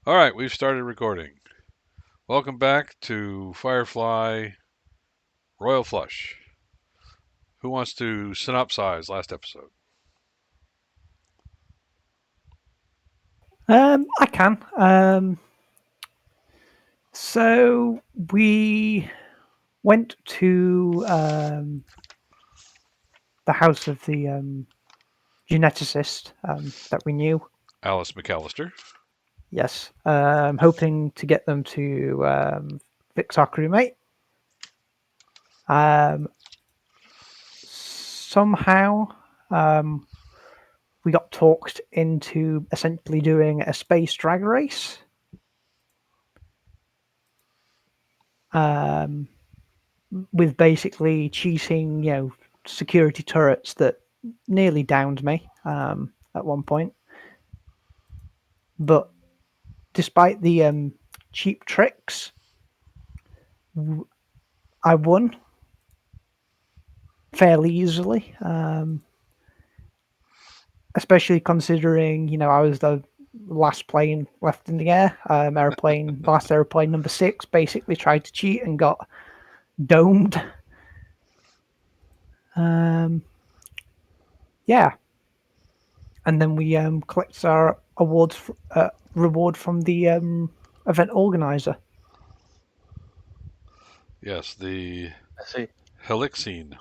All right, we've started recording. Welcome back to Firefly Royal Flush. Who wants to synopsize last episode? I can. So we went to the house of the geneticist that we knew. Alice McAllister. Yes, hoping to get them to fix our crewmate. Somehow, um, we got talked into essentially doing a space drag race. Um, with basically cheating, security turrets that nearly downed me at one point. But despite the cheap tricks, I won fairly easily. Especially considering, I was the last plane left in the air. Last airplane number 6, basically tried to cheat and got domed. Um, yeah, and then we collected our reward from the event organizer, Yes, the I see. Helixine.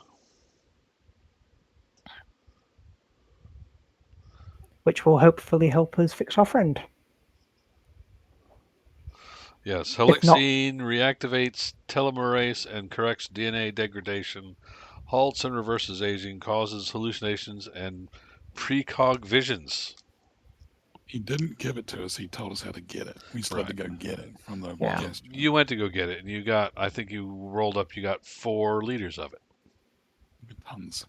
which will hopefully help us fix our friend. Yes, If not, Helixine reactivates telomerase and corrects DNA degradation, halts and reverses aging, causes hallucinations and precog visions. He didn't give it to us. He told us how to get it. We just had to Right. go get it from the yeah. Well, gas you giant. went to go get it, and you got, I think you rolled up, you got 4 liters of it. Tons.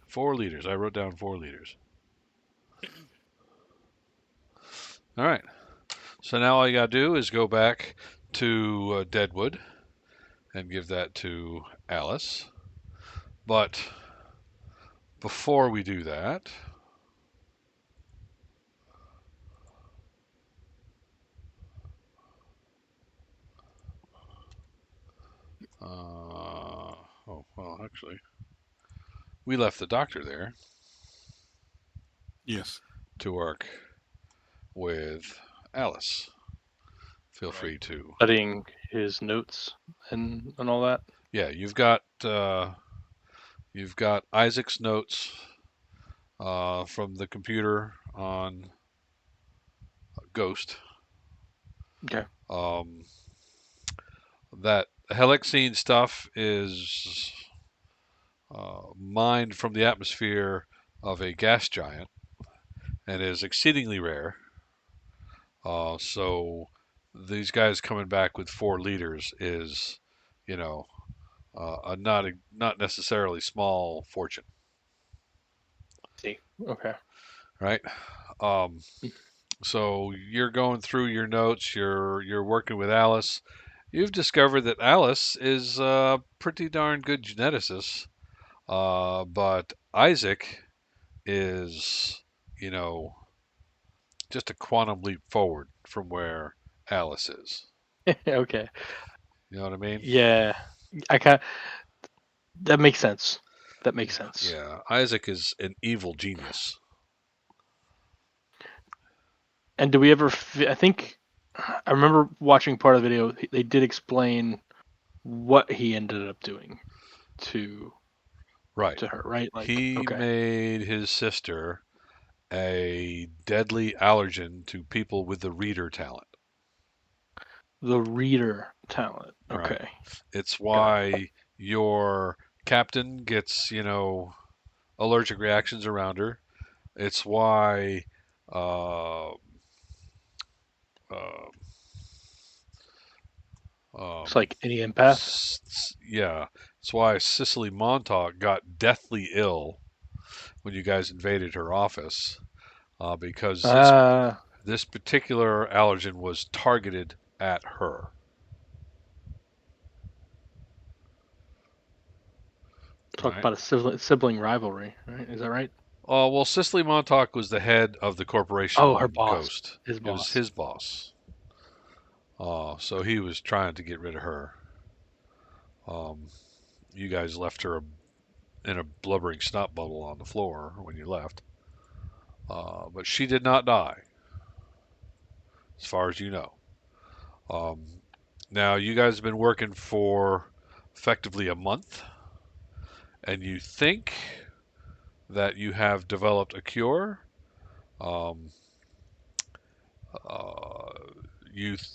4 liters. I wrote down 4 liters. All right. So now all you got to do is go back to Deadwood and give that to Alice. But before we do that, oh, well, actually, we left the doctor there Yes. to work with Alice. Feel Right. free to. Studying his notes and all that. Yeah, you've got Isaac's notes from the computer on Ghost. Okay. Um, that Helixine stuff is mined from the atmosphere of a gas giant and is exceedingly rare. So these guys coming back with 4 liters is, you know, not necessarily small fortune, See. Okay. right? Um, so you're going through your notes. You're working with Alice. You've discovered that Alice is a pretty darn good geneticist, but Isaac is, you know, just a quantum leap forward from where Alice is. Okay. You know what I mean? Yeah. I can. That makes sense. That makes sense. Yeah. Isaac is an evil genius. And do we ever? I think I remember watching part of the video. They did explain what he ended up doing to Right. to her, right? Like, He okay, made his sister a deadly allergen to people with the reader talent. the reader talent. Right. Okay, It's got why your captain gets, allergic reactions around her. It's why, uh, uh, it's um, like any empath. yeah, it's why Cicely Montauk got deathly ill when you guys invaded her office, because Uh, this particular allergen was targeted at her. talk Right? about a sibling rivalry, right? Is that right? Well, Cicely Montauk was the head of the corporation Oh, her on boss, Ghost. his It was boss. his boss. So he was trying to get rid of her. Um, you guys left her in a blubbering snot bubble on the floor when you left. But she did not die, as far as you know. Um, Now, you guys have been working for effectively a month, and you think that you have developed a cure. Um, uh, you th-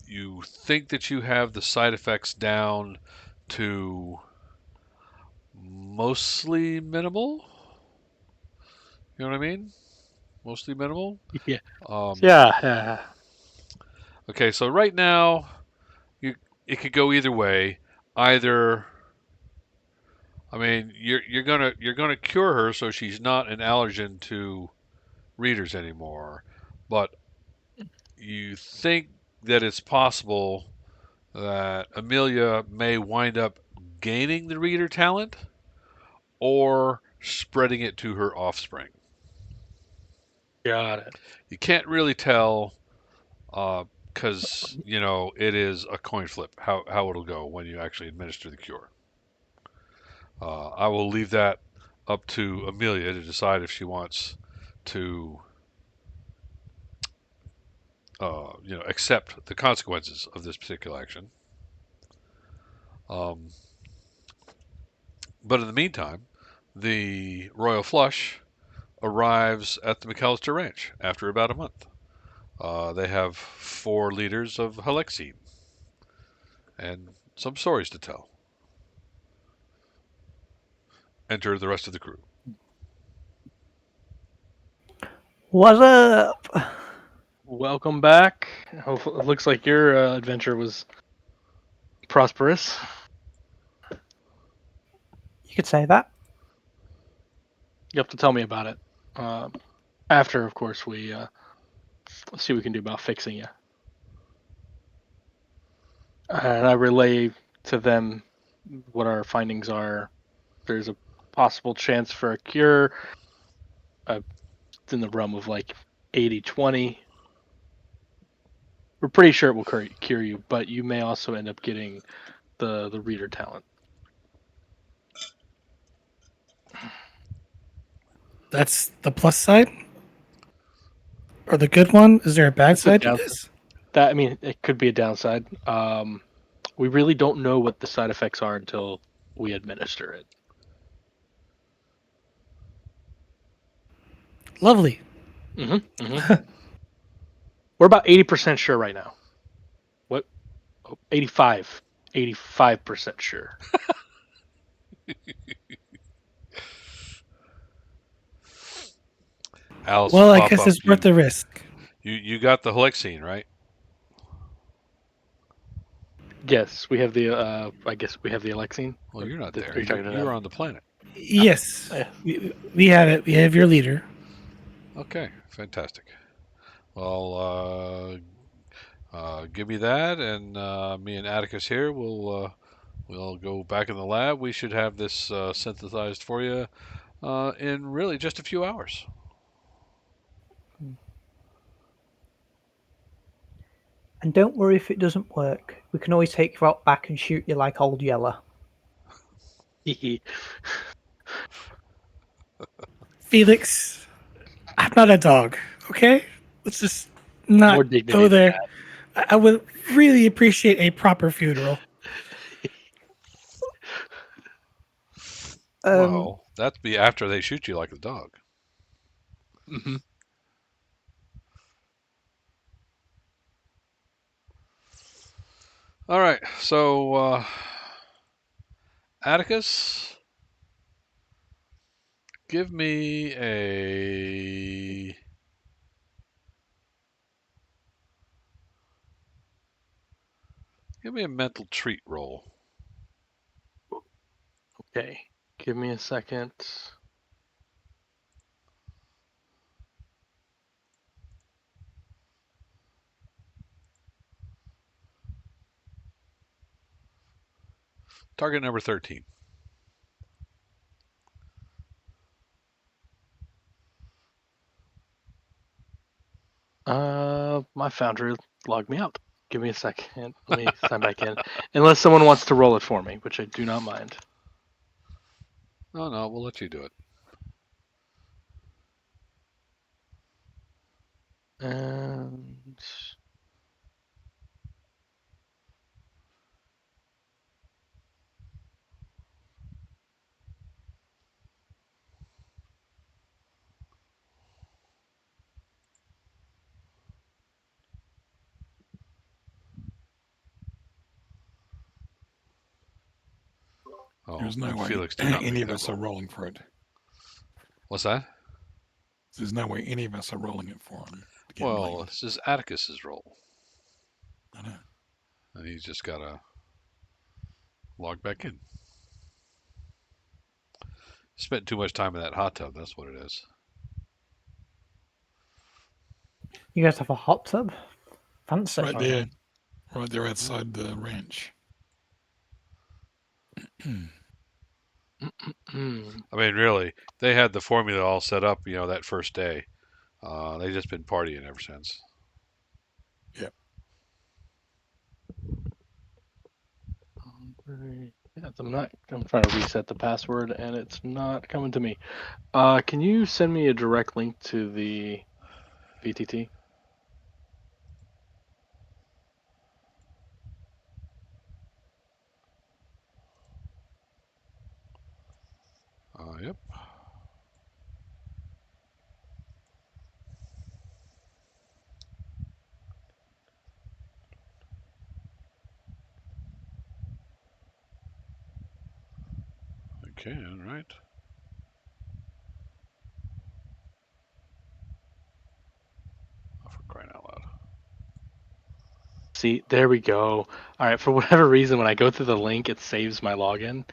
you think that you have the side effects down to mostly minimal. You know what I mean? Mostly minimal. Yeah, Um, yeah. okay, so right now, you it could go either way. Either, I mean, you're gonna cure her so she's not an allergen to readers anymore, but you think that it's possible that Amelia may wind up gaining the reader talent or spreading it to her offspring. Got it. You can't really tell because it is a coin flip how it'll go when you actually administer the cure. I will leave that up to Amelia to decide if she wants to accept the consequences of this particular action. Um, but in the meantime, the Royal Flush arrives at the McAllister Ranch after about a month. They have 4 liters of Halexine and some stories to tell. Enter the rest of the crew. What's up? Welcome back. Hopefully, it looks like your adventure was prosperous. You could say that. You have to tell me about it. After, of course, we see what we can do about fixing you. And I relay to them what our findings are. There's a possible chance for a cure. It's in the realm of like 80-20. We're pretty sure it will cure you, but you may also end up getting the reader talent. That's the plus side or the good one. Is there a bad It's a side to downside. this? That, I mean, it could be a downside. We really don't know what the side effects are until we administer it. Lovely. We're about 80% sure right now. What? Oh, 85. 85% sure. Alice will Well, I pop guess up. it's worth the risk. You got the Halexine, right? Yes, we have the. I guess we have the Alexine. Well, you're not Are there. you You talking to you were them? on the planet. Yes, Yeah. we have it. We have your leader. Okay, fantastic. Well, give me that, and me and Atticus here we'll go back in the lab. We should have this synthesized for you in really just a few hours. And don't worry if it doesn't work. We can always take you out back and shoot you like Old Yeller. Felix, I'm not a dog. Okay, let's just More not dignity go than there. I would really appreciate a proper funeral. Um, Well, that'd be after they shoot you like a dog. that. Hmm. All right, so Atticus, give me a mental treat roll. Okay, give me a second. Target number 13. My Foundry logged me out. Give me a second. Let me sign back in. Unless someone wants to roll it for me, which I do not mind. No, we'll let you do it. And Oh, There's no and way Felix did not any make of that us are roll. rolling for it. What's that? There's no way any of us are rolling it for him to get Well, blamed. this is Atticus's roll, I know. and he's just gotta log back in. Spent too much time in that hot tub. That's what it is. You guys have a hot tub? Fancy. Right there, right there outside the ranch. I mean, really, they had the formula all set up, that first day. They've just been partying ever since. yeah, I'm trying to reset the password and it's not coming to me. Can you send me a direct link to the VTT? Yep. Okay, all right. Oh, for crying out loud. See, there we go. All right, for whatever reason, when I go through the link, it saves my login.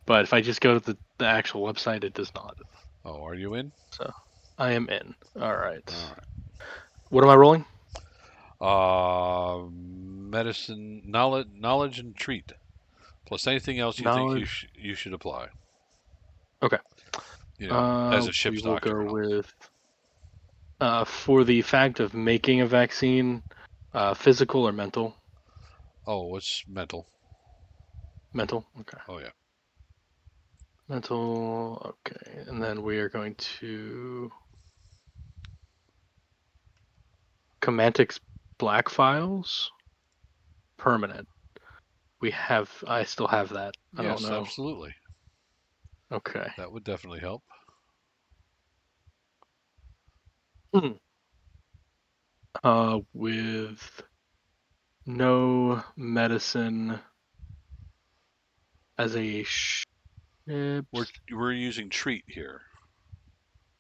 But if I just go to the actual website, it does not. Oh, are you in? So I am in. All right. All What am I rolling? right. Medicine, knowledge, and treat, plus anything else you think you Knowledge. you should apply. Okay. As a ship's We will doctor go and all. with for the fact of making a vaccine, physical or mental? Oh, it's mental. Mental. Okay. Oh yeah. Mental. Okay. And then we are going to Comantic's Black Files. Permanent. I still have that. I don't Yes, know. absolutely. Okay. That would definitely help. Hmm. With no medicine as a ship We're using treat here.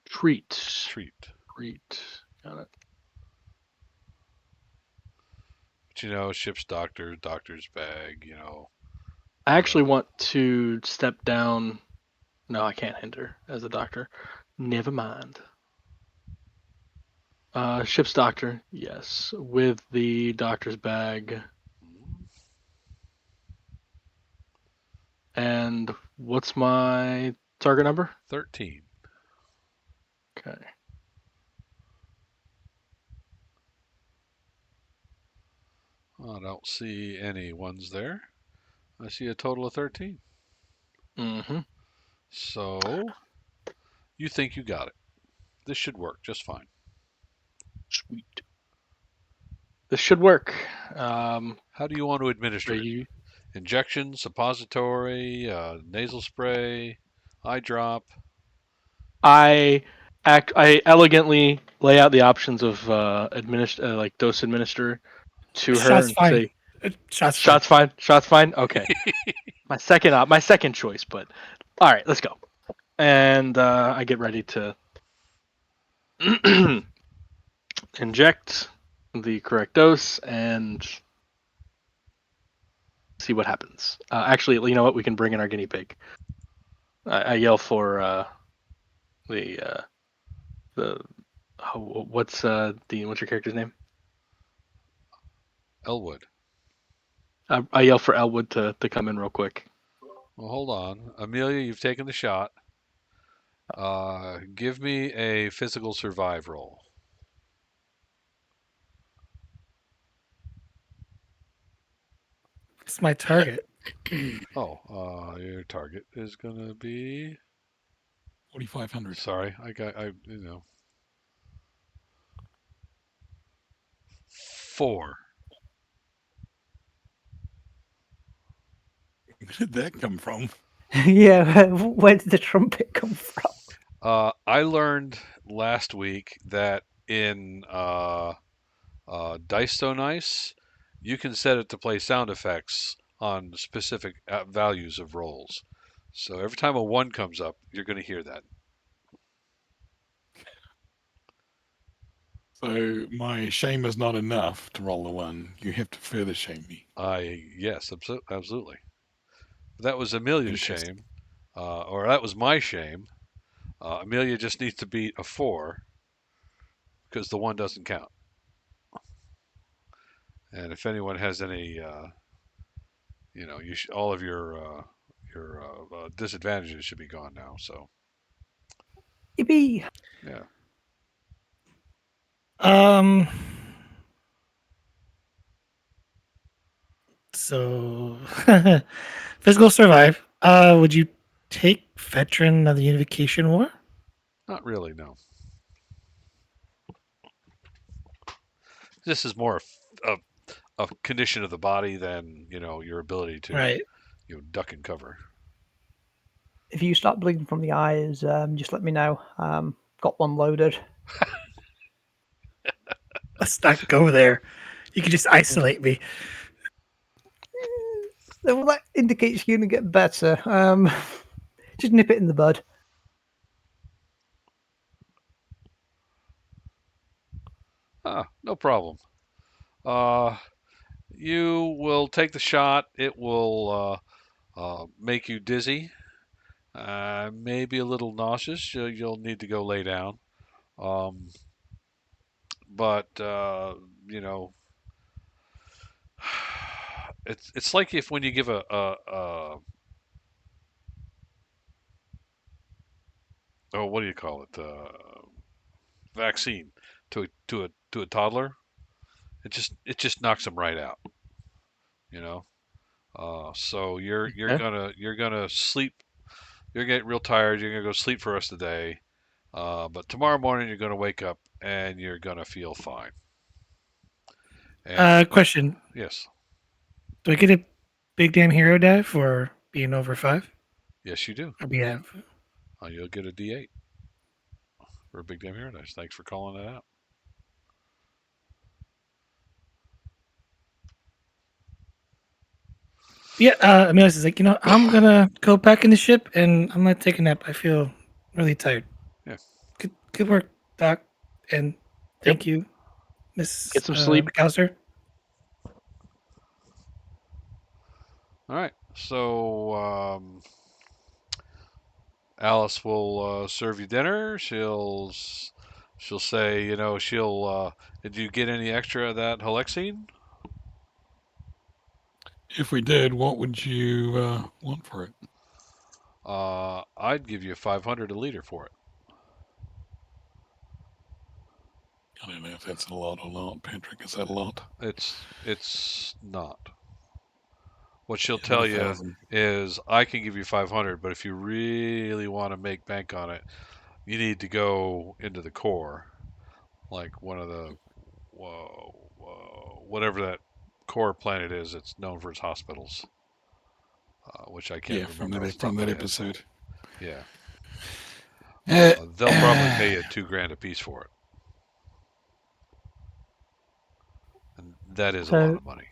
treat. Treat. Treat. Got it. But ship's doctor's bag. I Uh, actually want to step down. No, I can't enter as a doctor. Never mind. Ship's doctor, yes, with the doctor's bag. And what's my target number? 13. Okay. I don't see any ones there. I see a total of 13. Mm-hmm. So you think you got it. This should work just fine. Sweet. This should work. How do you want to administer it? You, Injection, suppository, nasal spray, eye drop. I elegantly lay out the options of like dose administer to her Shot's and fine. say Shot's fine. shots fine, shots fine. Okay, my second choice, but all right, let's go. And I get ready to inject the correct dose and see what happens. Actually, you know what? We can bring in our guinea pig. I yell for the the Dean? What's your character's name? Elwood. I yell for Elwood to come in real quick. Well, hold on. Amelia, you've taken the shot. Give me a physical survive roll. What's my target? Oh, your target is gonna be. 4,500. Sorry, I 4. Where did that come from? Yeah, where did the trumpet come from? I learned last week that in Dice So Nice, you can set it to play sound effects on specific values of rolls. So every time a 1 comes up, you're going to hear that. So my shame is not enough to roll a 1. You have to further shame me. Yes, absolutely. That was Amelia's Fantastic. shame, or that was my shame. Amelia just needs to beat a 4 because the 1 doesn't count. And if anyone has any, all of your disadvantages should be gone now. So Yippee! yeah, Um. So, physical survive. Would you take veteran of the Unification War? not really. No, this is more a condition of the body than your ability to Right. duck and cover. If you start bleeding from the eyes, just let me know. Got one loaded. Let's not go there. You can just isolate me. Well, that indicates you're going to get better. Just nip it in the bud. No problem. Uh, you will take the shot. It will make you dizzy, maybe a little nauseous. You'll need to go lay down. Um, but you know, it's like if when you give a oh, what do you call it, vaccine to a toddler. It just knocks them right out. You know. So Okay. you're gonna sleep. You're gonna get real tired. You're gonna go sleep for the rest of the day. But tomorrow morning you're gonna wake up and you're gonna feel fine. And Question: yes, do I get a big damn hero die for being over 5? yes you do. Or being You'll get a D8 for a big damn hero dice. Thanks for calling that out. Yeah, Amelia's is like, I'm gonna go back in the ship and I'm gonna take a nap. I feel really tired. Yeah. Good work, Doc, and Yep. thank you, Get Miss some sleep. McAllister. All right. So Alice will serve you dinner. She'll say, did you get any extra of that Halexine? If we did, what would you want for it? I'd give you 500 a liter for it. I don't know if that's a lot or not, Patrick. Is that a lot? It's not. What she'll How about tell you 1,000? is, I can give you 500, but if you really want to make bank on it, you need to go into the core, like one of the, whatever that core planet is. It's known for its hospitals, which I can't Yeah, from remember off the that top from of my that head. episode. Yeah, Uh, they'll probably pay you 2 grand a piece for it, and that is a lot So, of money.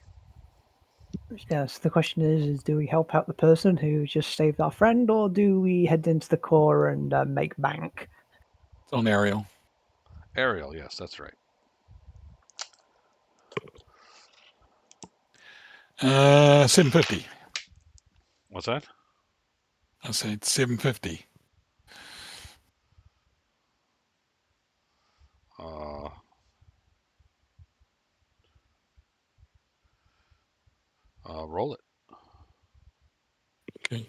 yes, the question is do we help out the person who just saved our friend, or do we head into the core and make bank? it's on Ariel. Ariel, yes, that's right. 750. What's that? I said 750. Uh, roll it. Okay.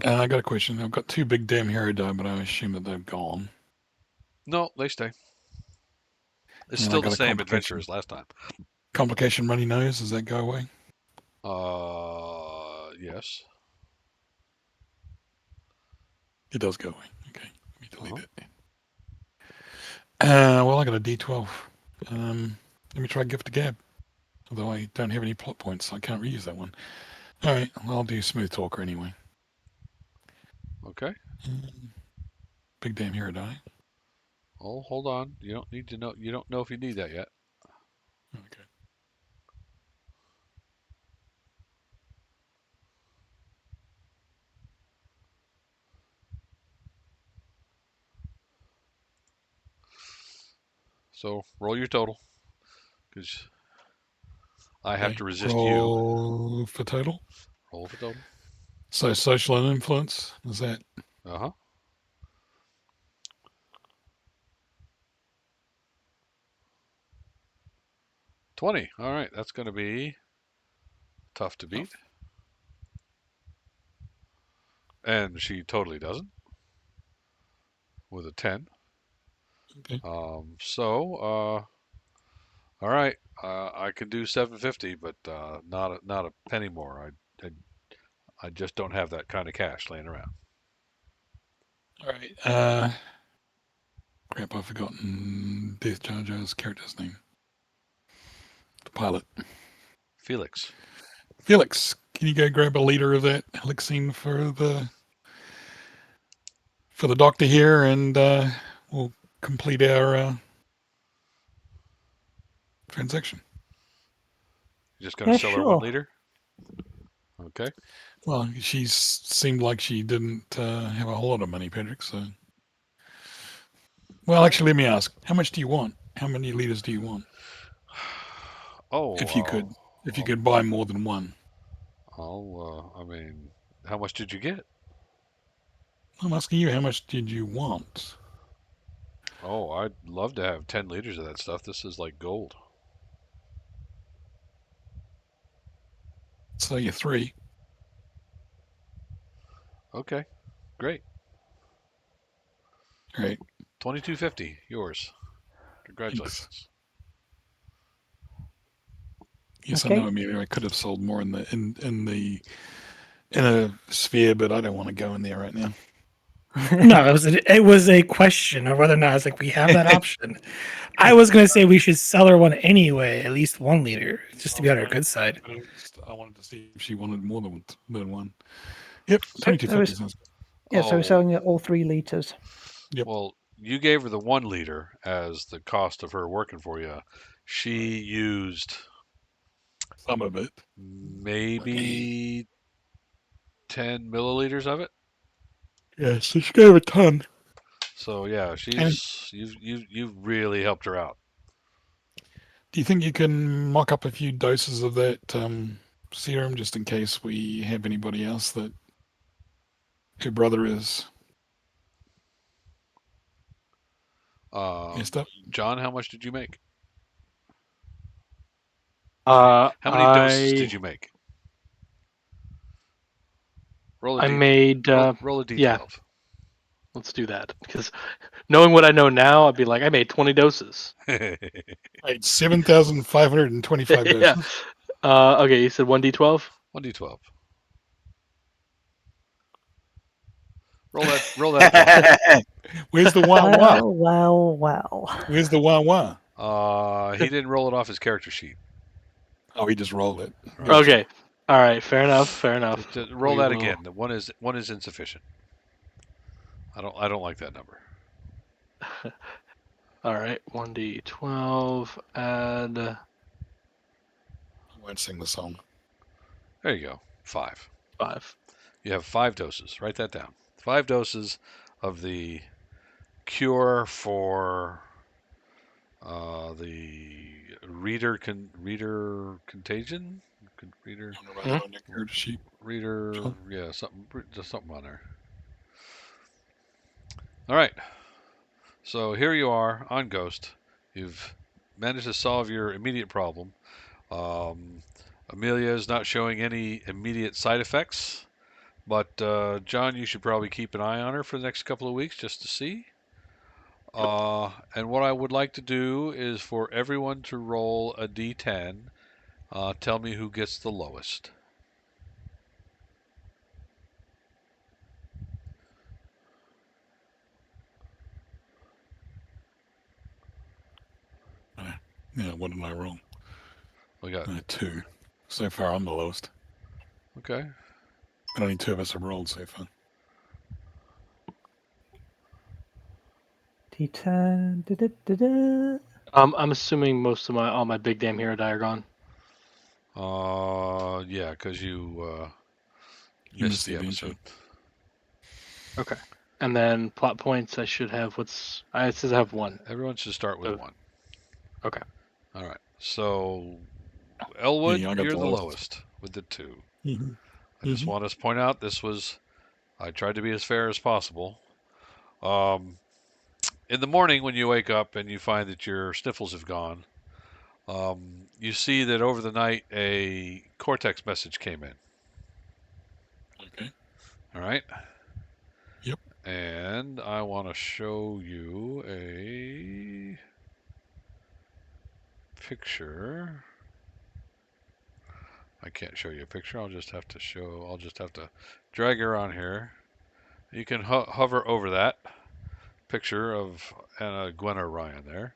I got a question. I've got 2 big damn hero die, but I assume that they've gone. No, they stay. It's And I still the got a same adventure complication. as last time. Complication runny nose, does that go away? Yes. It does go away. Okay, let me delete Uh-huh. that then. Well, I got a D12. Let me try Gift to Gab. Although I don't have any plot points, so I can't reuse that one. All right, well, I'll do Smooth Talker anyway. Okay. Big damn hero die. Oh, hold on. You don't need to know. You don't know if you need that yet. Okay. So roll your total, because I have Okay. to resist you. Roll for total. Roll for total. So social and influence, is that? Uh-huh. 20. All right, that's going to be tough to beat. Tough. And she totally doesn't with a 10. Okay. All right, I can do 750, but not a penny more. I just don't have that kind of cash laying around. All right. Crap, I've forgotten Death Jar Jar's character's name. The pilot. Felix. Felix, can you go grab a liter of that elixir for the doctor here, and we'll complete our transaction. You're just going to Yeah, sell her 1 sure. liter? Okay. Well, she seemed like she didn't have a whole lot of money, Patrick. So, well, actually, let me ask: how much do you want? How many liters do you want? Oh, If you could, if you could buy more than one. I mean, how much did you get? I'm asking you, how much did you want? Oh, I'd love to have 10 liters of that stuff. This is like gold. So you're three. Okay, great. All right. 2250, yours. Thanks. Congratulations. Yes, I Okay. know. I mean, I could have sold more in a sphere, but I don't want to go in there right now. No, it was a question of whether or not I was like, we have that option. I was gonna say we should sell her one anyway, at least 1 liter, just to be on her good side. I wanted to see if she wanted more than one. Yep, So 2250 sounds good. yeah, so we're Oh, selling it all 3 liters. Yep. well, you gave her the 1 liter as the cost of her working for you. She used Some of it. maybe 10 milliliters of it. Yeah, so she gave a ton. So yeah, And you've really helped her out. do you think you can mock up a few doses of that serum just in case we have anybody else that her brother is Um, messed up? John, how much did you make? How many doses did I you make? Roll a I d made roll a yeah. d12. Let's do that because knowing what I know now, I'd be like, I made 20 doses. Right, 7,525 Yeah. doses. Okay, you said 1d12. 1d12. Roll that again. Where's the wah wah? Well. Where's the wah wah? He didn't roll it off his character sheet. Oh, he just rolled it. Right. Gotcha. Okay. All right. Fair enough. Fair enough. Just roll We that will. again. The one is insufficient. I don't like that number. All right. 1d12. Add. I won't sing the song. There you go. 5. 5. You have 5 doses. Write that down. 5 doses of the cure for the reader contagion. Reader I'm gonna write it on your character sheet. reader Sure. yeah, just something on there. All right. So here you are on Ghost. You've managed to solve your immediate problem. Um, Amelia is not showing any immediate side effects, but John, you should probably keep an eye on her for the next couple of weeks just to see. And what I would like to do is for everyone to roll a d10. Tell me who gets the lowest. Yeah, what did I roll? We got 2. So far, I'm the lowest. okay. But only 2 of us have rolled so far. D10. Da-da-da-da. I'm assuming most of all my big damn hero die are gone. Yeah, because you You missed missed the the adventure. episode. Okay. And then plot points, I should have it says I have 1. Everyone should start with So- 1. Okay. All right. So, Elwood, Yeah, I got you're the the lowest. lowest with the 2. Mhm. I just want to point out I tried to be as fair as possible. In the morning when you wake up and you find that your sniffles have gone, you see that over the night a Cortex message came in. Okay. All right. Yep. And I want to show you a picture. I can't show you a picture. I'll just have to drag her on here. You can hover over that picture of Anna Gwen or Ryan there.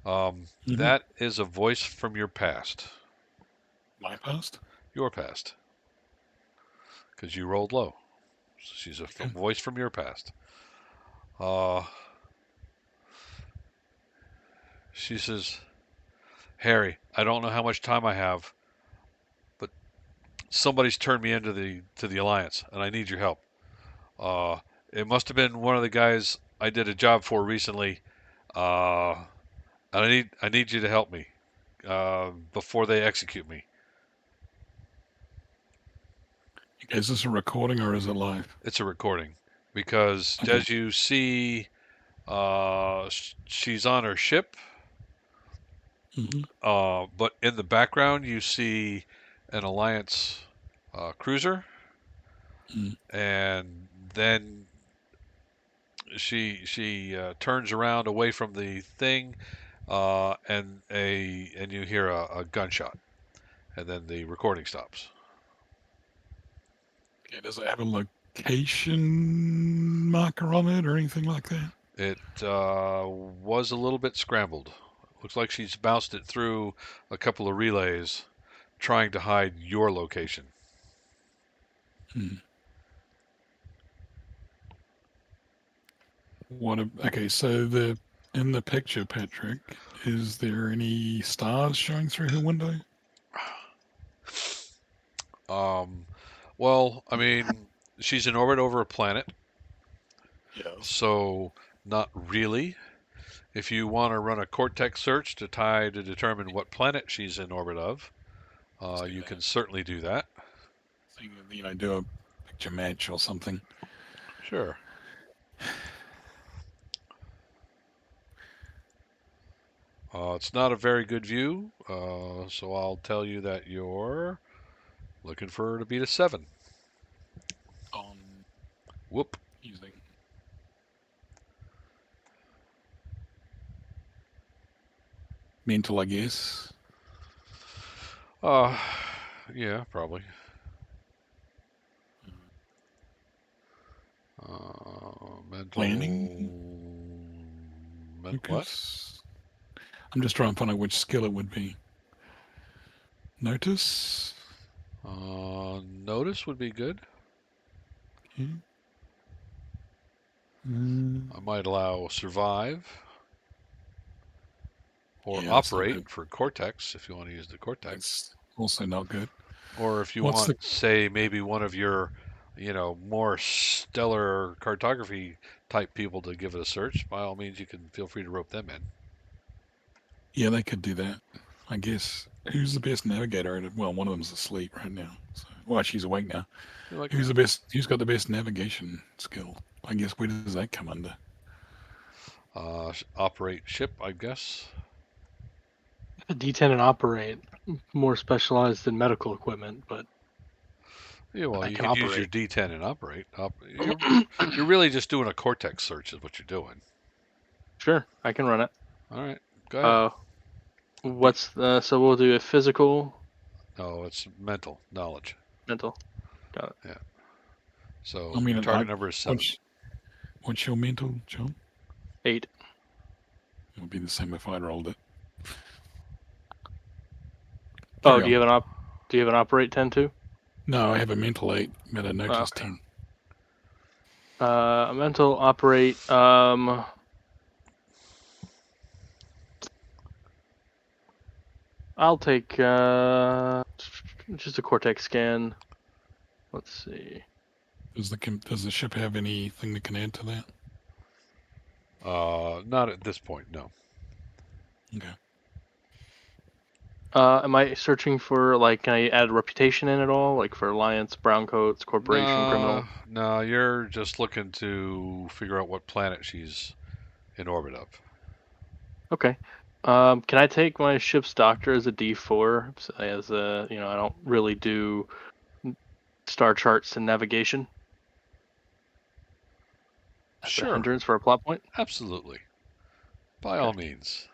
Mhm. That is a voice from your past. My past? Your past. Because you rolled low. So she's a Okay. voice from your past. Uh, she says, Harry, I don't know how much time I have, but somebody's turned me into the Alliance, and I need your help. It must have been one of the guys I did a job for recently. And I need you to help me before they execute me. Okay, is this a recording or is it live? It's a recording because Okay. as you see, she's on her ship, Mhm. but in the background you see an Alliance cruiser, Mm. and then she turns around away from the thing, and you hear a gunshot, and then the recording stops. Okay, does it have a location marker on it or anything like that? It was a little bit scrambled. Looks like she's bounced it through a couple of relays, trying to hide your location. Hmm. Okay, so in the picture, Patrick, is there any stars showing through her window? Um, well, I mean, she's in orbit over a planet, Yes. so not really. If you want to run a cortex search to determine what planet she's in orbit of, Let's do you that. can certainly do that. So do a picture match or something. Sure. It's not a very good view, so I'll tell you that you're looking for her to beat a 7. On Whoop. using mental, I guess. Uh, yeah, probably. Planning, Mental. What? focus. I'm just trying to find out which skill it would be. Notice. Notice would be good. Okay. Mm, I might allow survive or yeah, that's not good. operate for cortex if you want to use the cortex, That's also not good. or if you What's want, the say, maybe one of your, more stellar cartography type people to give it a search. By all means, you can feel free to rope them in. Yeah, they could do that. I guess. Who's the best navigator? Well, one of them's asleep right now. So, well, she's awake now. You're like, Who's the best? Who's got the best navigation skill? I guess where does that come under? operate ship, I guess. A D10 and operate, more specialized than medical equipment, but Yeah, well, I you can could use your operate. D10 and operate. You're really just doing a cortex search, is what you're doing. Sure, I can run it. All right, go ahead. What's the? So we'll do a physical, No, it's mental knowledge. mental. Got it. So I mean, your target number is 7. what's your mental, John? 8. It would be the same if I rolled it. Oh, Carry do you on. have an Do you have an operate 10 too? No, I have a mental 8, but a notice Okay. 10. A mental operate. I'll take just a cortex scan. Let's see. Does the ship have anything that can add to that? Not at this point, no. Okay. Am I searching for like? Can I add reputation in at all? Like for alliance, browncoats, corporation, criminal? No, you're just looking to figure out what planet she's in orbit of. Okay. Can I take my ship's doctor as a D4? As a, I don't really do star charts and navigation as a Sure, hindrance for a plot point. absolutely. By Okay. all means.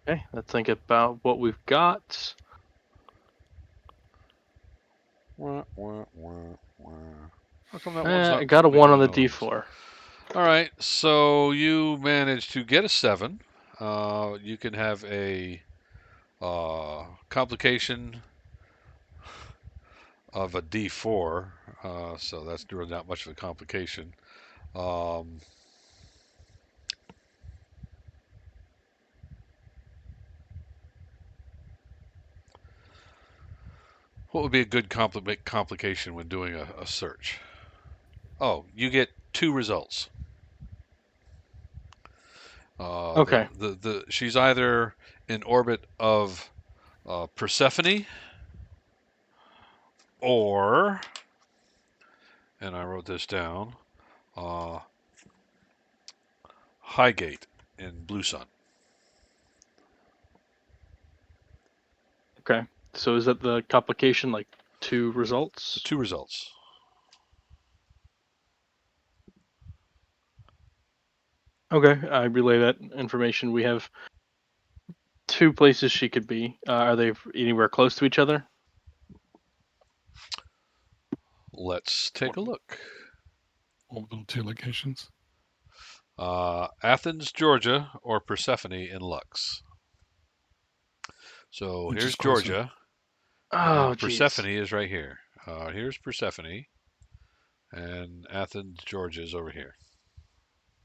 Okay. Let's think about what we've got. Wah, wah, wah, wah. How come that one's I not got a 1 on making the noise? D4. All right, so you managed to get a 7. You can have a complication of a D4, so that's really not much of a complication. Um, what would be a good complication when doing a search? Oh, you get 2 results. Okay. She's either in orbit of Persephone or, and I wrote this down, uh, Highgate in Blue Sun. Okay. So is that the complication, like 2 The results? 2 results. Okay. I relay that information. We have 2 places she could be. Are they anywhere close to each other? Let's take a look. Orbital 2 locations. Athens, Georgia, or Persephone in Lux. So Which is here's closer? Georgia, Oh, and jeez. Persephone is right here. Here's Persephone, and Athens, Georgia is over here.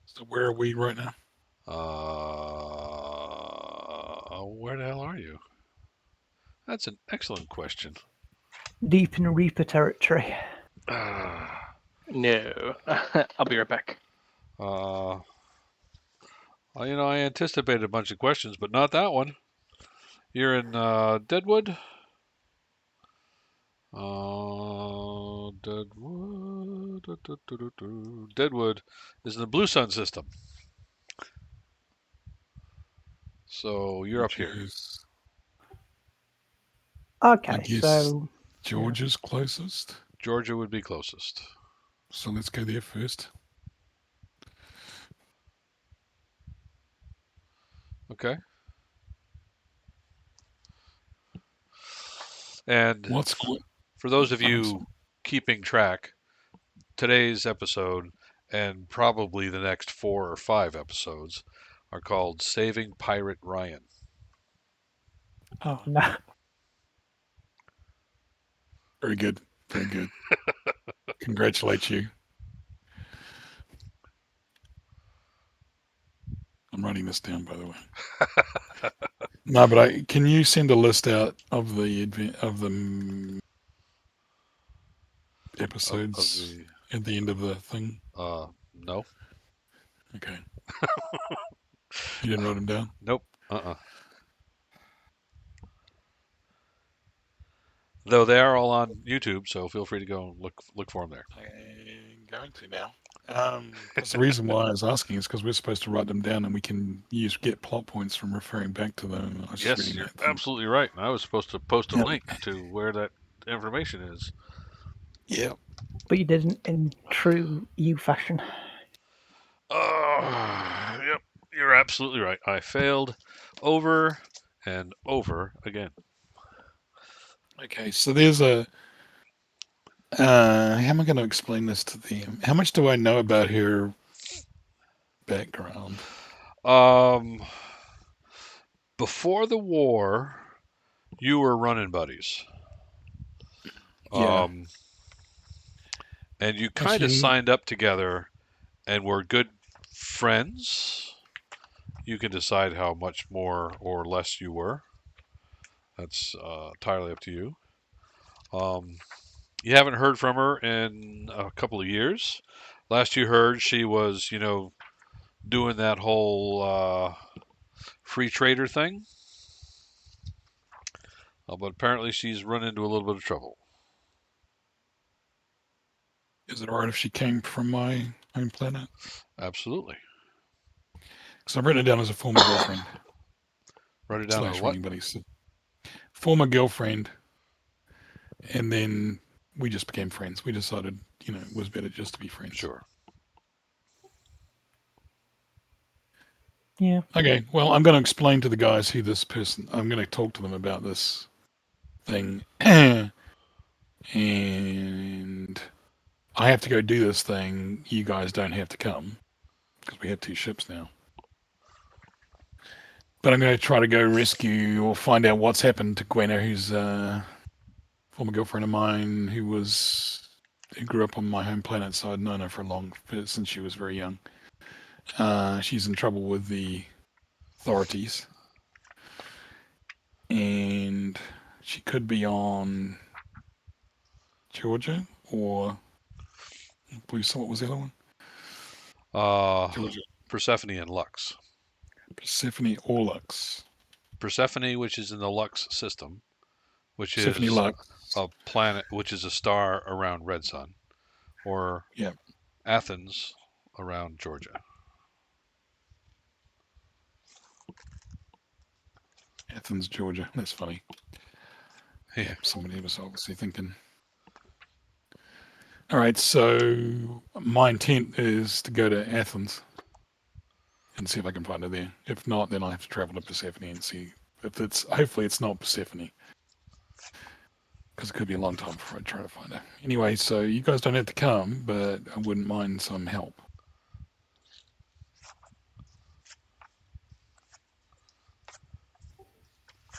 So where are we right now? Where the hell are you? That's an excellent question. Deep in Reaper territory. No. I'll be right back. Well, I anticipated a bunch of questions, but not that one. You're in Deadwood. Deadwood. Deadwood is in the Blue Sun system. So you're up Which here. is, I Okay, guess, so Georgia's closest. Georgia would be closest. So let's go there first. Okay. And What's good? for those of I'm you keeping track, today's episode and probably the next 4 or 5 episodes are called Saving Pirate Ryan. oh no, very good. Very good. Congratulate you. I'm writing this down, by the way. No, but can you send a list out of the episodes at the end of the thing? No. Okay. You didn't write them down? Nope. Though they are all on YouTube, so feel free to go and look for them there. I'm going to now. Because the reason why I was asking is because we're supposed to write them down and we can get plot points from referring back to them. I was just Yes, reading you're that thing. absolutely right. And I was supposed to post a Yep. link to where that information is. Yeah. But you didn't in true you fashion. Yep, you're absolutely right. I failed over and over again. Okay, so there's a. How am I going to explain this to them? How much do I know about her background? Um, Before the war, you were running buddies. Yeah. Um, and you Well, kind of signed up together and were good friends. You can decide how much more or less you were. That's entirely up to you. Um, you haven't heard from her in a couple of years. Last you heard, she was, doing that whole free trader thing. But apparently she's run into a little bit of trouble. Is it alright if she came from my home planet? Absolutely. Because I've written it down as a former girlfriend Write it down or slash what? running buddy. So former girlfriend, and then we just became friends. We decided, it was better just to be friends. Sure. Yeah. Okay, well, I'm going to explain to the guys who this person. I'm going to talk to them about this thing, and I have to go do this thing. You guys don't have to come because we have 2 ships now. But I'm going to try to go rescue or find out what's happened to Gwenna, who's a former girlfriend of mine who grew up on my home planet, so I'd known her since she was very young. She's in trouble with the authorities, and she could be on Georgia or what was the other one? Georgia, Persephone and Lux. Persephone or Lux. Persephone, which is in the Lux system, which Persephone is Lux. a planet, which is a star around Red Sun, or Yeah, Athens around Georgia. Athens, Georgia. That's funny. Yeah. Somebody was obviously thinking. All right, so my intent is to go to Athens and see if I can find her there. If not, then I have to travel to Persephone and see if hopefully it's not Persephone. Because it could be a long time before I try to find her. Anyway, so you guys don't have to come, but I wouldn't mind some help.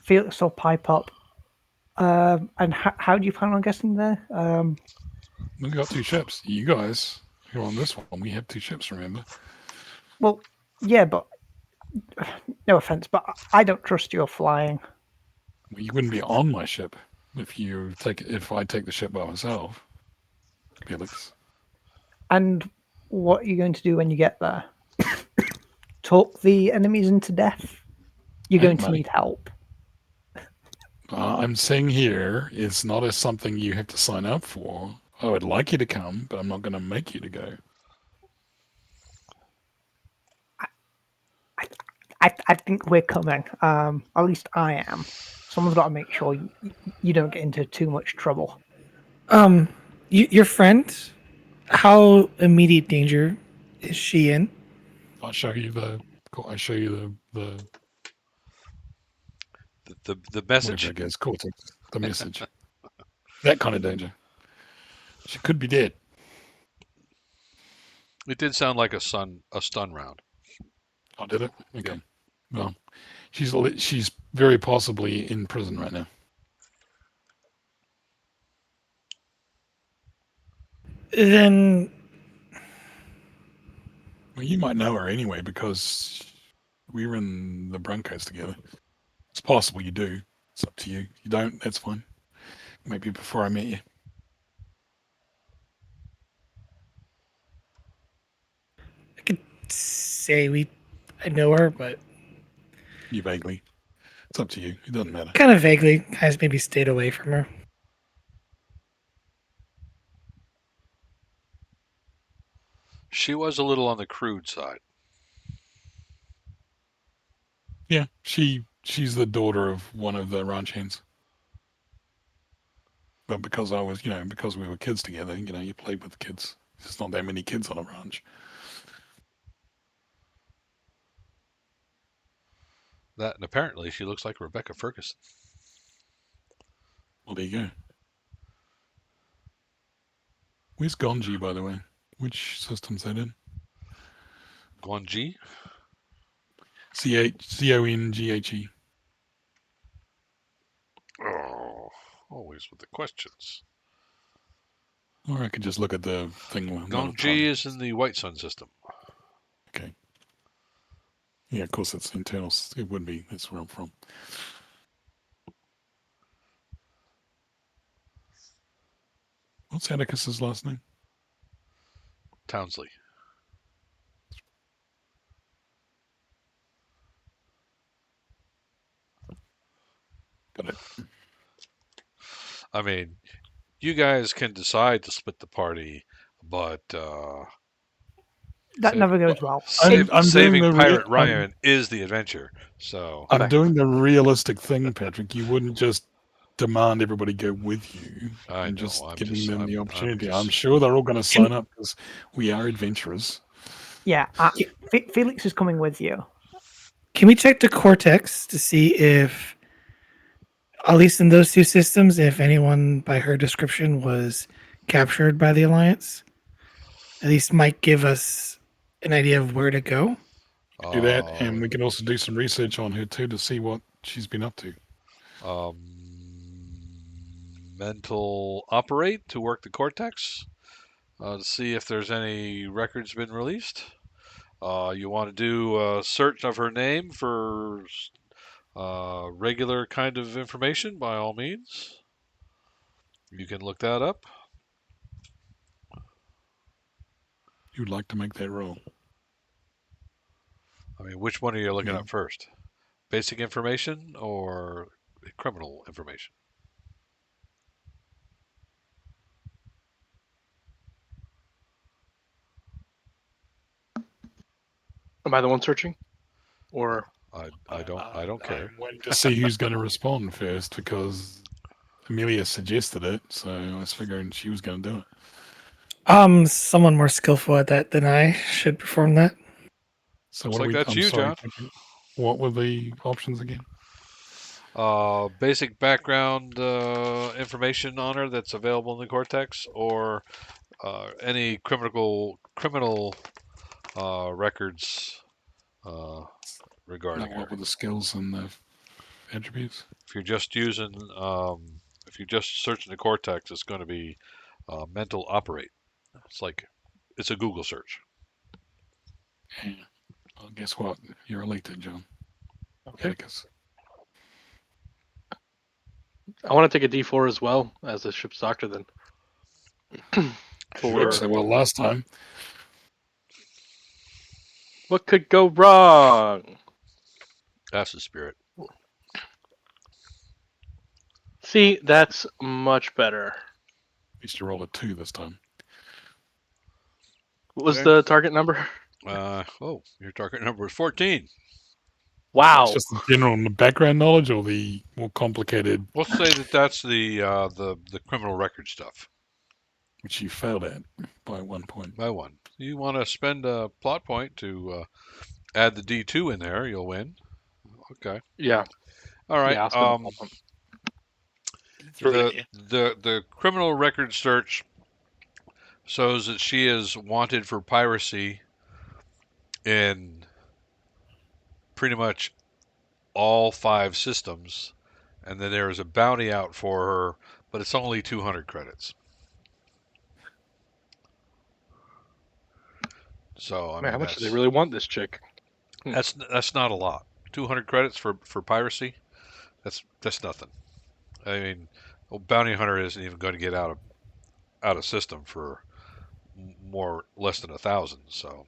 Felix will pipe up. And how do you plan on getting there? We've got 2 ships. You guys who are on this one, we have 2 ships, remember? Well, yeah, but no offense, but I don't trust your flying. Well, you wouldn't be on my ship if I take the ship by myself, Felix. And what are you going to do when you get there? Talk the enemies into death? You're Hey, going to mate. need help. I'm saying here, it's not something you have to sign up for. I would like you to come, but I'm not going to make you to go. I think we're coming. At least I am. Someone's got to make sure you don't get into too much trouble. Your friend, how immediate danger is she in? I show you the The whatever message. it goes, cortex, the message. That kind of danger. She could be dead. It did sound like a stun round. Oh, did it? Okay. Yep. Well, she's very possibly in prison right now. Then Well, you might know her anyway because we were in the Broncos together. It's possible you do. It's up to you. You don't, that's fine. Maybe before I met you. I could say I know her, but You vaguely. It's up to you. It doesn't matter. kind of vaguely. Has maybe stayed away from her. She was a little on the crude side. Yeah, she's the daughter of one of the ranch hands. But because I was, because we were kids together, you played with the kids. There's not that many kids on a ranch. That and apparently she looks like Rebecca Ferguson. Well, there you go. Where's Gonji, by the way? Which system's that in? Guanji? CONGHE. Oh, always with the questions. Or I could just look at the thing. Gongji is in the White Sun system. Okay. Yeah, of course it's internal. It would be. That's where I'm from. What's Atticus's last name? Townsley. Got it. I mean, you guys can decide to split the party, but That never goes well. I'm doing saving the Pirate Ryan is the adventure. So I'm doing the realistic thing, Patrick. You wouldn't just demand everybody go with you. I'm just giving them the opportunity. I'm sure they're all going to sign up because we are adventurers. Yeah, Felix is coming with you. Can we check the Cortex to see if, at least in those two systems, if anyone by her description was captured by the Alliance? At least might give us an idea of where to go. Do that, and we can also do some research on her too to see what she's been up to. Mental operate to work the cortex to see if there's any records been released. You want to do a search of her name for regular kind of information, by all means. You can look that up. You'd like to make that roll? I mean, which one are you looking up first? Basic information or criminal information? Am I the one searching? Or I don't care. I'm waiting to see who's going to respond first because Amelia suggested it, so I was figuring she was going to do it. Someone more skillful at that than I should perform that. So looks like that's you, John. What were the options again? Basic background information on her that's available in the cortex, or any criminal records regarding her. What were the skills and the attributes? If you're just using, if you're just searching the cortex, it's going to be mental operate. It's a Google search. Yeah. Well, guess what? You're elected, John. okay. Atticus. I want to take a D4 as well as the ship's doctor then. Worked so well last time. What could go wrong? That's the spirit. See, that's much better. At least you rolled a 2 this time. What was the target number? Your target number is 14. Wow. It's just the general background knowledge or the more complicated. We'll say that's the criminal record stuff. Which you failed at by 1 point. By 1. You want to spend a plot point to add the D2 in there, you'll win. Okay. Yeah. All right. Yeah, I'll spend the criminal record search shows that she is wanted for piracy in pretty much all 5 systems, and then there is a bounty out for her, but it's only 200 credits. So I mean, how much do they really want this chick? That's not a lot. 200 credits for piracy. That's nothing. I mean, bounty hunter isn't even going to get out of system for less than 1,000. So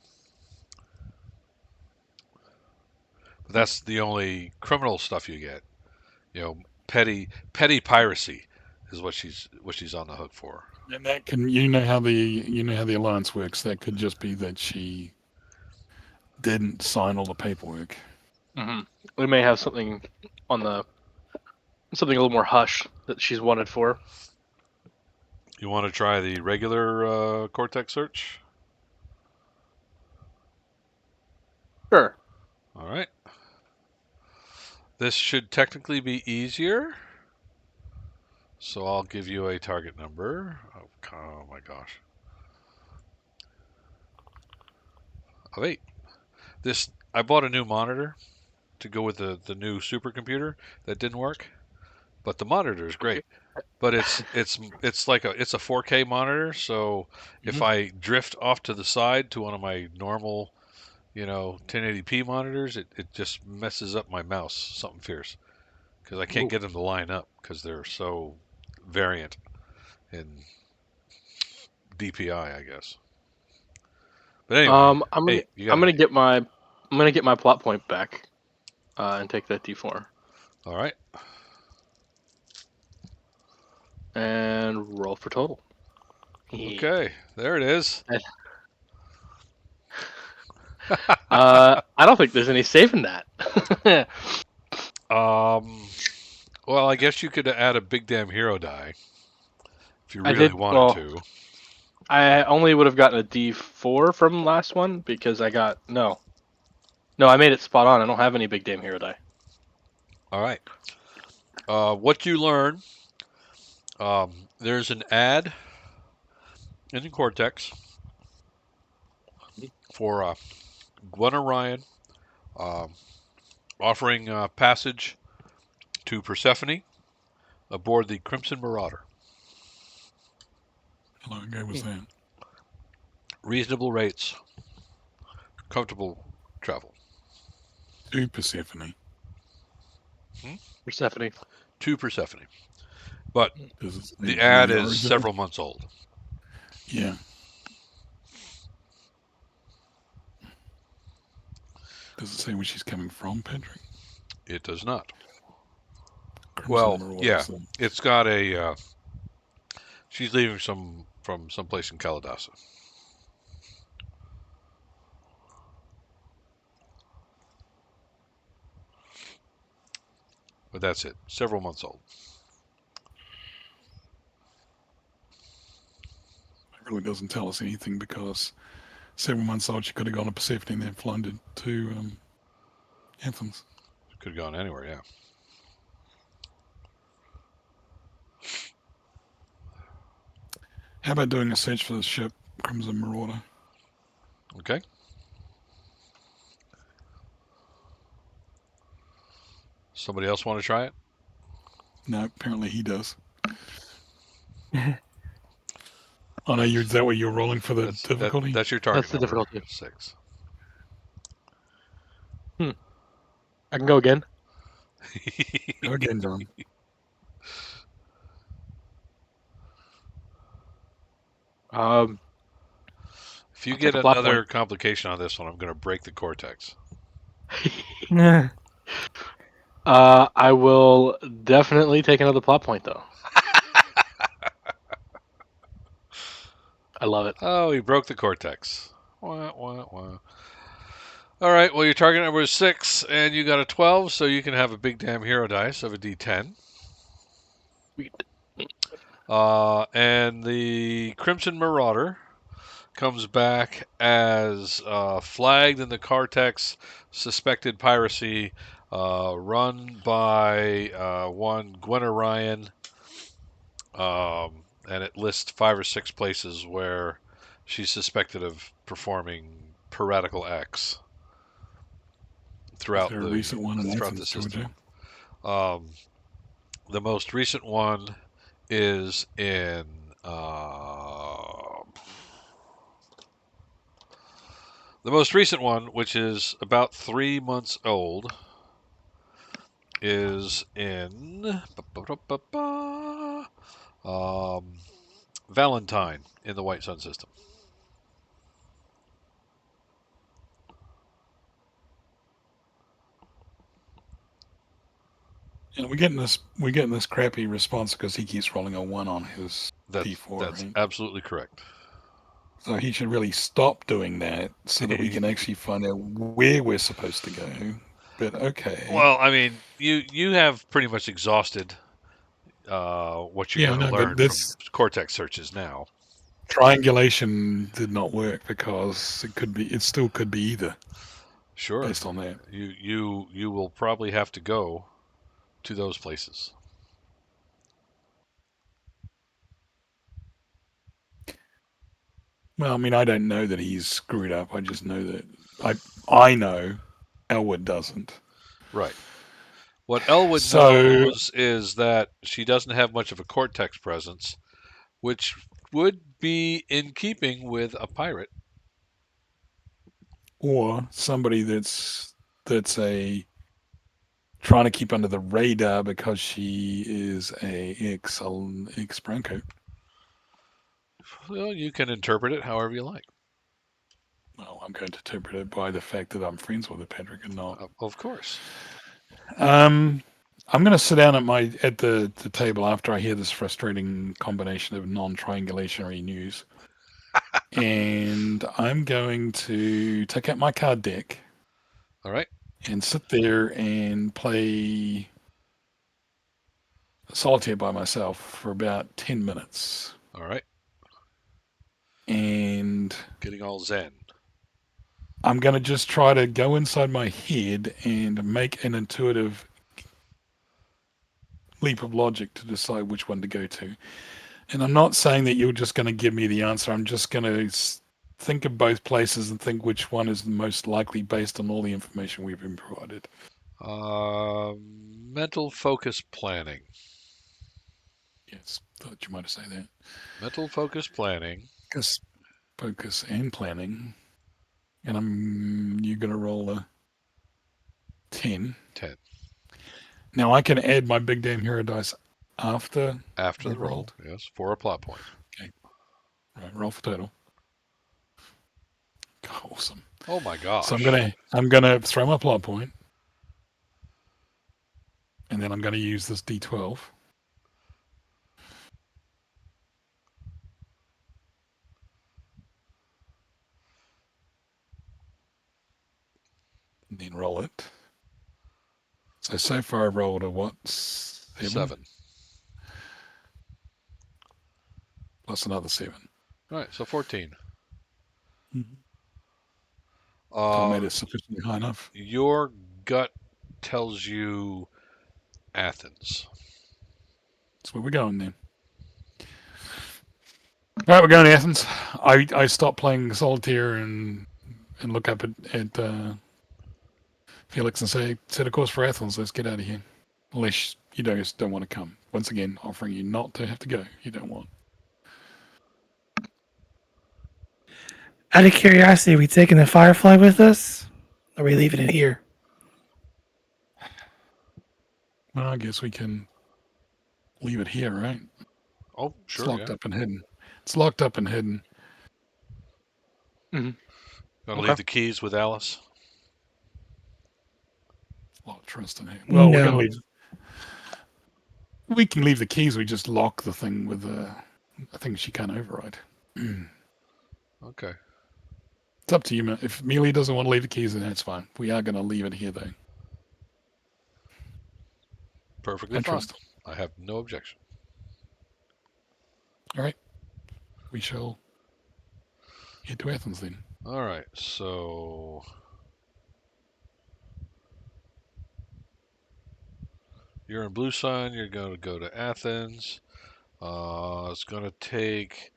but that's the only criminal stuff you get. Petty piracy. is what she's on the hook for. And that can how the alliance works. That could just be that she didn't sign all the paperwork. Hmm. We may have something on the something a little more hush that she's wanted for. You want to try the regular Cortex search? Sure. All right. This should technically be easier. So I'll give you a target number. Oh my gosh. Of 8. I bought a new monitor to go with the new supercomputer that didn't work, but the monitor is great. But it's like it's a 4K monitor, so if I drift off to the side to one of my normal, 1080p monitors, it just messes up my mouse something fierce because I can't Ooh. get them to line up because they're so variant in DPI, I guess. But anyway, I'm gonna hey, you got I'm an gonna 8. get my plot point back, and take that D4 All right. and roll for total. Okay, there it is. I don't think there's any saving that. Um, well, I guess you could add a big damn hero die if you I really did wanted well. to. I only would have gotten a D4 from last one because I got no. I made it spot on. I don't have any big damn hero die. All right. What you learn, there's an ad in the Cortex for Gwen Orion um offering passage to Persephone aboard the Crimson Marauder. How long ago was that? Reasonable rates, comfortable travel. To Persephone. Persephone. To Persephone. But Does it say the where ad the is origin? several months old. Yeah. Does it say where she's coming from, Patrick? It does not. Crimson Well, Marauder. yeah, So it's got a. She's leaving from someplace in Kalidasa. But that's it. Several months old. it really doesn't tell us anything because 7 months old she could have gone to Persephone and then flown to Athens. Could have gone anywhere, yeah. How about doing a search for the ship, Crimson Marauder? Okay. Somebody else want to try it? No, apparently he does. Oh no, is that what you're rolling for the difficulty? That's your target That's the number. difficulty. 6. I can go again. Go again, John. Um, If you I'll take get a plot another point. complication on this one, I'm going to break the cortex. I will definitely take another plot point though. I love it. Oh, he broke the cortex. Wah, wah, wah. All right, well, your target number is 6, and you got a 12, so you can have a big damn hero dice of a d10. Sweet. And the Crimson Marauder comes back as flagged in the Cortex, suspected piracy, run by one Gwen Orion, and it lists 5 or 6 places where she's suspected of performing piratical acts Is throughout there a the recent one in throughout the Athens, system. Georgia? The most recent one is in uh, the most recent one, which is about 3 months old, is in Valentine in the White Sun system. And we're getting this crappy response because he keeps rolling a 1 on his D4, That's right? absolutely correct. So he should really stop doing that so that we can actually find out where we're supposed to go. But okay. Well, I mean, you have pretty much exhausted what you're Yeah, going to no, but learn from this Cortex searches now. triangulation did not work because it still could be either Sure, based on that. you will probably have to go to those places. Well, I mean, I don't know that he's screwed up. I just know that I know Elwood doesn't. Right. What Elwood So, knows is that she doesn't have much of a Cortex presence, which would be in keeping with a pirate. or somebody that's a trying to keep under the radar because she is a ex Branco. Well, you can interpret it however you like. Well, I'm going to interpret it by the fact that I'm friends with her, Patrick, and not. Of course. Um, I'm going to sit down at the table after I hear this frustrating combination of non-triangulationary news, and I'm going to take out my card deck All right. and sit there and play solitaire by myself for about 10 minutes. All right. And Getting all zen. I'm going to just try to go inside my head and make an intuitive leap of logic to decide which one to go to. And I'm not saying that you're just going to give me the answer. I'm just going to think of both places and think which one is the most likely based on all the information we've been provided. Mental focus planning. Yes, thought you might say that. Mental focus planning. Because focus and planning. And you're going to roll a 10. 10. Now I can add my big damn hero dice after After the I've roll. rolled. Yes. For a plot point. Okay. Right, roll for total. Awesome. Oh my So gosh. I'm gonna throw my plot point, and then I'm gonna use this D12. And then roll it. So far I've rolled a what? 7. Plus another 7. All right. So 14. Mm-hmm. I made Uh, it sufficiently high enough. your gut tells you Athens. That's where we're going then. All right, we're going to Athens. I stopped playing solitaire and look up at Felix and say, set a course for Athens. Let's get out of here. Unless you guys don't want to come. Once again, offering you not to have to go. You don't want. Out of curiosity, are we taking the Firefly with us? Or are we leaving it here? Well, I guess we can leave it here, right? Oh, It's sure. locked Yeah. up and hidden. It's locked up and hidden. Mm-hmm. Gonna Okay. leave the keys with Alice. A lot of trust in it. Well, we're going to No. leave. We can leave the keys. We just lock the thing with a thing she can't override. Okay. It's up to you, man. If Mealy doesn't want to leave the keys, then that's fine. We are going to leave it here, though. Perfectly I fine. trust. I have no objection. All right. We shall head to Athens then. All right. So you're in Blue Sign. You're going to go to Athens. It's going to take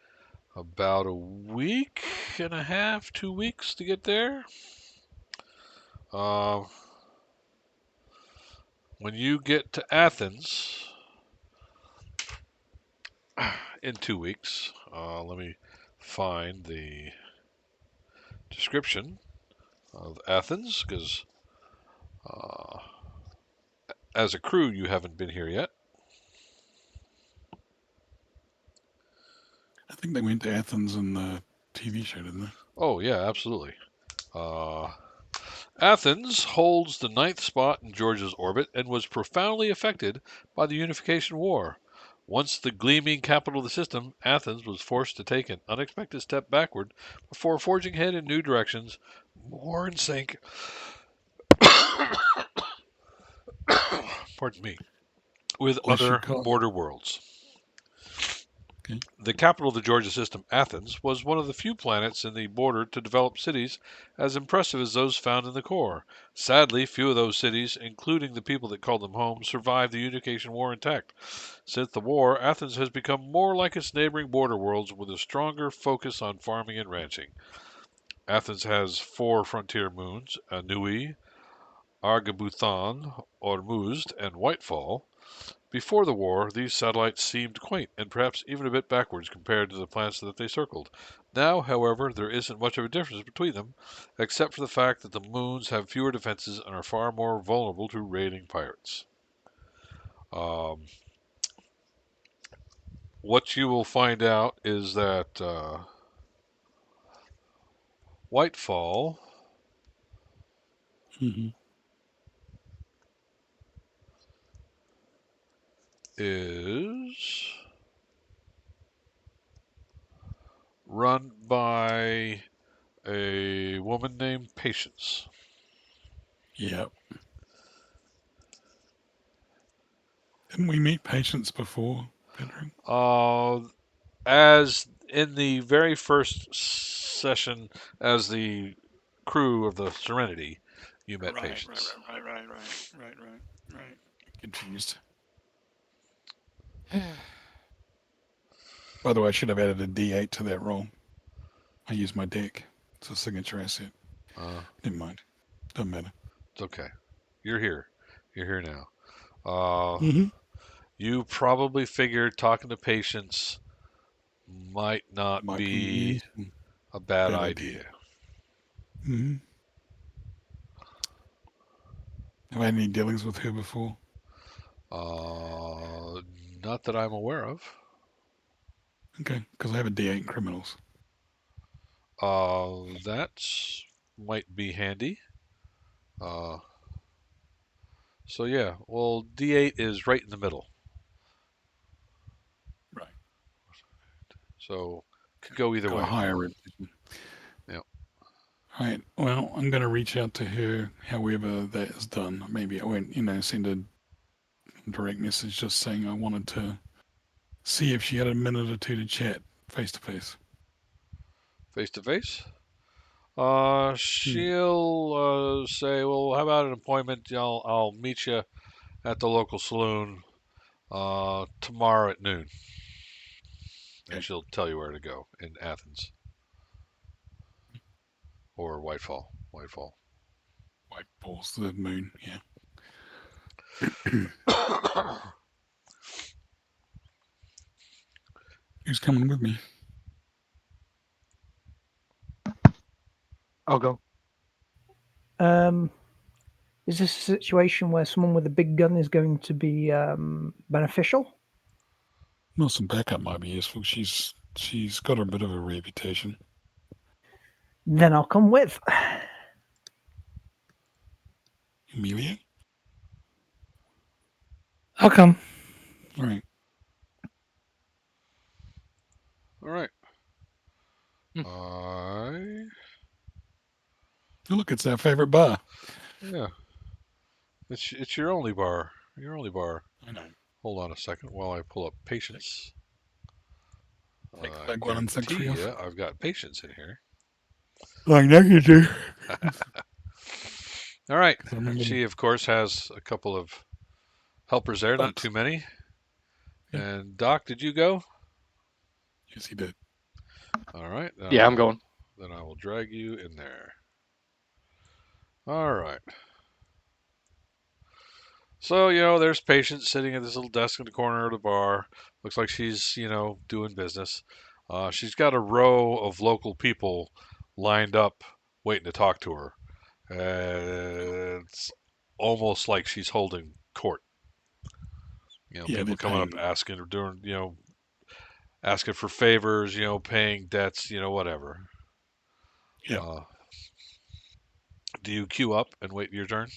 about a week and a half, 2 weeks to get there. Uh, when you get to Athens in 2 weeks, let me find the description of Athens because uh, as a crew, you haven't been here yet. I think they went to Athens in the TV show, didn't they? Oh, yeah, absolutely. Uh, Athens holds the ninth spot in Georgia's orbit and was profoundly affected by the Unification War. Once the gleaming capital of the system, Athens was forced to take an unexpected step backward before forging ahead in new directions, more in sync, pardon me, with Bless you, other Carl. border worlds. Okay. The capital of the Georgia system, Athens, was one of the few planets in the border to develop cities as impressive as those found in the core. Sadly, few of those cities, including the people that called them home, survived the Unification War intact. Since the war, Athens has become more like its neighboring border worlds with a stronger focus on farming and ranching. Athens has four frontier moons, Anui, Argabuthan, Ormuzd, and Whitefall. Before the war, these satellites seemed quaint and perhaps even a bit backwards compared to the planets that they circled. Now, however, there isn't much of a difference between them, except for the fact that the moons have fewer defenses and are far more vulnerable to raiding pirates. Um, what you will find out is that Whitefall Hmm. is run by a woman named Patience. Yeah. Didn't we meet patients before, Pedro? Uh, as in the very first session as the crew of the Serenity, you met Right, right, Patience. right, right, right, right, right, right. Confused. By the way, I should have added a D8 to that roll. I used my deck. It's a signature asset. Uh, Never mind. Doesn't matter. it's okay. You're here. You're here now. Uh, Mm-hmm. you probably figured talking to Patience might not Might be be a a bad bad idea. idea. Mm-hmm. Have I had any dealings with her before? Uh, not that I'm aware of. Okay, because I have a D8 in criminals. That might be handy. Uh, so yeah, well, D8 is right in the middle. Right. So could go either Got a way. higher reputation. Yep. All right. Well, I'm going to reach out to her, however that is done. Maybe I won't, send a direct message just saying I wanted to see if she had a minute or two to chat face to face. Face to face. Hmm. She'll say, "Well, how about an appointment? I'll meet you at the local saloon tomorrow at noon," and Okay. she'll tell you where to go in Athens or Whitefall. Whitefall. White balls to the moon. Yeah. Who's coming with me? I'll go. Um, is this a situation where someone with a big gun is going to be beneficial? Well, some backup might be useful. She's got a bit of a reputation. Then I'll come with. Amelia? I'll come. All right. All right. Hmm. I Oh, look, it's our favorite bar. yeah. It's your only bar. Your only bar. I know. Hold on a second while I pull up Take, patience. take the I big one and six for guarantee you. you, I've got patience in here. I know you do. All right. 'Cause I remember the She, of course, has a couple of helpers there, not folks. too many. Yeah. And Doc, did you go? Yes, he did. All right. Yeah, I'm going. Then I will drag you in there. All right. So, there's Patience sitting at this little desk in the corner of the bar. Looks like she's, doing business. She's got a row of local people lined up waiting to talk to her. It's almost like she's holding court. Yeah, People they're coming up paying. asking, doing, asking for favors, paying debts, whatever. Yeah. Uh, Do you queue up and wait your turn?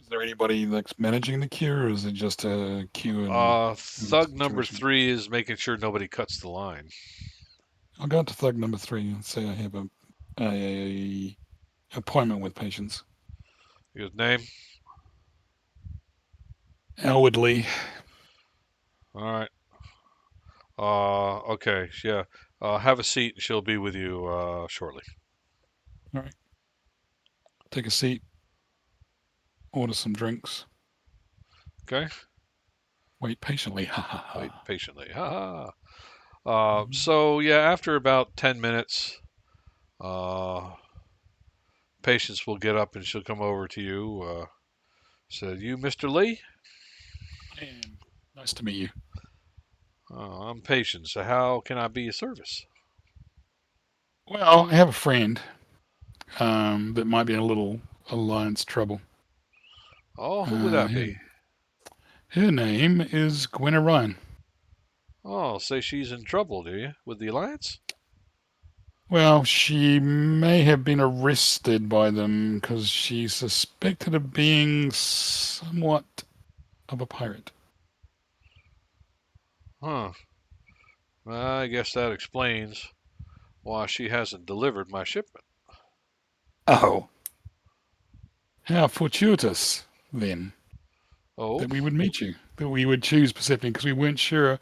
Is there anybody that's managing the queue, or is it just a queue and Thug number situation? 3 is making sure nobody cuts the line. I'll go to thug number 3 and say I have a appointment with patients. His name? Outwardly. All right. Okay, yeah. Have a seat. She'll be with you shortly. All right. Take a seat. Order some drinks. Okay. Wait patiently. Ha ha Wait ha. patiently. Ha ha. So yeah, after about 10 minutes, uh, Patience will get up and she'll come over to you. Said, "You, Mr. Lee? And nice to meet you. I'm Patience. How can I be of service?" Well, I have a friend that might be in a little alliance trouble. Oh, who would Uh, that her, be? her name is Gwen Ryan. Oh, say she's in trouble, do you? With the Alliance? Well, she may have been arrested by them because she's suspected of being somewhat of a pirate. Huh. I guess that explains why she hasn't delivered my shipment. Oh. How fortuitous, then, Oh, that we would meet you, that we would choose Persephone because we weren't sure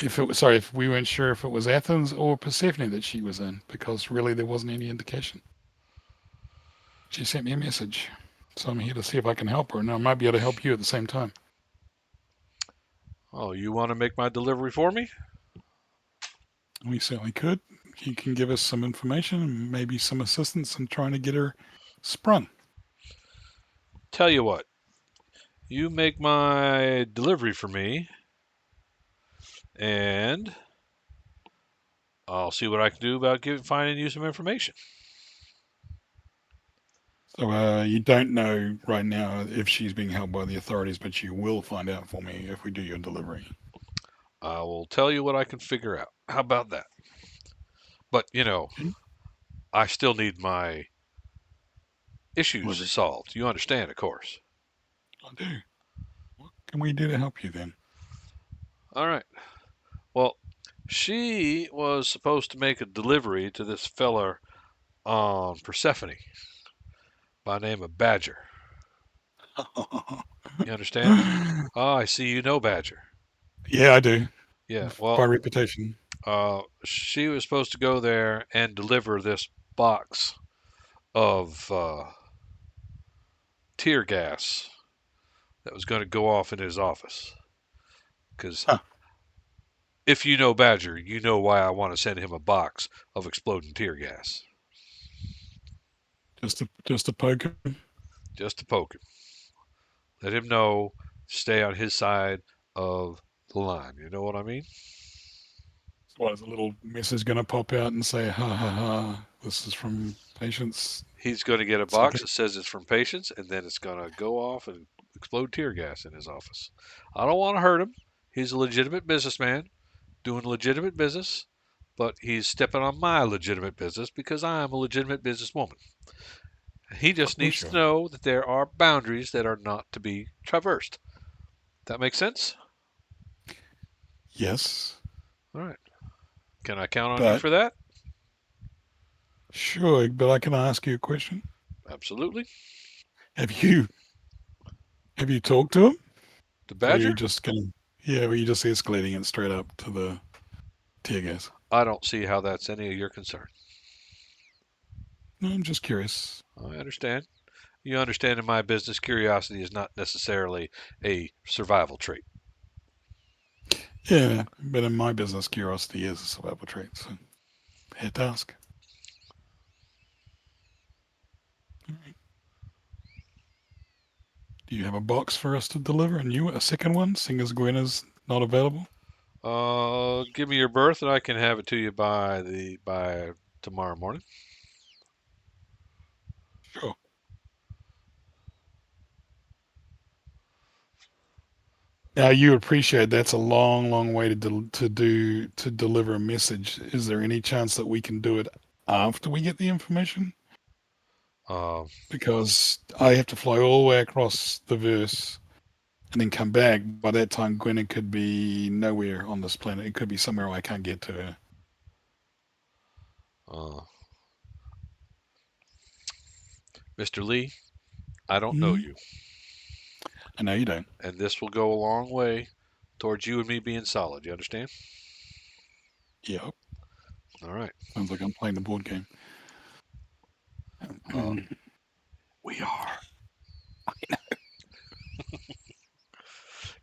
if it was, sorry, if we weren't sure if it was Athens or Persephone that she was in, because really there wasn't any indication. She sent me a message. So I'm here to see if I can help her, and I might be able to help you at the same time. oh, you want to make my delivery for me? We certainly could. You can give us some information and maybe some assistance in trying to get her sprung. Tell you what, you make my delivery for me, and I'll see what I can do about finding you some information. So you don't know right now if she's being held by the authorities, but you will find out for me if we do your delivery. I will tell you what I can figure out. How about that? But, Okay? I still need my issues Delivery. solved. You understand, of course. I do. What can we do to help you then? All right. Well, she was supposed to make a delivery to this feller on Persephone by name of Badger. You understand? Oh, I see you know Badger. Yeah, I do. Yeah, By well, reputation. she was supposed to go there and deliver this box of tear gas that was going to go off in his office. Because Huh. if you know Badger, you know why I want to send him a box of exploding tear gas. Just to poke him. Just to poke him. Let him know, stay on his side of the line. You know what I mean? So what is a little message going to pop out and say, ha ha ha, this is from patients? He's going to get a box Something. that says it's from Patience, and then it's going to go off and explode tear gas in his office. I don't want to hurt him. He's a legitimate businessman doing legitimate business, but he's stepping on my legitimate business because I'm a legitimate businesswoman. He just Oh, needs to sure. know that there are boundaries that are not to be traversed. That makes sense? Yes. All right. Can I count on you But for that? sure, but I can ask you a question. Absolutely. Have you have you talked to him? The Or are you Badger? just going yeah, or are you just escalating it straight up to the tear gas? I don't see how that's any of your concern. No, I'm just curious. I understand. You understand in my business, curiosity is not necessarily a survival trait. Yeah, but in my business, curiosity is a survival trait, so had to ask. All right. Do you have a box for us to deliver? And you a second one, seeing as Gwen is not available? Give me your birth, and I can have it to you by tomorrow morning. Sure. Now you appreciate that's a long, long way to deliver a message. Is there any chance that we can do it after we get the information? Uh, because I have to fly all the way across the verse and then come back. By that time, Gwenna could be nowhere on this planet. It could be somewhere I can't get to her. uh, Mr. Lee, I don't know Mhm. you, I know you don't. and this will go a long way towards you and me being solid. You understand? Yep. All right. Sounds like I'm playing the board game. Uh, we are.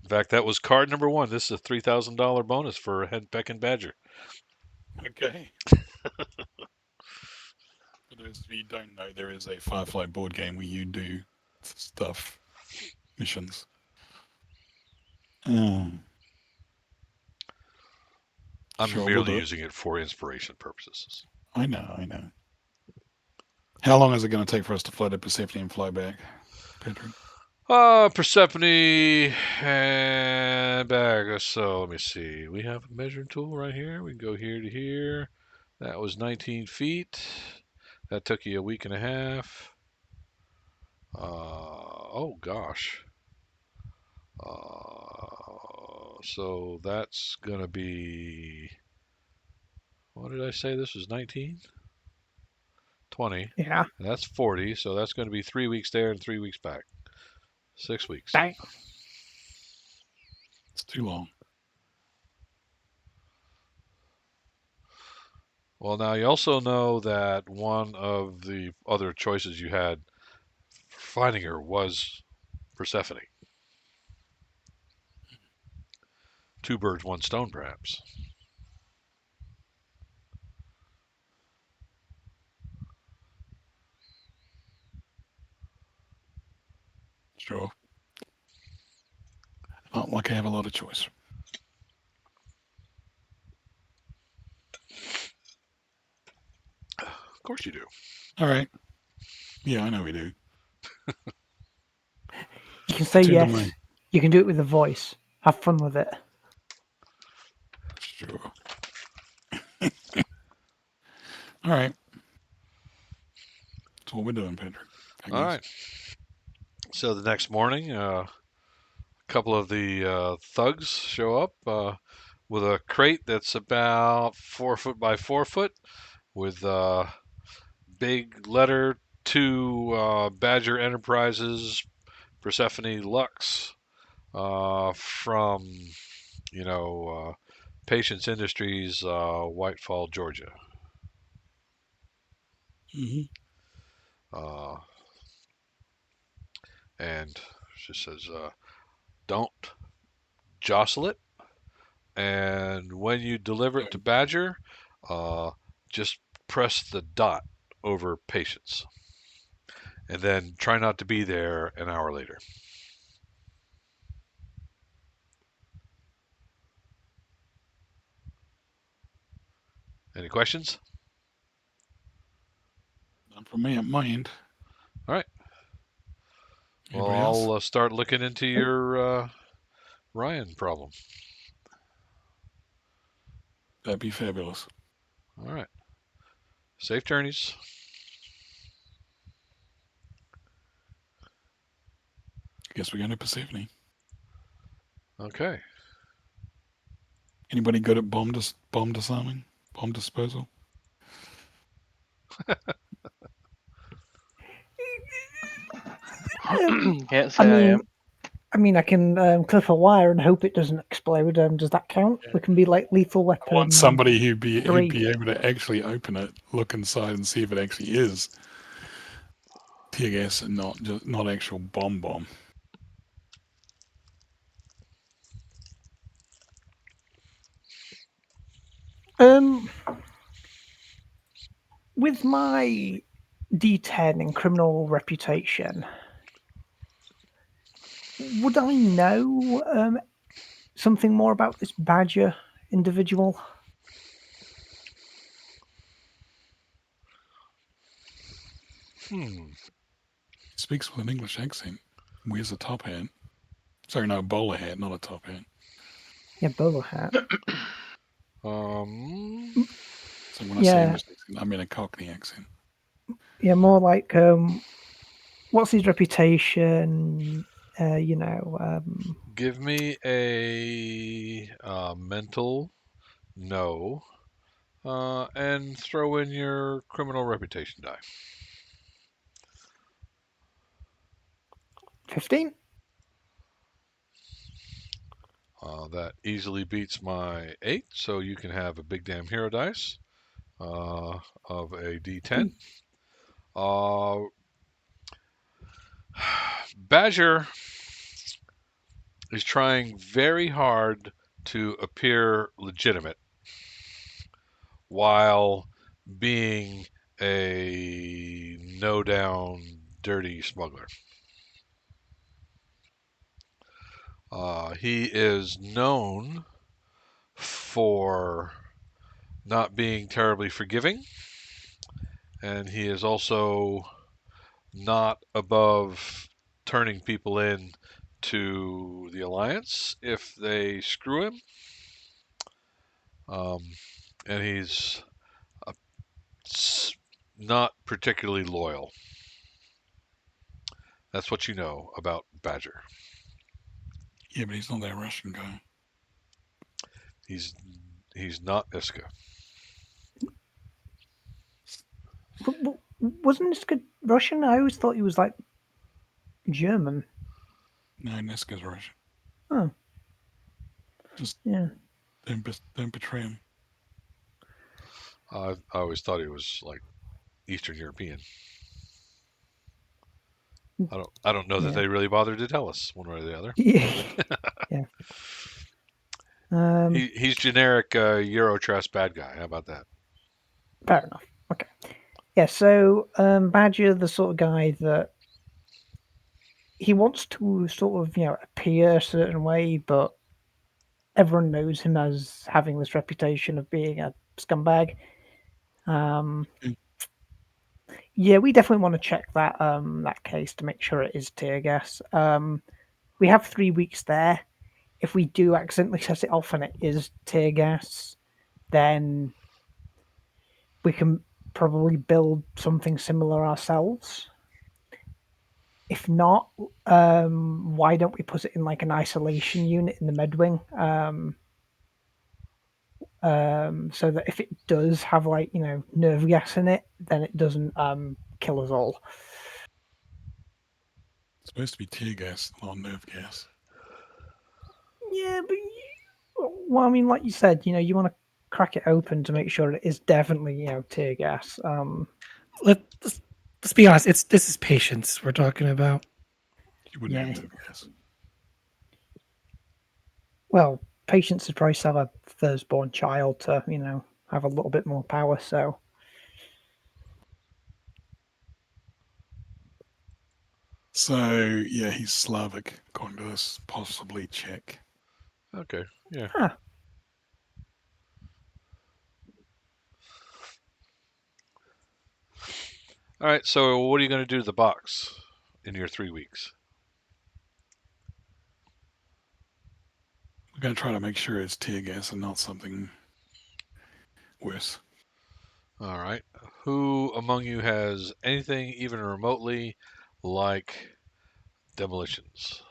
In fact, that was card number one. This is a $3,000 bonus for Henpeck and Badger. Okay. For those of you who don't know, there is a Firefly board game where you do stuff, missions. I'm Sure, we'll merely do it. using it for inspiration purposes. I know, I know. How long is it going to take for us to fly to Persephone and fly back, Patrick? Persephone and back. So let me see. We have a measuring tool right here. We can go here to here. That was 19 feet. That took you a week and a half. Oh gosh. So that's gonna be. What did I say? This was 19, 20. Yeah. That's 40. So that's going to be 3 weeks there and 3 weeks back. 6 weeks. Dang. It's too long. Well, now you also know that one of the other choices you had for finding her was Persephone. Two birds, one stone, perhaps. Sure. Not like I have a lot of choice. Of course you do. All right. Yeah, I know we do. You can say Turn to yes. me. You can do it with a voice. Have fun with it. Sure. All right. That's what we're doing, Patrick. I All guess. right. So the next morning, a couple of the thugs show up with a crate that's about 4 foot by 4 foot with big letter to Badger Enterprises, Persephone Lux from, you know, Patience Industries, Whitefall, Georgia. Mm-hmm. Uh, and she says, don't jostle it. And when you deliver it to Badger, uh, just press the dot over Patience. And then try not to be there an hour later. Any questions? None from me at my end. All right. Well, Anybody else? I'll start looking into your Ryan problem. That'd be fabulous. All right. Safe journeys. I guess we're going to Persephone. Okay. Anybody good at bomb disarming? Bomb disposal? Can't I say I mean, am. I can clip a wire and hope it doesn't explode. Does that count? Yeah. We can be like Lethal I want Weapon somebody w'd be 3. able to actually open it, look inside, and see if it actually is tear gas and not actual bomb. Um, with my D10 in criminal reputation, would I know something more about this Badger individual? Hmm. He speaks with an English accent. Wears a top hat. Sorry, no, a bowler hat, not a top hat. Yeah, bowler hat. Um. So when I say Yeah, English accent, I mean a Cockney accent. Yeah, more like what's his reputation? You know, Give me a mental no, and throw in your criminal reputation die. 15. That easily beats my 8, so you can have a big damn hero dice of a d10. Uh, Badger is trying very hard to appear legitimate while being a no down dirty smuggler. He is known for not being terribly forgiving, and he is also not above turning people in to the Alliance if they screw him. Um, and he's uh, not particularly loyal. That's what you know about Badger. Yeah, but he's not that Russian guy. He's he's not Iska. Wasn't this good Russian? I always thought he was like German. No, Niska's Russian. Oh, Just yeah. don't betray him. I always thought he was like Eastern European. I don't know that Yeah. they really bothered to tell us one way or the other. Yeah. Yeah. He's generic Eurotrash bad guy. How about that? Fair enough. Okay. Yeah, so Badger, the sort of guy that he wants to sort of, appear a certain way, but everyone knows him as having this reputation of being a scumbag. Okay. Yeah, we definitely want to check that case to make sure it is tear gas. We have 3 weeks there. If we do accidentally set it off and it is tear gas, then we can probably build something similar ourselves. If not, why don't we put it in like an isolation unit in the medwing? So that if it does have like nerve gas in it, then it doesn't kill us all. It's supposed to be tear gas, not nerve gas. Yeah, but well, I mean, like you said, you want to crack it open to make sure it is definitely tear gas. Let's be honest. This is patience we're talking about. You wouldn't have Yeah. nerve gas. Well, patients would probably sell a firstborn child to have a little bit more power. So So yeah, he's Slavic, according to this, possibly Czech. Okay, yeah. huh. All right. So what are you going to do to the box in your 3 weeks? We're going to try to make sure it's tear gas and not something worse. All right. Who among you has anything even remotely like demolitions?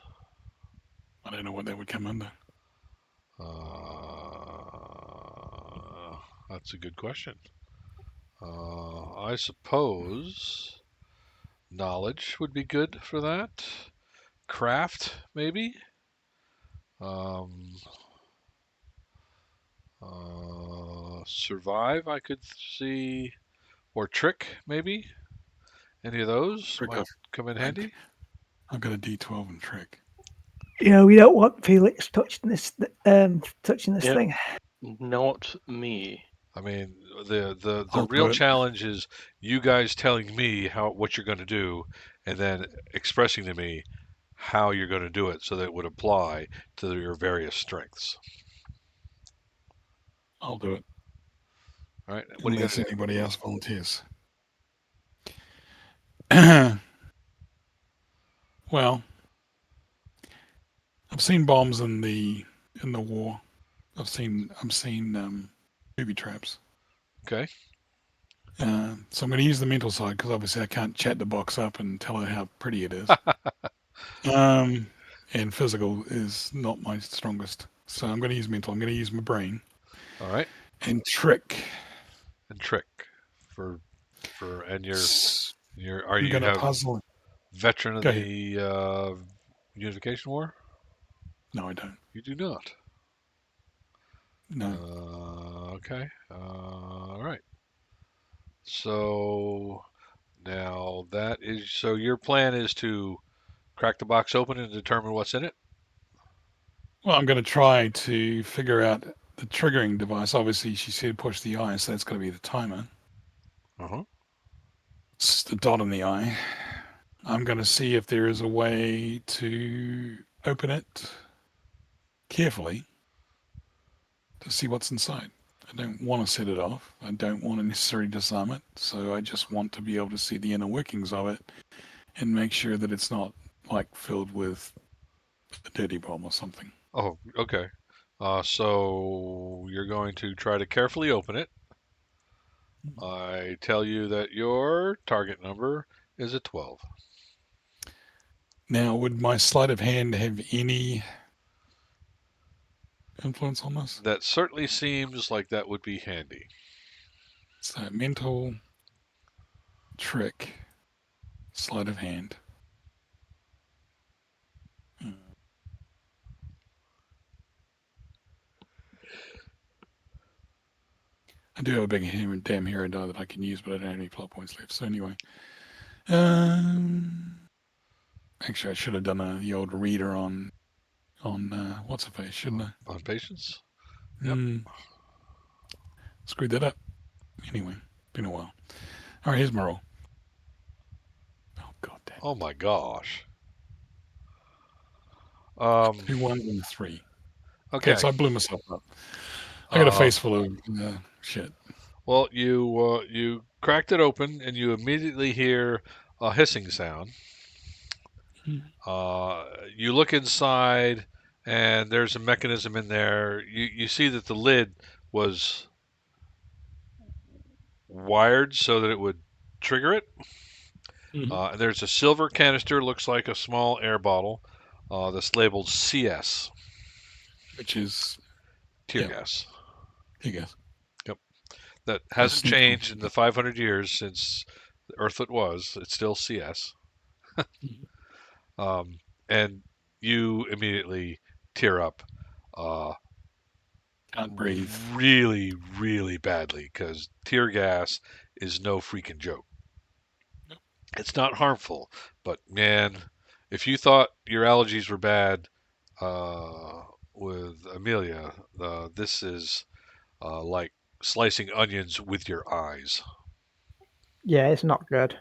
I don't know what that would come under. That's a good question. I suppose knowledge would be good for that. Craft, maybe. Um, Survive, I could see, or trick, maybe. Any of those Trick might off. come in I, handy. I've got a D12 and trick. We don't want Felix touching this Yep. thing. Not me. I mean, the I'll do real it. challenge is you guys telling me what you're going to do, and then expressing to me how you're going to do it, so that it would apply to your various strengths. I'll do it. All right. What do you got Unless to do? anybody else volunteers. Well, I've seen bombs in the war. I've seen booby traps, Okay. So I'm going to use the mental side because obviously I can't chat the box up and tell her how pretty it is. Um, and physical is not my strongest. So I'm going to use mental. I'm going to use my brain All right. and trick. And trick for and S- you're are I'm you going to have puzzle. veteran of Go ahead. the Unification War? No, I don't. You do not. No. Okay. All right. So now that is so your plan is to crack the box open and determine what's in it. Well, I'm going to try to figure out the triggering device. Obviously, she said push the eye, so that's going to be the timer. Uh huh. It's the dot in the eye. I'm going to see if there is a way to open it carefully to see what's inside. I don't want to set it off. I don't want to necessarily disarm it. So I just want to be able to see the inner workings of it and make sure that it's not like filled with a dirty bomb or something. Oh, okay. So you're going to try to carefully open it. I tell you that your target number is a 12. Now, would my sleight of hand have any influence on this? That certainly seems like that would be handy. So mental trick, sleight of hand. Hmm. I do have a big damn hero die that I can use, but I don't have any plot points left. So anyway, um, actually, I should have done the old reader on what's the face, shouldn't I? On patience? Yep. Hmm, screwed that up. Anyway, been a while. All right, here's my roll. Oh god damn Oh it! my gosh. Um, 2 1s and 3. Okay, okay. so I blew myself up. I got a Uh, face full of shit. well, you cracked it open and you immediately hear a hissing sound. Mhm. You look inside and there's a mechanism in there. You see that the lid was wired so that it would trigger it. Mhm. There's a silver canister, looks like a small air bottle, that's labeled CS, Which is tear yeah, gas. I guess Yep. That the hasn't central. changed in the 500 years since Earthlet was. It's still CS. Mhm. Um, and you immediately tear up uh, Can't breathe. really, really badly because tear gas is no freaking joke. Nope. It's not harmful, but man, if you thought your allergies were bad uh, with Amelia, this is like slicing onions with your eyes. Yeah, it's not good.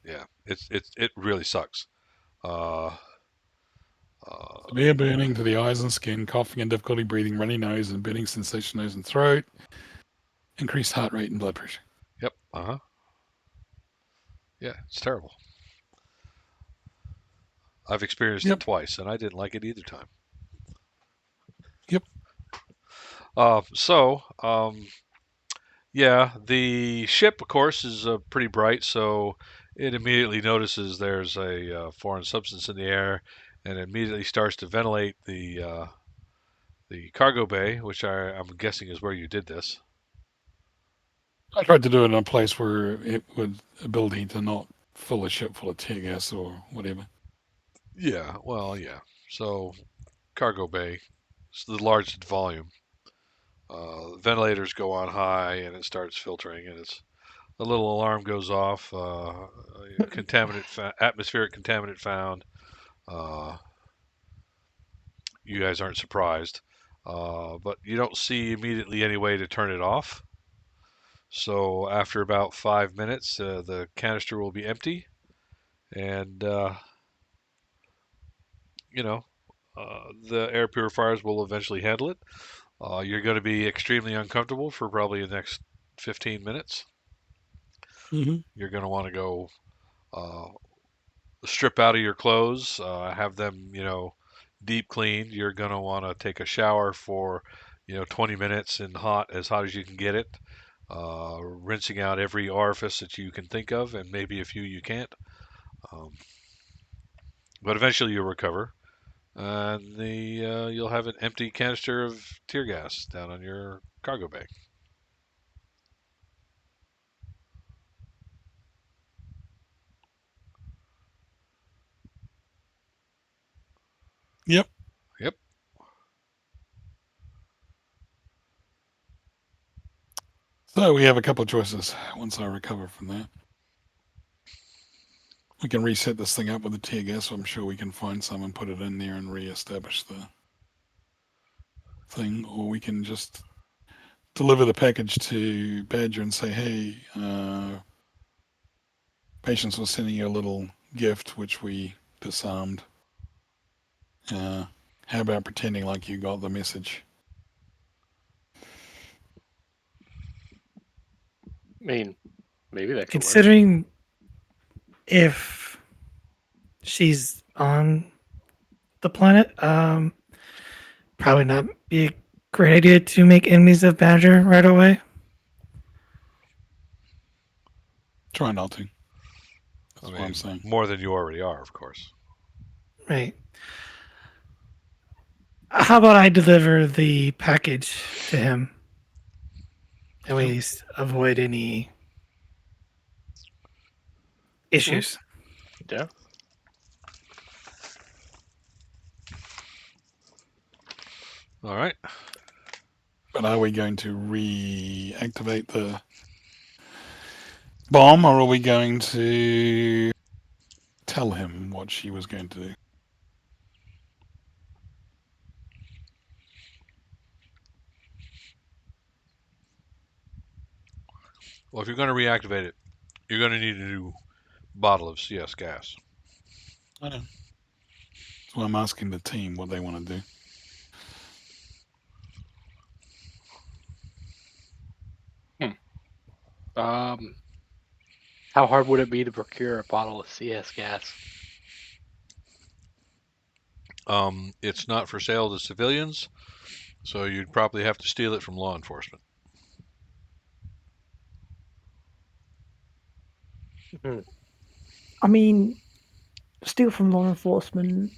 Yeah, it really sucks. Uh, uh, Severe burning to the eyes and skin, coughing and difficulty breathing, runny nose and burning sensation nose and throat, increased heart rate and blood pressure. yep. Uh huh. Yeah, it's terrible. I've experienced it Yep. twice, and I didn't like it either time. Yep. Yeah, the ship, of course, is pretty bright, so it immediately notices there's a foreign substance in the air, and immediately starts to ventilate the cargo bay, which I'm guessing is where you did this. I tried to do it in a place where it would ability to not fill a ship full of tear gas or whatever. Yeah, well, yeah. So cargo bay, it's the largest volume. Ventilators go on high, and it starts filtering, and it's a little alarm goes off. Atmospheric contaminant found. Uh, you guys aren't surprised, but you don't see immediately any way to turn it off. So after about 5 minutes, the canister will be empty, and you know the air purifiers will eventually handle it. You're going to be extremely uncomfortable for probably the next 15 minutes. Mm-hmm. You're going to want to go uh, strip out of your clothes, have them, deep cleaned. You're gonna want to take a shower for, 20 minutes in hot, as hot as you can get it. rinsing out every orifice that you can think of, and maybe a few you can't. Um, but eventually you'll recover, and you'll have an empty canister of tear gas down on your cargo bay. Yep. Yep. So we have a couple of choices once I recover from that. We can reset this thing up with the tear gas. So I'm sure we can find some and put it in there and re-establish the thing, or we can just deliver the package to Badger and say, "Hey, Patience was sending you a little gift which we disarmed. Uh, how about pretending like you got the message?" I mean, maybe that could work. Considering if she's on the planet, probably not be a great idea to make enemies of Badger right away. Try not to. I That's what I'm mean, saying. more than you already are, of course. Right. How about I deliver the package to him? And we avoid any issues. Yeah. All right. But are we going to reactivate the bomb, or are we going to tell him what she was going to do? Well, if you're going to reactivate it, you're going to need a new bottle of CS gas. I know. So I'm asking the team what they want to do. Um, how hard would it be to procure a bottle of CS gas? It's not for sale to civilians, so you'd probably have to steal it from law enforcement. Hmm. I mean, steal from law enforcement.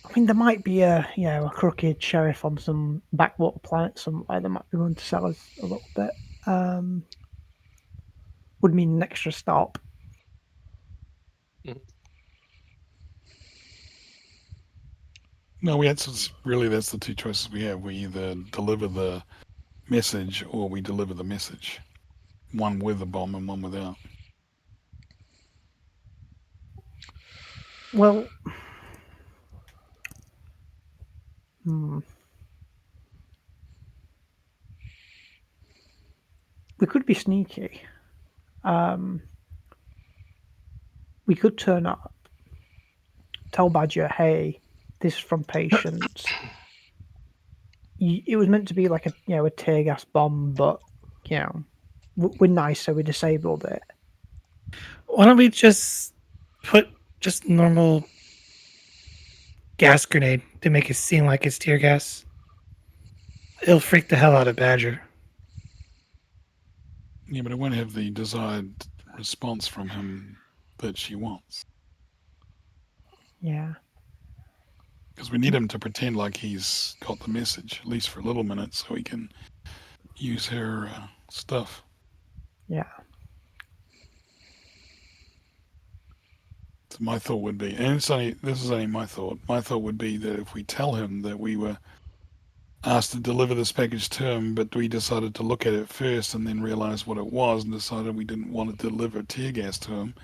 I mean, there might be a crooked sheriff on some backwater planet somewhere that might be willing to sell us a little bit. Um, would mean an extra stop. No, that's the two choices we have. We either deliver the message or we deliver the message. One with a bomb and one without. Well, hmm, we could be sneaky. Um, we could turn up, tell Badger, "Hey, this is from Patience. It was meant to be like a tear gas bomb, but you know we're nice, so we disabled it." Why don't we just put just normal gas grenade to make it seem like it's tear gas? It'll freak the hell out of Badger. Yeah, but it won't have the desired response from him that she wants. Yeah. Because we need him to pretend like he's got the message, at least for a little minute, so he can use her stuff. Yeah. So my thought would be, and this is only my thought. My thought would be that if we tell him that we were asked to deliver this package to him, but we decided to look at it first and then realized what it was and decided we didn't want to deliver tear gas to him,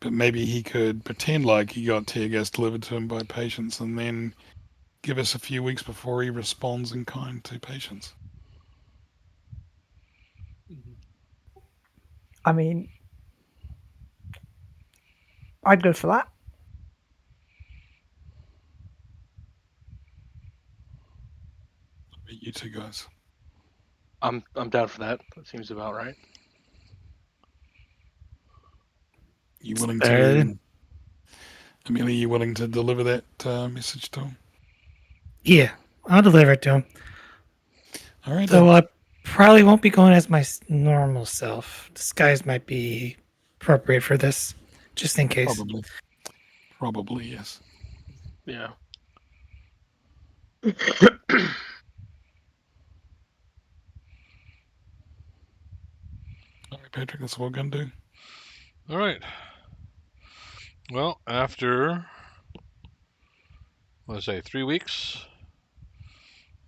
but maybe he could pretend like he got tear gas delivered to him by Patience and then give us a few weeks before he responds in kind to Patience. I mean, I'd go for that. You two guys. I'm down for that. That seems about right. You willing Better to, Amelia, you willing to deliver that message to him? Yeah, I'll deliver it to him. All right So then. Probably won't be going as my normal self. Disguise might be appropriate for this, just in case. Probably, yes. Yeah. All right, Patrick, that's what we're going to do. All right. Well, after, let's say, 3 weeks,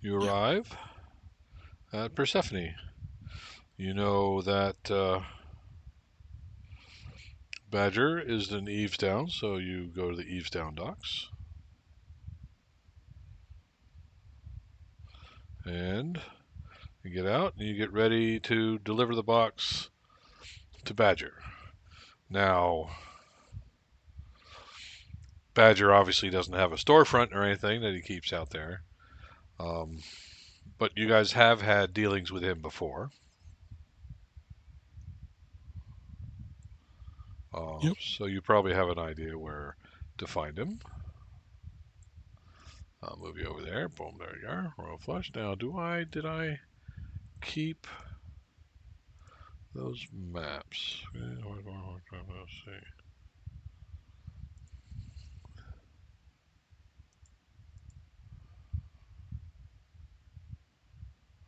you Yeah. arrive at Persephone. You know that Badger is in Evestown, so you go to the Evestown docks. And you get out and you get ready to deliver the box to Badger. Now, Badger obviously doesn't have a storefront or anything that he keeps out there. Um, but you guys have had dealings with him before. Yep. So you probably have an idea where to find him. I'll move you over there. Boom, there you are. Royal flush. Now, did I keep those maps? Let's see.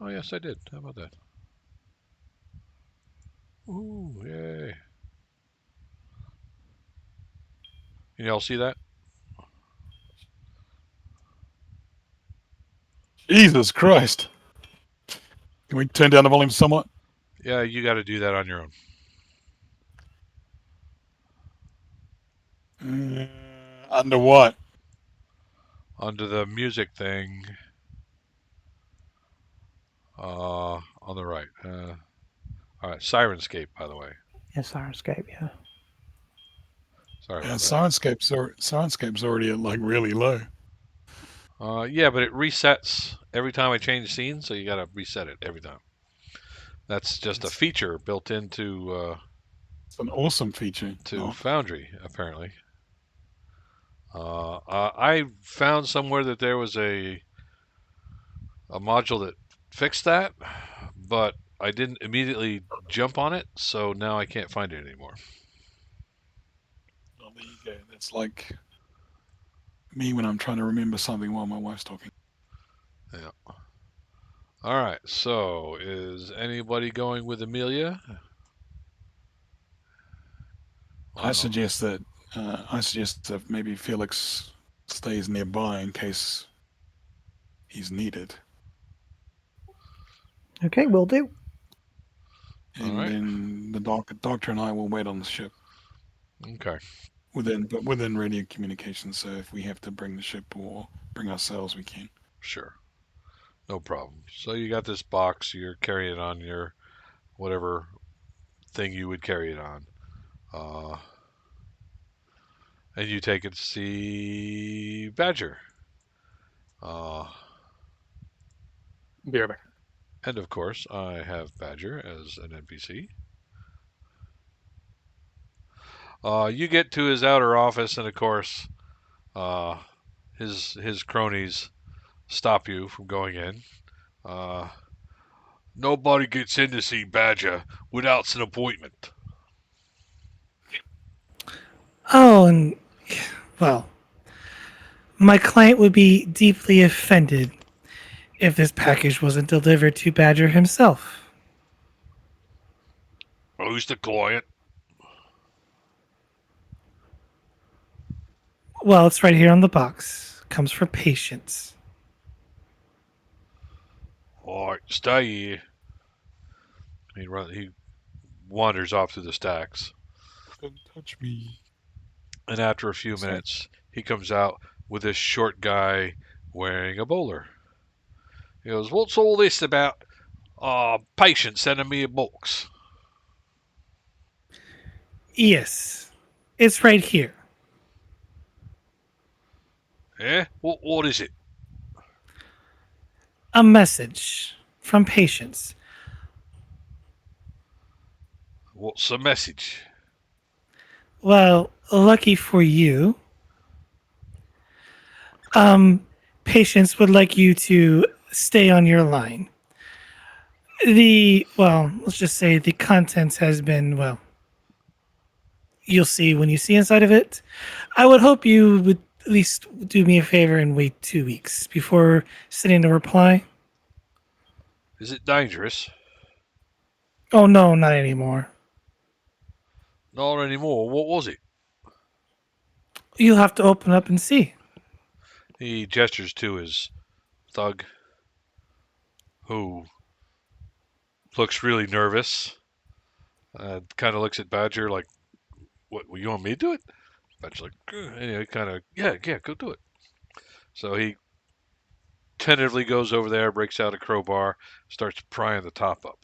Oh, yes, I did. How about that? Ooh, yay. Can y'all see that? Jesus Christ. Can we turn down the volume somewhat? Yeah, you got to do that on your own. Under what? Under the music thing on the right. All right, Sirenscape, by the way. Yes, Sirenscape, yeah. Sorry Yeah, about that. Sirenscape's already at like really low. Yeah, but it resets every time I change scenes, so you got to reset it every time. That's just a It's, feature built into it's an awesome feature. to Not. Foundry, apparently. I found somewhere that there was a module that fixed that, but I didn't immediately jump on it, so now I can't find it anymore. Oh, there you go. That's like me when I'm trying to remember something while my wife's talking. Yeah. All right. So, is anybody going with Amelia? I No. suggest that maybe Felix stays nearby in case he's needed, Okay, will do. All and right. then the doctor and I will wait on the ship Okay. within radio communication. So if we have to bring the ship or bring ourselves, we can. Sure. No problem. So you got this box. You're carrying it on your whatever thing you would carry it on, uh, and you take it to see Badger. Uh, Be right back. and of course, I have Badger as an NPC. You get to his outer office, and of course, uh, his cronies stop you from going in. Uh, Nobody gets in to see Badger without an appointment. Oh, and well, my client would be deeply offended if this package wasn't delivered to Badger himself. Who's the client? Well, it's right here on the box. Comes from patients. All right, stay here. He wanders off through the stacks, Don't touch me. and after a few Sorry. minutes, he comes out with this short guy wearing a bowler. He goes, "What's all this about? Patient sending me a box." Yes, it's right here. Eh? What is it? A message from patients. What's the message? Well, lucky for you, patients would like you to stay on your line. Let's just say the contents has been, you'll see when you see inside of it. I would hope you would at least do me a favor and wait 2 weeks before sending a reply. Is it dangerous? Oh, no, not anymore. Not anymore. What was it? You'll have to open up and see. He gestures to his thug, who looks really nervous. Kind of looks at Badger like, "What? You want me to do it?" Badger's like, anyway, kind of, yeah, go do it. So he tentatively goes over there, breaks out a crowbar, starts prying the top up.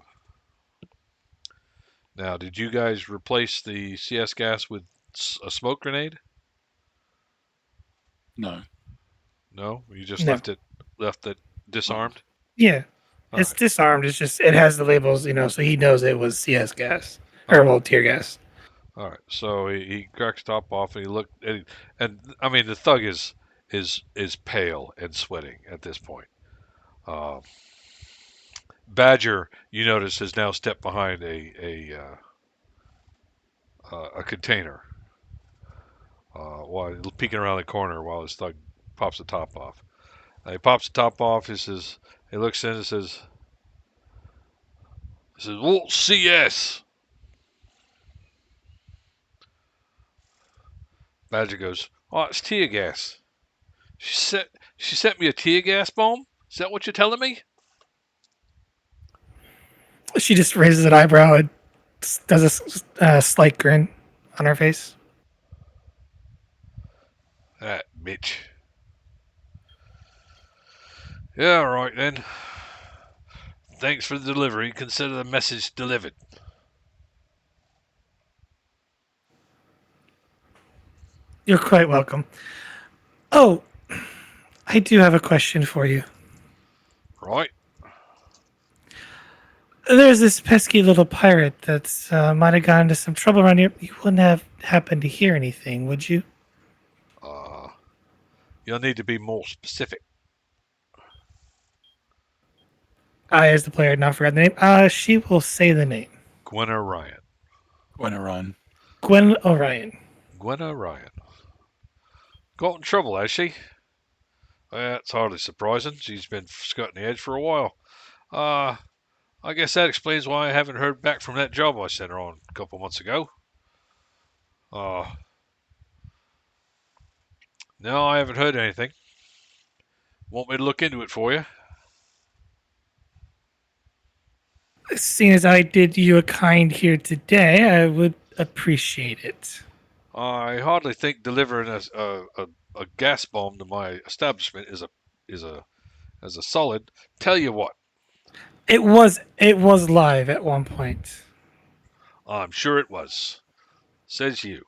Now, did you guys replace the CS gas with a smoke grenade? No. No, you just No. left it disarmed. Yeah. All It's right. disarmed. It's just, it has the labels, so he knows it was CS gas. Or, tear gas. All right. So he cracks the top off and he looked and I mean the thug is pale and sweating at this point. Uh, Badger, you notice, has now stepped behind a container while peeking around the corner while his thug pops the top off. He pops the top off. He looks in and says, "What's CS?" Badger goes, "Oh, it's tear gas. She sent me a tear gas bomb. Is that what you're telling me?" She just raises an eyebrow and does a slight grin on her face. That bitch. Yeah, all right then. Thanks for the delivery. Consider the message delivered. You're quite welcome. Oh, I do have a question for you. Right? There's this pesky little pirate that's might have gotten into some trouble around here. You wouldn't have happened to hear anything, would you? Uh, you'll need to be more specific. I, as the player, had not forgot the name. She will say the name. Gwen Ryan. When I run. Gwen Orion. Gwen Ryan. Got in trouble, has she? That's hardly surprising. She's been skirting the edge for a while. I guess that explains why I haven't heard back from that job I sent her on a couple months ago. Uh, no, I haven't heard anything. Want me to look into it for you? Seeing as I did you a kind here today, I would appreciate it. I hardly think delivering a gas bomb to my establishment is a as a solid. Tell you what, It was live at one point. I'm sure it was. Says you.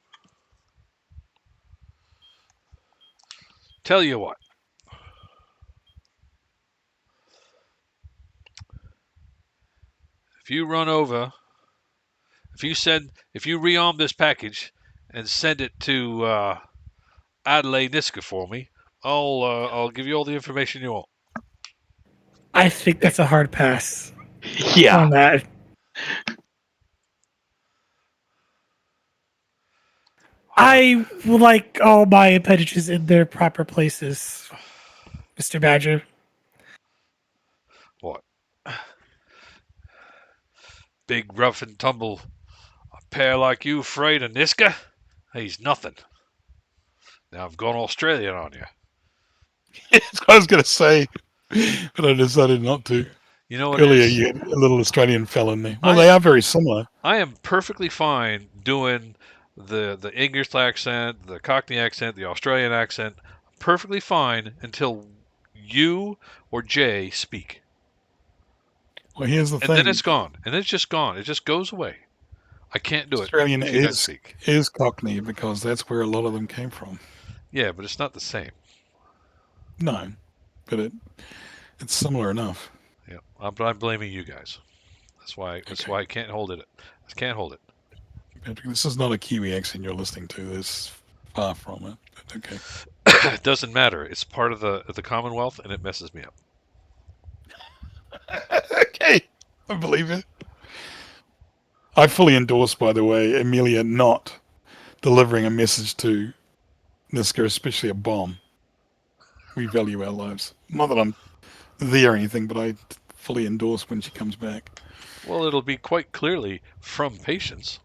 Tell you what. If you run over, if you rearm this package and send it to Adelaide Niska for me, I'll give you all the information you want. I think that's a hard pass Yeah. on that. I would like all my appendages in their proper places, Mr. Badger. What? Big rough and tumble a pair like you afraid of Niska? He's nothing. Now I've gone Australian on you. That's what I was going to say, but I decided not to. You know what Earlier, it is? you had a little Australian fella in there. Well, they are very similar. I am perfectly fine doing the English accent, the Cockney accent, the Australian accent. Perfectly fine until you or Jay speak. Well, here's the And thing. then it's gone. And it's just gone. It just goes away. I can't do it Australian if you guys speak. is Cockney because that's where a lot of them came from. Yeah, but it's not the same. No, but it's similar enough. Yeah, but I'm blaming you guys. That's why I can't hold it. I can't hold it. Patrick, this is not a Kiwi accent you're listening to. It's far from it. But okay. It doesn't matter. It's part of the Commonwealth, and it messes me up. Okay. I believe it. I fully endorse, by the way, Amelia not delivering a message to Niska, especially a bomb. We value our lives. Not that I'm there or anything, but I fully endorse when she comes back. Well, it'll be quite clearly from patience.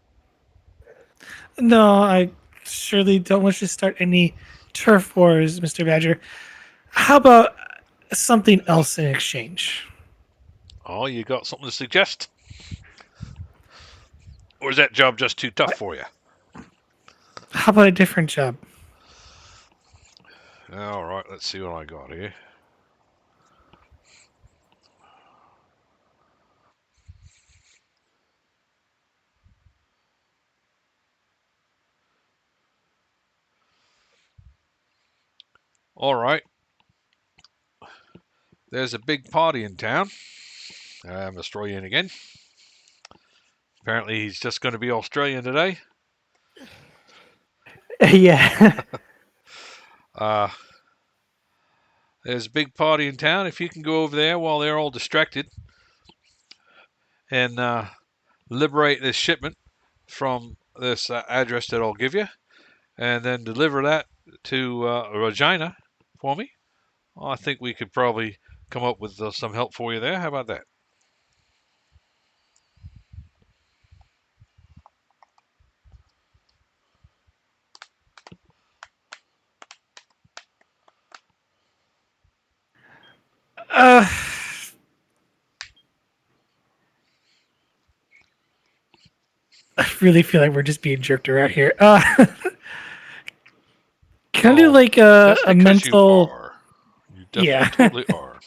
No, I surely don't wish to start any turf wars, Mr. Badger. How about something else in exchange? Oh, you got something to suggest? Or is that job just too tough for you? How about a different job? All right, let's see what I got here. All right, there's a big party in town. I'm Australian again. Apparently, he's just going to be Australian today. Yeah. Uh, there's a big party in town. If you can go over there while they're all distracted and liberate this shipment from this address that I'll give you, and then deliver that to Regina for me, I think we could probably come up with some help for you there. How about that? Uh, I really feel like we're just being jerked around here. Can I do Oh, like that's a because you mental? are. You definitely, Yeah. totally are.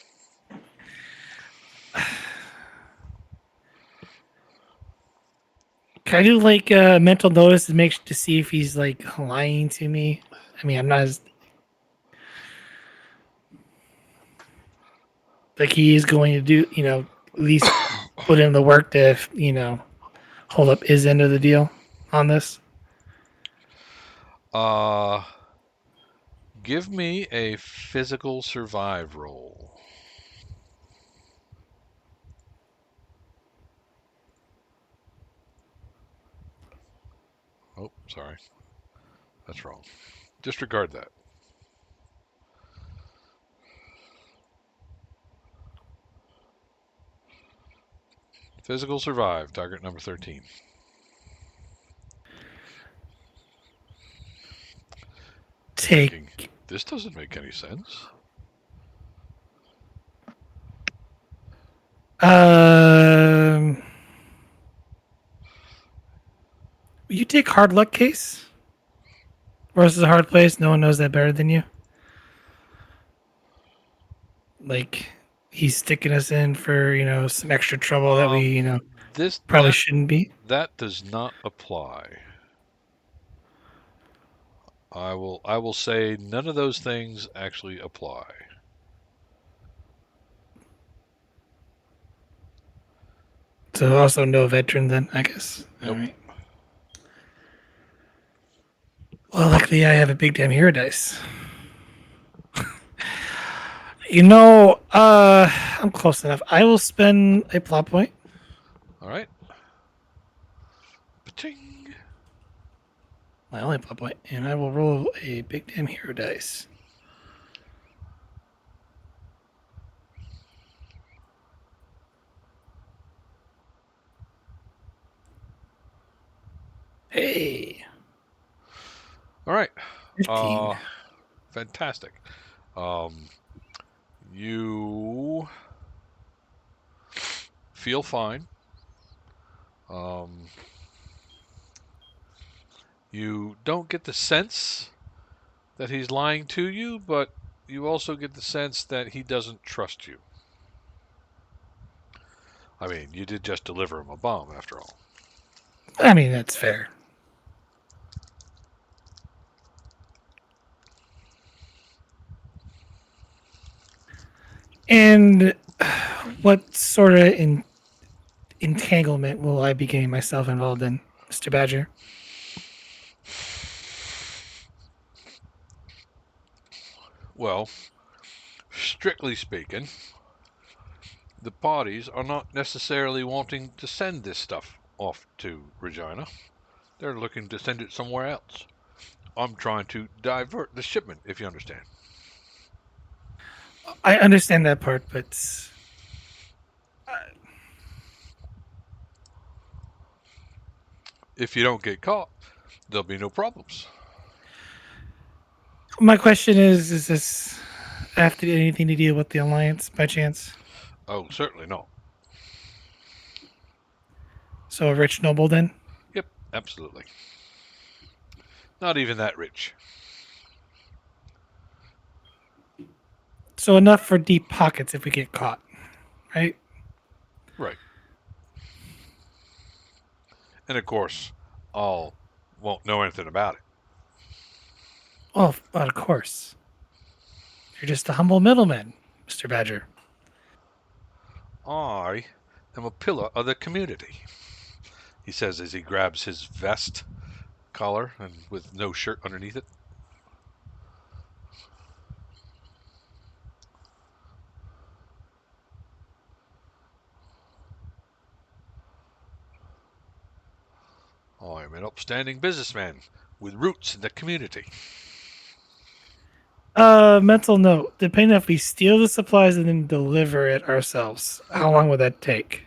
Can I do like a mental notice to see if he's like lying to me? I mean, I'm not as like he is going to do, at least put in the work to, hold up his end of the deal on this. Uh, give me a physical survive roll. Oh, sorry. That's wrong. Disregard that. Physical survive, target number 13. Take. Thinking, this doesn't make any sense. Um, you take hard luck case. Versus a hard place. No one knows that better than you. Like he's sticking us in for some extra trouble that we This probably that shouldn't be. that does not apply. I will say none of those things actually apply. So also no veteran then, I guess. Nope. All right. Well, luckily I have a big damn hero dice. I'm close enough. I will spend a plot point. All right. Paching. My only plot point, and I will roll a big damn hero dice. Hey, All right. 15. Fantastic. Um, you feel fine. Um, you don't get the sense that he's lying to you, but you also get the sense that he doesn't trust you. I mean, you did just deliver him a bomb, after all. I mean, that's fair. And what sort of entanglement will I be getting myself involved in, Mr. Badger? Well, strictly speaking, the parties are not necessarily wanting to send this stuff off to Regina. They're looking to send it somewhere else. I'm trying to divert the shipment, if you understand. I understand that part, but If you don't get caught, there'll be no problems. my question is this have to do anything to deal with the Alliance by chance? Oh, certainly not. So a rich noble then? Yep, absolutely. Not even that rich. So enough for deep pockets if we get caught, right? Right. And of course, all won't know anything about it. Oh, of course. You're just a humble middleman, Mr. Badger. I am a pillar of the community, he says as he grabs his vest collar and with no shirt underneath it. I am an upstanding businessman with roots in the community. Mental note. Depending if we steal the supplies and then deliver it ourselves, how long would that take?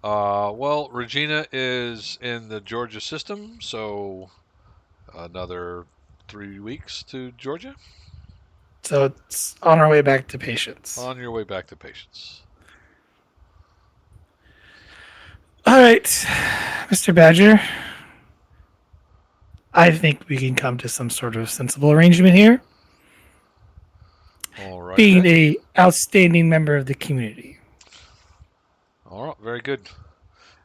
Well, Regina is in the Georgia system, so another 3 weeks to Georgia. So it's on our way back to patience. On your way back to patience. All right, Mr. Badger. I think we can come to some sort of sensible arrangement here. All right. Being Then. a outstanding member of the community. All right, very good.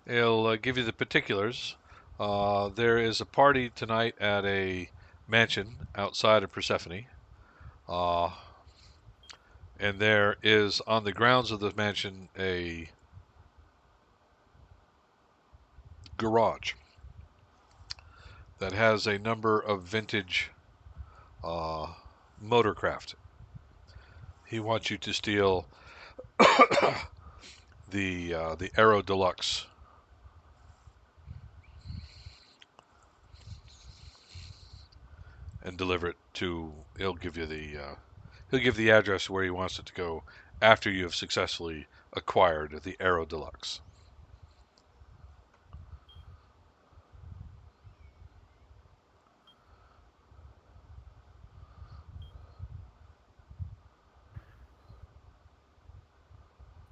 He'll give you the particulars. There is a party tonight at a mansion outside of Persephone. Uh, and there is on the grounds of the mansion a garage that has a number of vintage uh, motorcraft. He wants you to steal the Aero Deluxe and deliver it to. He'll give the address where he wants it to go after you have successfully acquired the Aero Deluxe.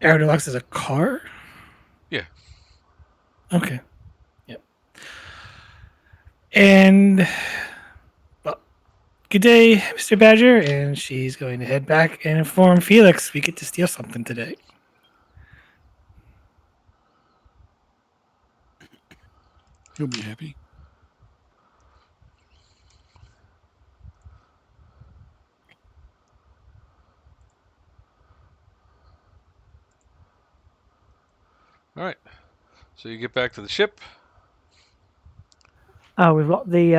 Aero Deluxe is a car? Yeah. Okay. Yep. And well, good day, Mr. Badger. And she's going to head back and inform Felix we get to steal something today. He'll be happy. All right. So you get back to the ship. Oh, we've got the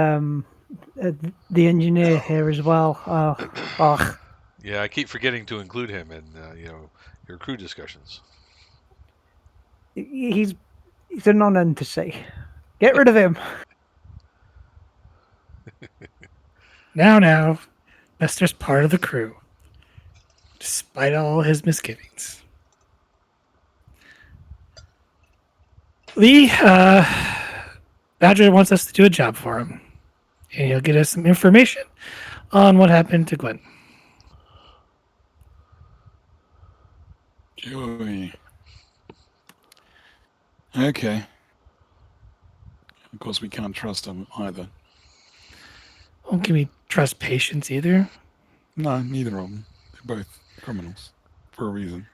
engineer here as well. Oh, Yeah, I keep forgetting to include him in your crew discussions. he's a non-entity. Get rid of him. Now, Mester's part of the crew, despite all his misgivings. Lee, Badger wants us to do a job for him, and he'll get us some information on what happened to Gwen. Joey. Okay. Of course, we can't trust him either. Well, can we trust patience either? No, neither of them. They're both criminals for a reason.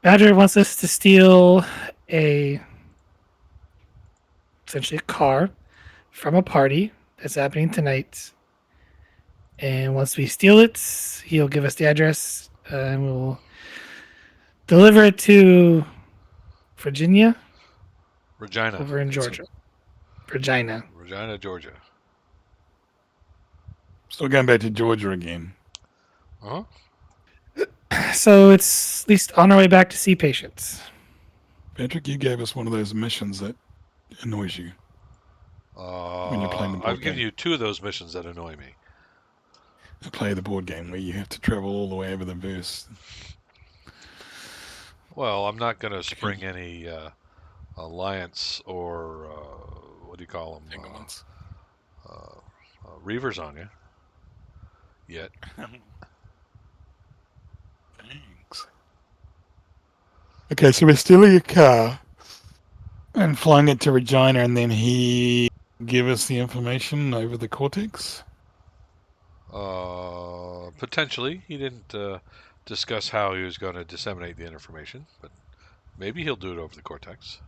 Badger wants us to steal essentially a car from a party that's happening tonight. And once we steal it, he'll give us the address and we'll deliver it to Virginia Regina. over in Georgia. Regina. Regina, Georgia. Still going back to Georgia again. Uh huh. So it's at least on our way back to see patients. Patrick, you gave us one of those missions that annoys you when you're playing the I've board given game. you 2 of those missions that annoy me. Play the board game where you have to travel all the way over the verse. Well, I'm not going to Chicken spring any alliance or what do you call them? entanglements. Reavers on you yet. Thanks. Okay, so we're stealing a car and flying it to Regina, and then he give us the information over the cortex. Potentially, he didn't discuss how he was going to disseminate the information, but maybe he'll do it over the cortex.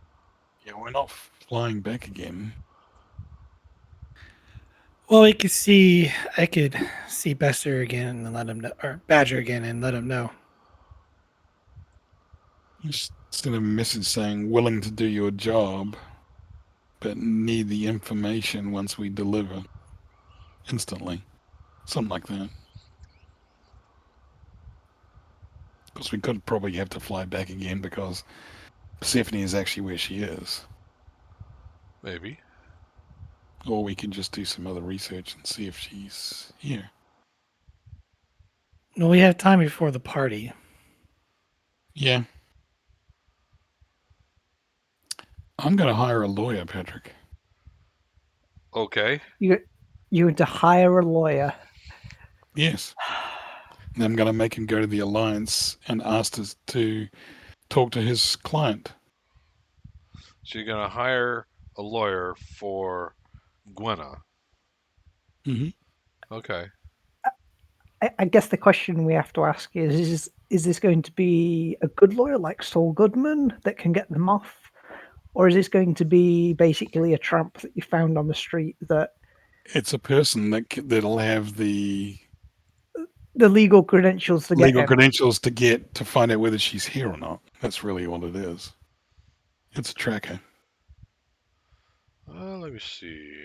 Yeah, we're not flying back again. Well, I could see Bester again and let him know, or Badger again and let him know. Just send a message saying willing to do your job, but need the information once we deliver instantly. Something like that. Because we could probably have to fly back again because Persephone is actually where she is. Maybe. Or we can just do some other research and see if she's here. Well, we have time before the party. Yeah. I'm going to hire a lawyer, Patrick. Okay. You want to hire a lawyer. Yes. And I'm going to make him go to the Alliance and ask us to talk to his client. So you're going to hire a lawyer for Gwenna. Mm-hmm. Okay. I guess the question we have to ask is this going to be a good lawyer like Saul Goodman that can get them off? Or is this going to be basically a tramp that you found on the street that It's a person that'll have the the legal credentials to get legal him? credentials to find out whether she's here or not. That's really all it is. It's a tracker. Let me see.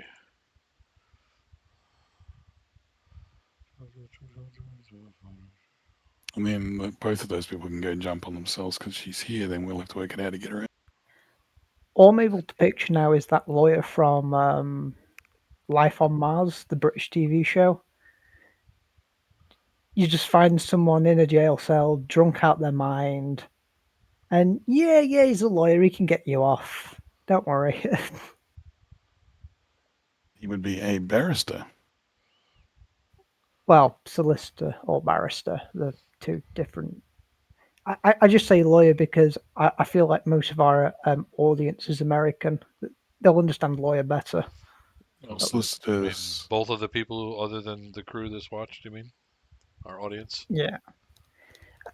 And then both of those people can go jump on themselves because she's here. Then we'll have to work it out to get her out. All I'm able to picture now is that lawyer from Life on Mars, the British TV show. You just find someone in a jail cell, drunk out their mind, and yeah, he's a lawyer. He can get you off. Don't worry. He would be a barrister. Well, solicitor or barrister, the two different. I just say lawyer because I feel like most of our audience is American. They'll understand lawyer better. Well, I mean, solicitors. both of the people other than the crew this watched, you mean? Our audience? Yeah.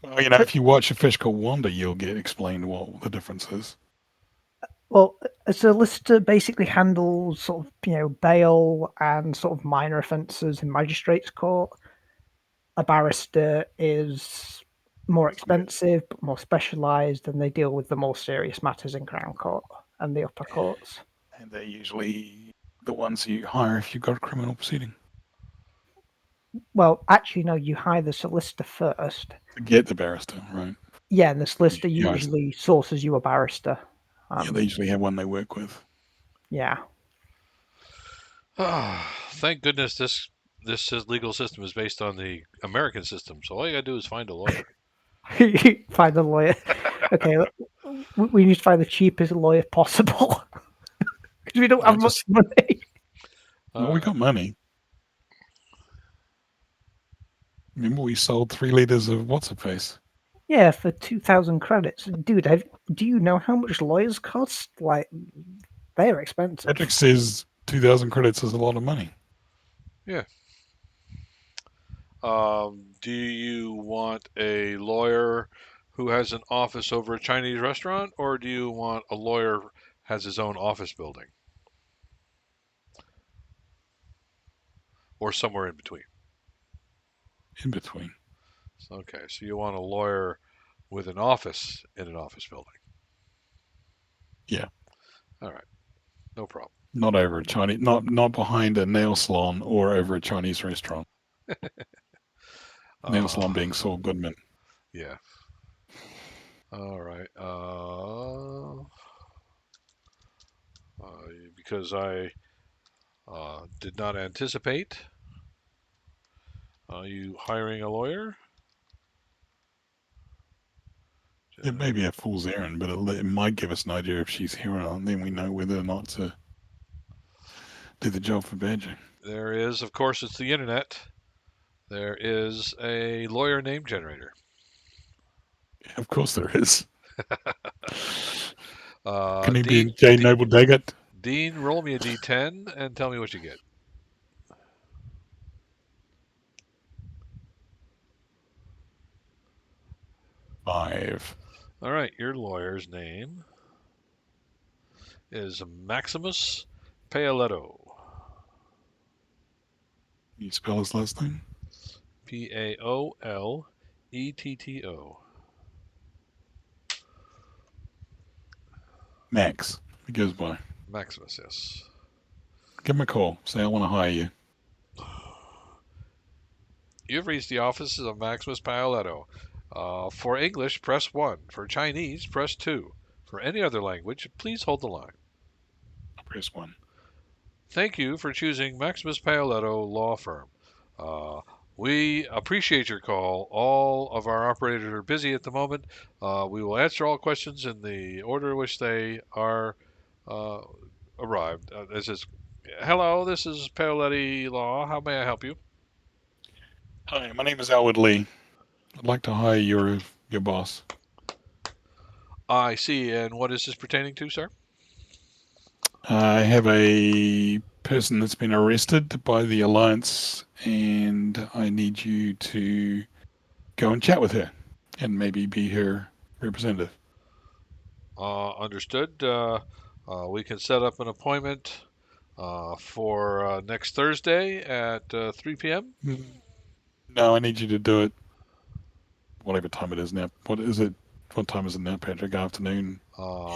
Well, if you watch A Fish Called Wanda, you'll get explained what the difference is. Well, a solicitor basically handles sort of bail and sort of minor offences in magistrates' court. A barrister is more expensive but more specialised, and they deal with the more serious matters in Crown Court and the upper courts. And they're usually the ones you hire if you've got a criminal proceeding. Well, actually, no, you hire the solicitor first. To get the barrister, right? Yeah, and the solicitor Yeah, usually sources you a barrister. Yeah, they usually have one they work with. Yeah. Thank goodness this legal system is based on the American system. So all you gotta do is find a lawyer. Find a lawyer. Okay, we need to find the cheapest lawyer possible because we don't Yeah, have much money. Well, we got money. Remember, we sold 3 liters of what's a face. Yeah, for 2,000 credits, dude. Do you know how much lawyers cost? Like, they're expensive. Patrick says 2,000 credits is a lot of money. Yeah. Do you want a lawyer who has an office over a Chinese restaurant, or do you want a lawyer who has his own office building, or somewhere in between? In between. Okay, so you want a lawyer with an office in an office building. Yeah. All right, no problem. Not over a Chinese, not behind a nail salon or over a Chinese restaurant. Nail salon being Saul Goodman. Yeah. All right. Because I did not anticipate you hiring a lawyer. It may be a fool's errand, but it might give us an idea if she's here or not, and then we know whether or not to do the job for Badger. There is, of course, it's the internet. There is a lawyer name generator. Of course there is. Can he Dean, be J. Noble Daggett? Dean, roll me a d10 and tell me what you get. 5. All right, your lawyer's name is Maximus Paoletto. Can you spell his last name? Paoletto. Max. He goes by. Maximus, yes. Give him a call. Say I want to hire you. You've reached the offices of Maximus Paoletto. For English, press 1. For Chinese, press 2. For any other language, please hold the line. Press 1. Thank you for choosing Maximus Paoletto Law Firm. Uh, we appreciate your call. All of our operators are busy at the moment. We will answer all questions in the order in which they are uh, arrived. This is hello. This is Paoletti Law. How may I help you? Hi, my name is Elwood Lee. I'd like to hire your boss. I see. And what is this pertaining to, sir? I have a person that's been arrested by the Alliance, and I need you to go and chat with her and maybe be her representative. Understood. We can set up an appointment for next Thursday at 3 p.m. No, I need you to do it whatever time it is now. What is it? What time is it now, Patrick? Afternoon,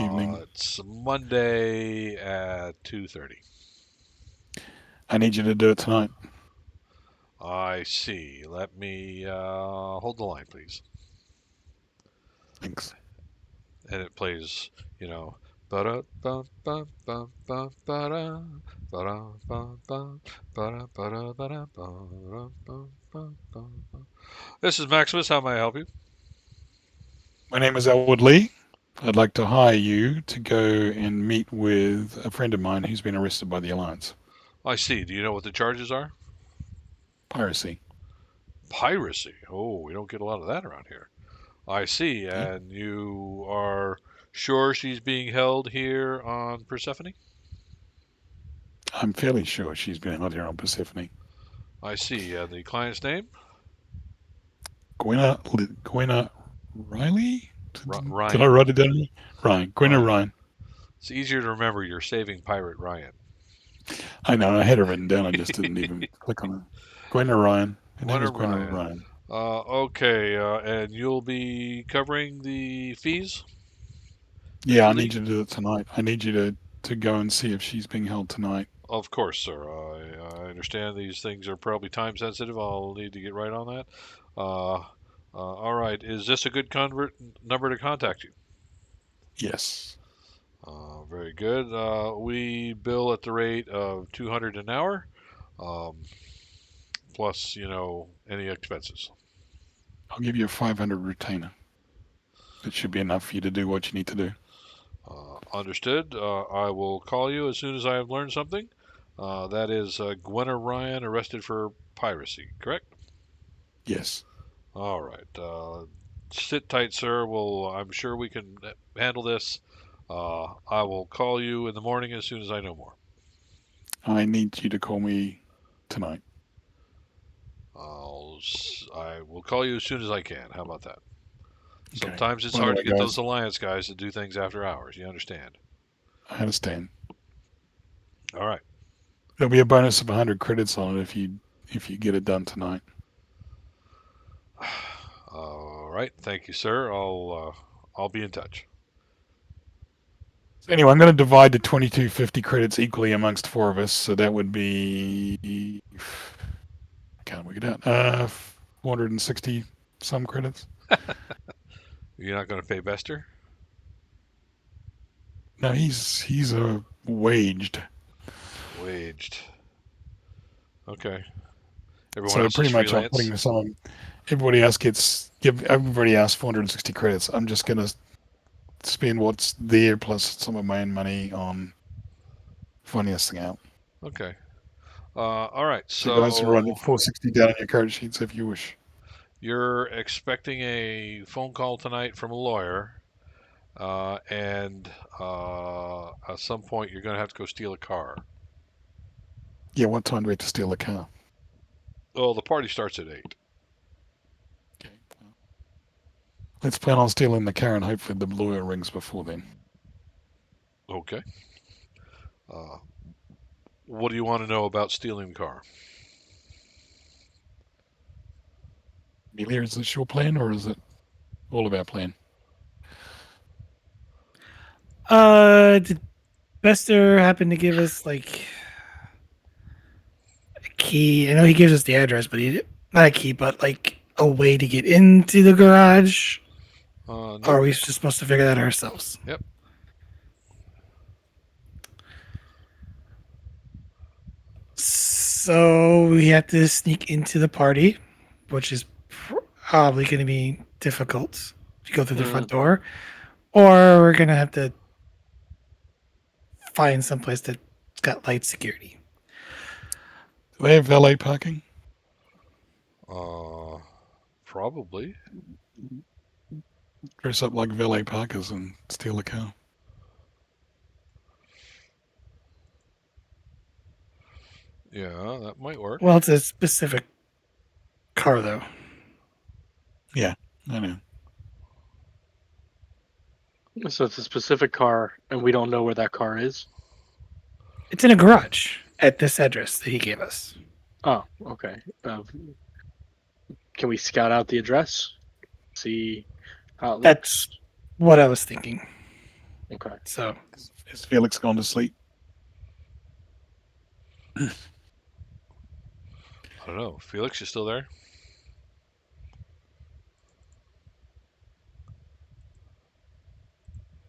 evening? It's Monday at 2:30. I need you to do it tonight. I see. Let me hold the line, please. Thanks. And it plays, ba-da bum bum bum bum ba-da ba-da bum bum ba-da ba-da ba-da bum bum bum bum. This is Maximus. How may I help you? My name is Elwood Lee. I'd like to hire you to go and meet with a friend of mine who's been arrested by the Alliance. I see. Do you know what the charges are? Piracy. Piracy. Oh, we don't get a lot of that around here. I see. Yeah. And you are sure she's being held here on Persephone? I'm fairly sure she's been out here on Persephone. I see. The client's name? Gwenna Riley? Did I Ryan. write it down? Ryan. Gwenna Ryan. Ryan. It's easier to remember. You're saving Pirate Ryan. I know. I had it written down. I just didn't even click on it. Gwenna Ryan. Her name is Gwenna Ryan. Ryan. Okay. And you'll be covering the fees? Yeah, For I the? need you to do it tonight. I need you to go and see if she's being held tonight. Of course, sir. I understand these things are probably time sensitive. I'll need to get right on that. All right. Is this a good number to contact you? Yes. Very good. We bill at the rate of 200 an hour, um, plus any expenses. I'll give you a 500 retainer. That should be enough for you to do what you need to do. Understood. I will call you as soon as I have learned something. That is Gwenna Ryan arrested for piracy, correct? Yes. All right. Sit tight, sir. I'm sure we can handle this. I will call you in the morning as soon as I know more. I need you to call me tonight. I will call you as soon as I can. How about that? Okay. Sometimes it's By the hard way, to get guys, those Alliance guys to do things after hours. You understand? I understand. All right. There'll be a bonus of 100 credits on it if you get it done tonight. All right. Thank you, sir. I'll be in touch. So anyway, I'm going to divide the 2250 credits equally amongst 4 of us, so that would be I can't work it out. 460 some credits. You're not going to pay Bester? No, he's waged. Waged. Okay. Everyone So else is pretty much, I'm putting freelance. this on. Everybody else 460 credits. I'm just gonna spend what's there plus some of my own money on finding this thing out. Okay. All right. So guys can run So 460 down on your card sheets if you wish. you're expecting a phone call tonight from a lawyer, and at some point you're going to have to go steal a car. Yeah, what time do we have to steal the car? Well, the party starts at 8. Okay. Well, let's plan on stealing the car and hopefully the lawyer rings before then. Okay. Uh, what do you want to know about stealing the car? Amelia, is this your plan or is it all of our plan? Did Bester happen to give us like a key? I know he gives us the address, but he not a key, but like a way to get into the garage. Or Nope. are we just supposed to figure that ourselves? Yep. So we have to sneak into the party, which is probably going to be difficult to go through the front door, or we're going to have to find someplace that's got light security. Do they have valet parking? Uh, Probably. Dress up like valet parkers and steal the car. Yeah, that might work. Well, it's a specific car, though. Yeah, I know. So it's a specific car, and we don't know where that car is. It's in a garage at this address that he gave us. Oh, okay. Can we scout out the address? See how it That's looks? what I was thinking. Okay. So Has Felix gone to sleep? I don't know. Felix, you still there?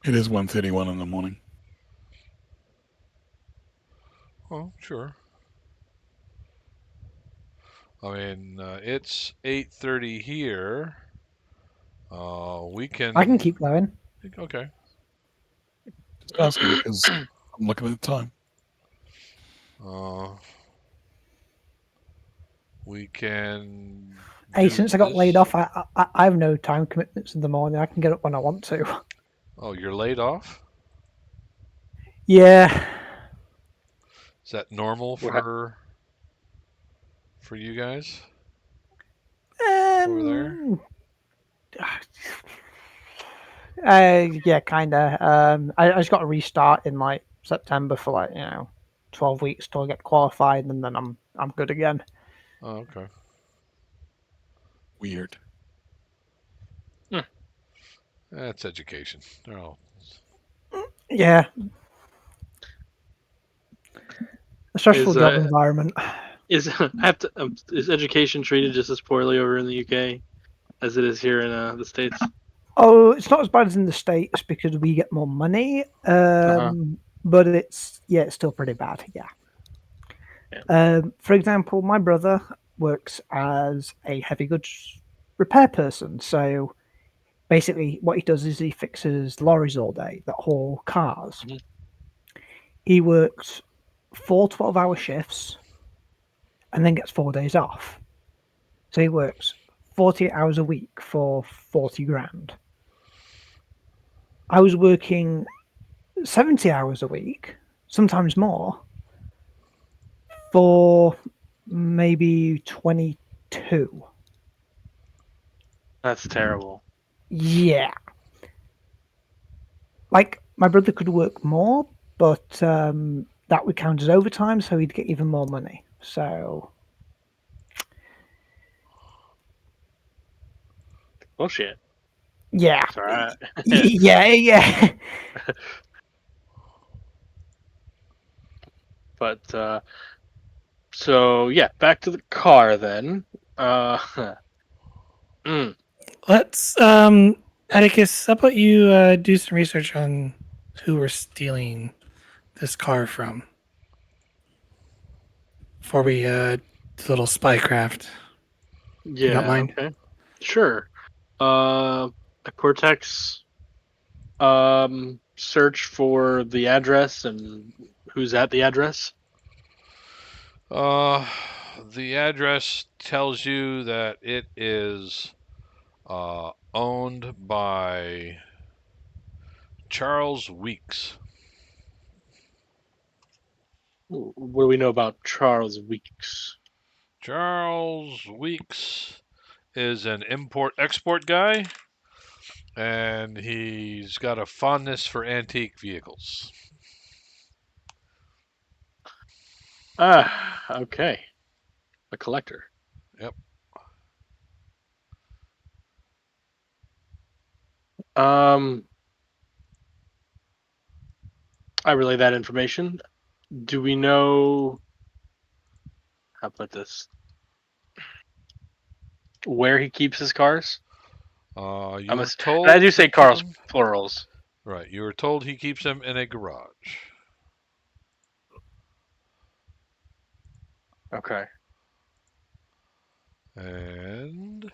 It is 1:31 in the morning. Oh, sure. I mean, it's 8:30 here. We can. I can keep going. Okay. Just asking because I'm looking at the time. Uh, we can. Hey, Do since I got laid this. off, I have no time commitments in the morning. I can get up when I want to. Oh, you're laid off? Yeah. Is that normal for you guys over there? Um. Yeah, kind of. I just got a restart in like September for 12 weeks till I get qualified, and then I'm good again. Oh, okay. Weird. That's education. They're all. Yeah, a stressful Is job environment. is education treated just as poorly over in the UK as it is here in the States? Oh, it's not as bad as in the States because we get more money. But it's still pretty bad. Yeah. Yeah. For example, my brother works as a heavy goods repair person. So basically, what he does is he fixes lorries all day that haul cars. Mhm. He works 4 12-hour shifts and then gets 4 days off. So he works 48 hours a week for 40 grand. I was working 70 hours a week, sometimes more, for maybe 22. That's terrible. Yeah. Like, my brother could work more, but that would count as overtime, so he'd get even more money. So, Bullshit. yeah. It's all right. Yeah. But so yeah, back to the car then. Mm. Let's Atticus, how about you do some research on who we're stealing this car from before we do a little spycraft, if you don't Yeah. mind. Okay. Sure. A Cortex search for the address and who's at the address. Uh, the address tells you that it is owned by Charles Weeks. What do we know about Charles Weeks? Charles Weeks is an import export guy, and he's got a fondness for antique vehicles. Ah, okay. A collector. Yep. Um, I relay that information. Do we know how about this? Where he keeps his cars? You were And I told do he say keeps cars them. plurals. Right. You were told he keeps them in a garage. Okay. And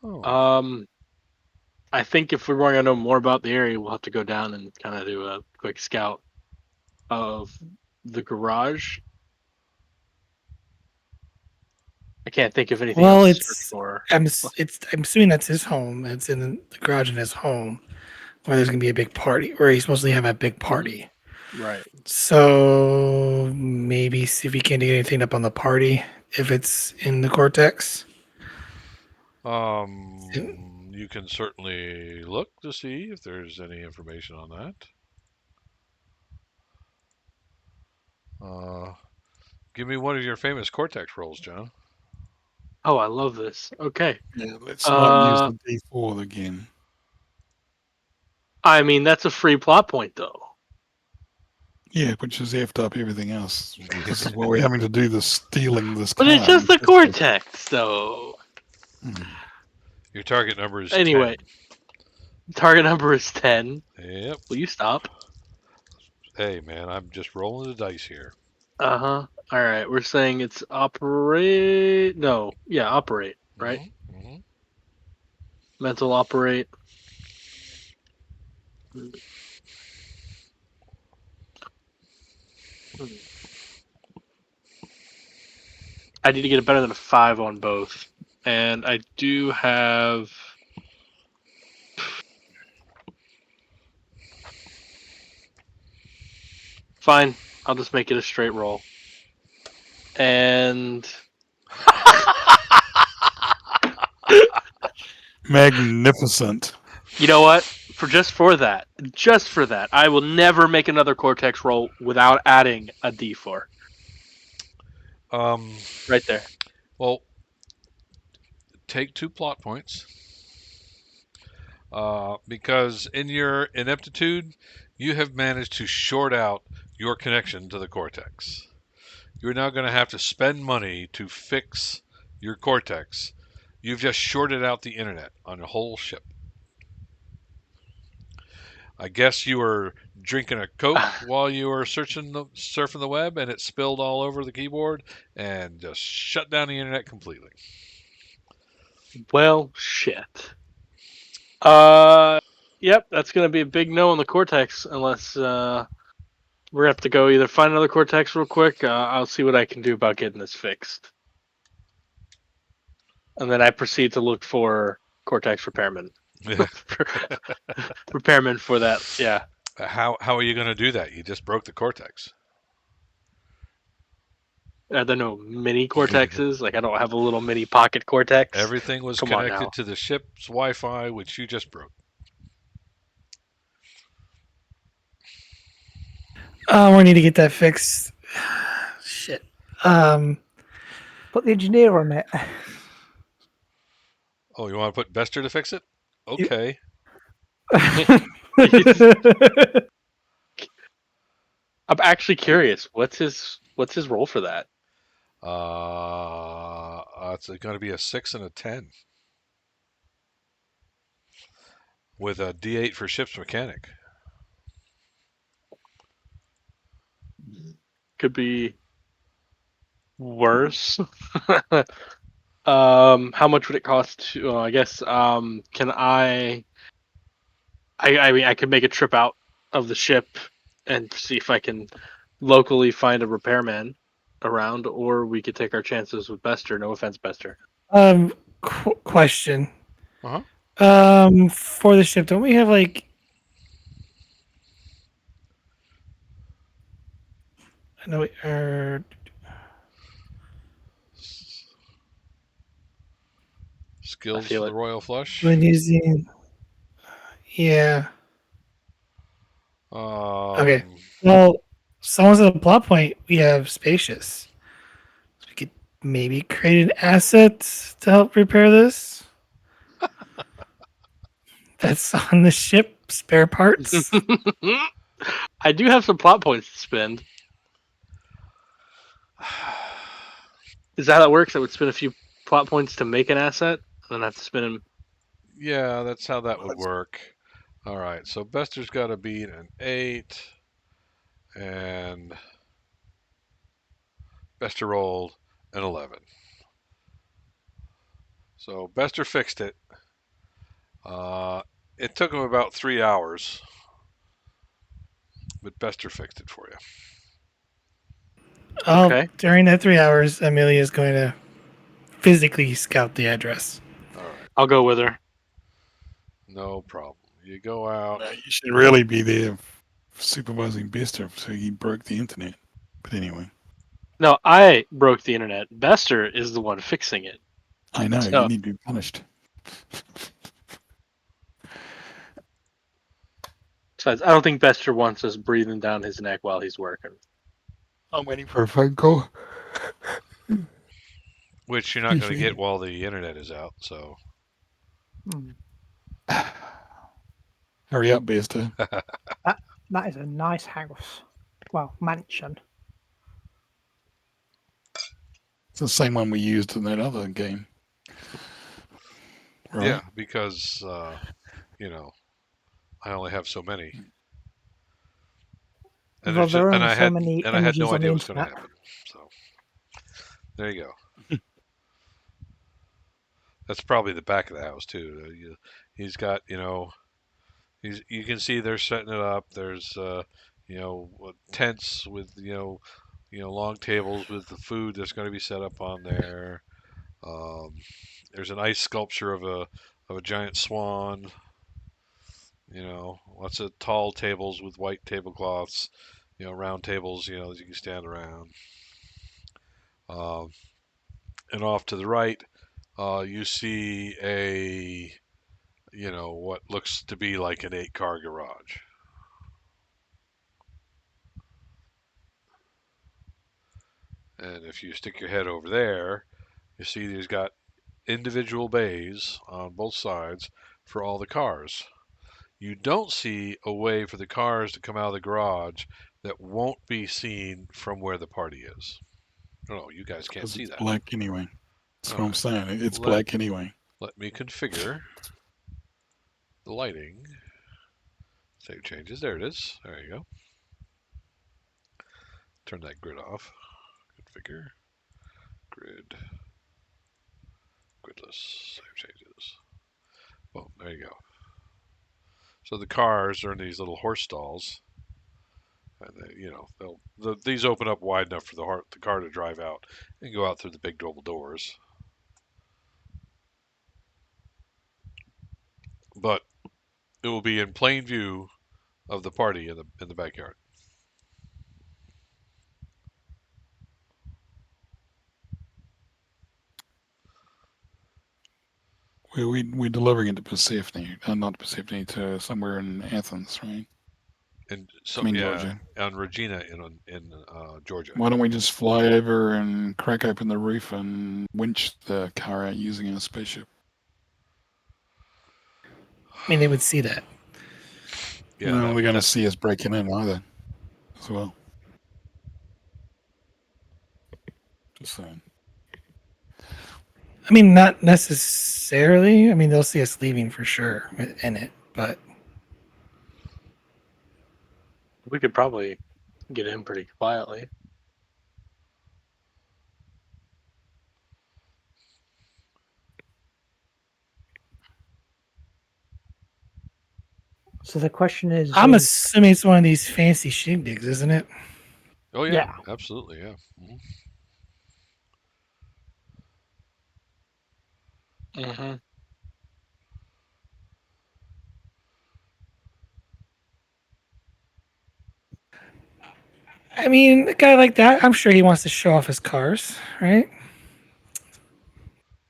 oh, Um, I think if we want to know more about the area, we'll have to go down and kind of do a quick scout of the garage. I can't think of anything Well, else to search for. I'm assuming that's his home. It's in the garage in his home where there's gonna be a big party, where he's supposed to have a big party. Right. So maybe see if we can get anything up on the party if it's in the cortex. you can certainly look to see if there's any information on that. Uh, give me one of your famous Cortex rolls, John. Oh, I love this. Okay. Yeah, let's not use Uh, the D4 again. I mean that's a free plot point though. Yeah, which has effed up everything else. This is why we're having to do this stealing this But car. it's just the cortex though. Hmm. Your target number is Anyway, 10. target number is 10. Yep. Will you stop? Hey, man, I'm just rolling the dice here. Uh-huh. All right, we're saying it's operate. No, yeah, operate, right? Mm-hmm. Mental operate. I need to get a better than a 5 on both. And I do have. Fine, I'll just make it a straight roll. And. Magnificent. You know what? For that, I will never make another Cortex roll without adding a D4. Um, Right there. well, take 2 plot points. Because in your ineptitude, you have managed to short out your connection to the cortex. You're now going to have to spend money to fix your cortex. You've just shorted out the internet on a whole ship. I guess you were drinking a Coke while you were surfing the web, and it spilled all over the keyboard and just shut down the internet completely. Well, shit. Yep, that's gonna be a big no on the Cortex unless we're gonna have to go either find another Cortex real quick. I'll see what I can do about getting this fixed, and then I proceed to look for Cortex repairman. Repairman for that. Yeah, How are you going to do that? You just broke the cortex. are there no mini Cortexes? Like I don't have a little mini pocket Cortex. Everything was Come on connected now. to the ship's Wi-Fi, which you just broke. Oh, we need to get that fixed. Shit. Put the engineer on it. Oh, you want to put Bester to fix it? You- Okay. I'm actually curious. What's his role for that? It's going to be a 6 and a 10 with a D8 for ship's mechanic. Could be worse. How much would it cost to? I guess. Can I mean, I could make a trip out of the ship and see if I can locally find a repairman around, or we could take our chances with Bester. No offense, Bester. Question. Uh-huh. For the ship, don't we have like? I know we are. I Skills for feel the it. Royal Flush. When using. Yeah. Okay. Um, Well, someone's at a plot point. We have spacious. So we could maybe create an asset to help repair this. That's on the ship. Spare parts. I do have some plot points to spend. Is that how it works? I would spend a few plot points to make an asset, and then I have to spend them. yeah, that's how that would work. All right, so Bester's got to beat an 8, and Bester rolled an 11. So Bester fixed it. Uh, it took him about 3 hours, but Bester fixed it for you. Okay. During that 3 hours, Amelia is going to physically scout the address. All right, I'll go with her. no problem. You go out. You should really be there supervising Bester, so he broke the internet. But anyway, No, I broke the internet. Bester is the one fixing it. I know So, you need to be punished. besides, I don't think Bester wants us breathing down his neck while he's working. I'm waiting for a phone call. Which you're not going to get while the internet is out. So Hurry up, Bester. That is a nice house. Well, mansion. It's the same one we used in that other game. Right? yeah, because you know I only have so many, and Well, there are only I so had many and I had images no on the idea what was going to internet. happen. So there you go. That's probably the back of the house too. He's got you can see they're setting it up. There's tents with long tables with the food that's going to be set up on there. Um, there's an ice sculpture of a giant swan. Lots of tall tables with white tablecloths. Round tables. That you can stand around. Um, and off to the right, you see what looks to be like an 8-car garage. And if you stick your head over there, you see there's got individual bays on both sides for all the cars. You don't see a way for the cars to come out of the garage that won't be seen from where the party is. No, you guys can't Because see it's that. black anyway. That's All what I'm right. saying. It's Let, black anyway. let me configure the lighting. Save changes. There it is. There you go. Turn that grid off. Configure. Grid. Gridless. Save changes. Boom. There you go. So the cars are in these little horse stalls, and these open up wide enough for the car to drive out and go out through the big double doors. But it will be in plain view of the party in the backyard. We're delivering it to Persephone, not Persephone, to somewhere in Athens, right? And I so mean yeah, Georgia. on Regina in Georgia. Why don't we just fly over and crack open the roof and winch the car out using a spaceship? I mean, they would see that. Yeah, Well, they're going to see us breaking in either, as well. So I mean, not necessarily. I mean, they'll see us leaving for sure in it, but We could probably get in pretty quietly. So the question is, I'm assuming it's one of these fancy shindigs, isn't it? Oh yeah, yeah. absolutely, yeah. Mm-hmm. I mean, a guy like that, I'm sure he wants to show off his cars, right?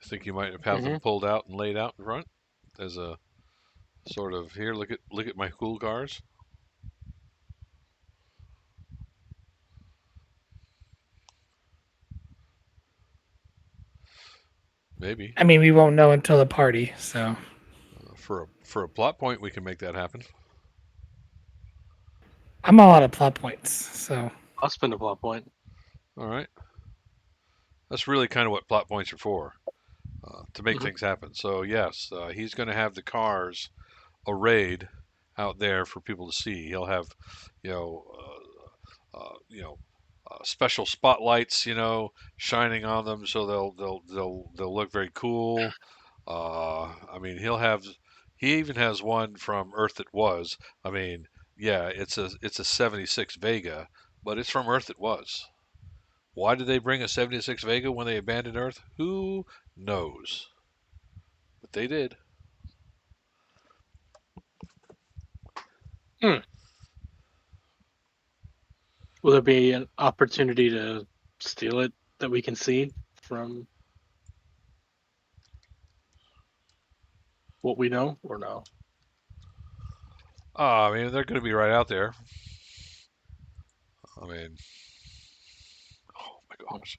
I think you might have Mm-hmm. them pulled out and laid out in front as a sort of here. Look at my cool cars. Maybe I mean, we won't know until the party, so for a plot point, we can make that happen. I'm all out of plot points. So I'll spend a plot point. All right, that's really kind of what plot points are for, to make Mm-hmm. things happen. So yes, he's going to have the cars arrayed out there for people to see. He'll have, you know, special spotlights, shining on them, so they'll look very cool. I mean, he even has one from Earth That Was. I mean, yeah, it's a '76 Vega, but it's from Earth That Was. Why did they bring a '76 Vega when they abandoned Earth? Who knows? But they did. Hmm. Will there be an opportunity to steal it that we can see from what we know, or no? I mean, they're going to be right out there. I mean, oh my gosh,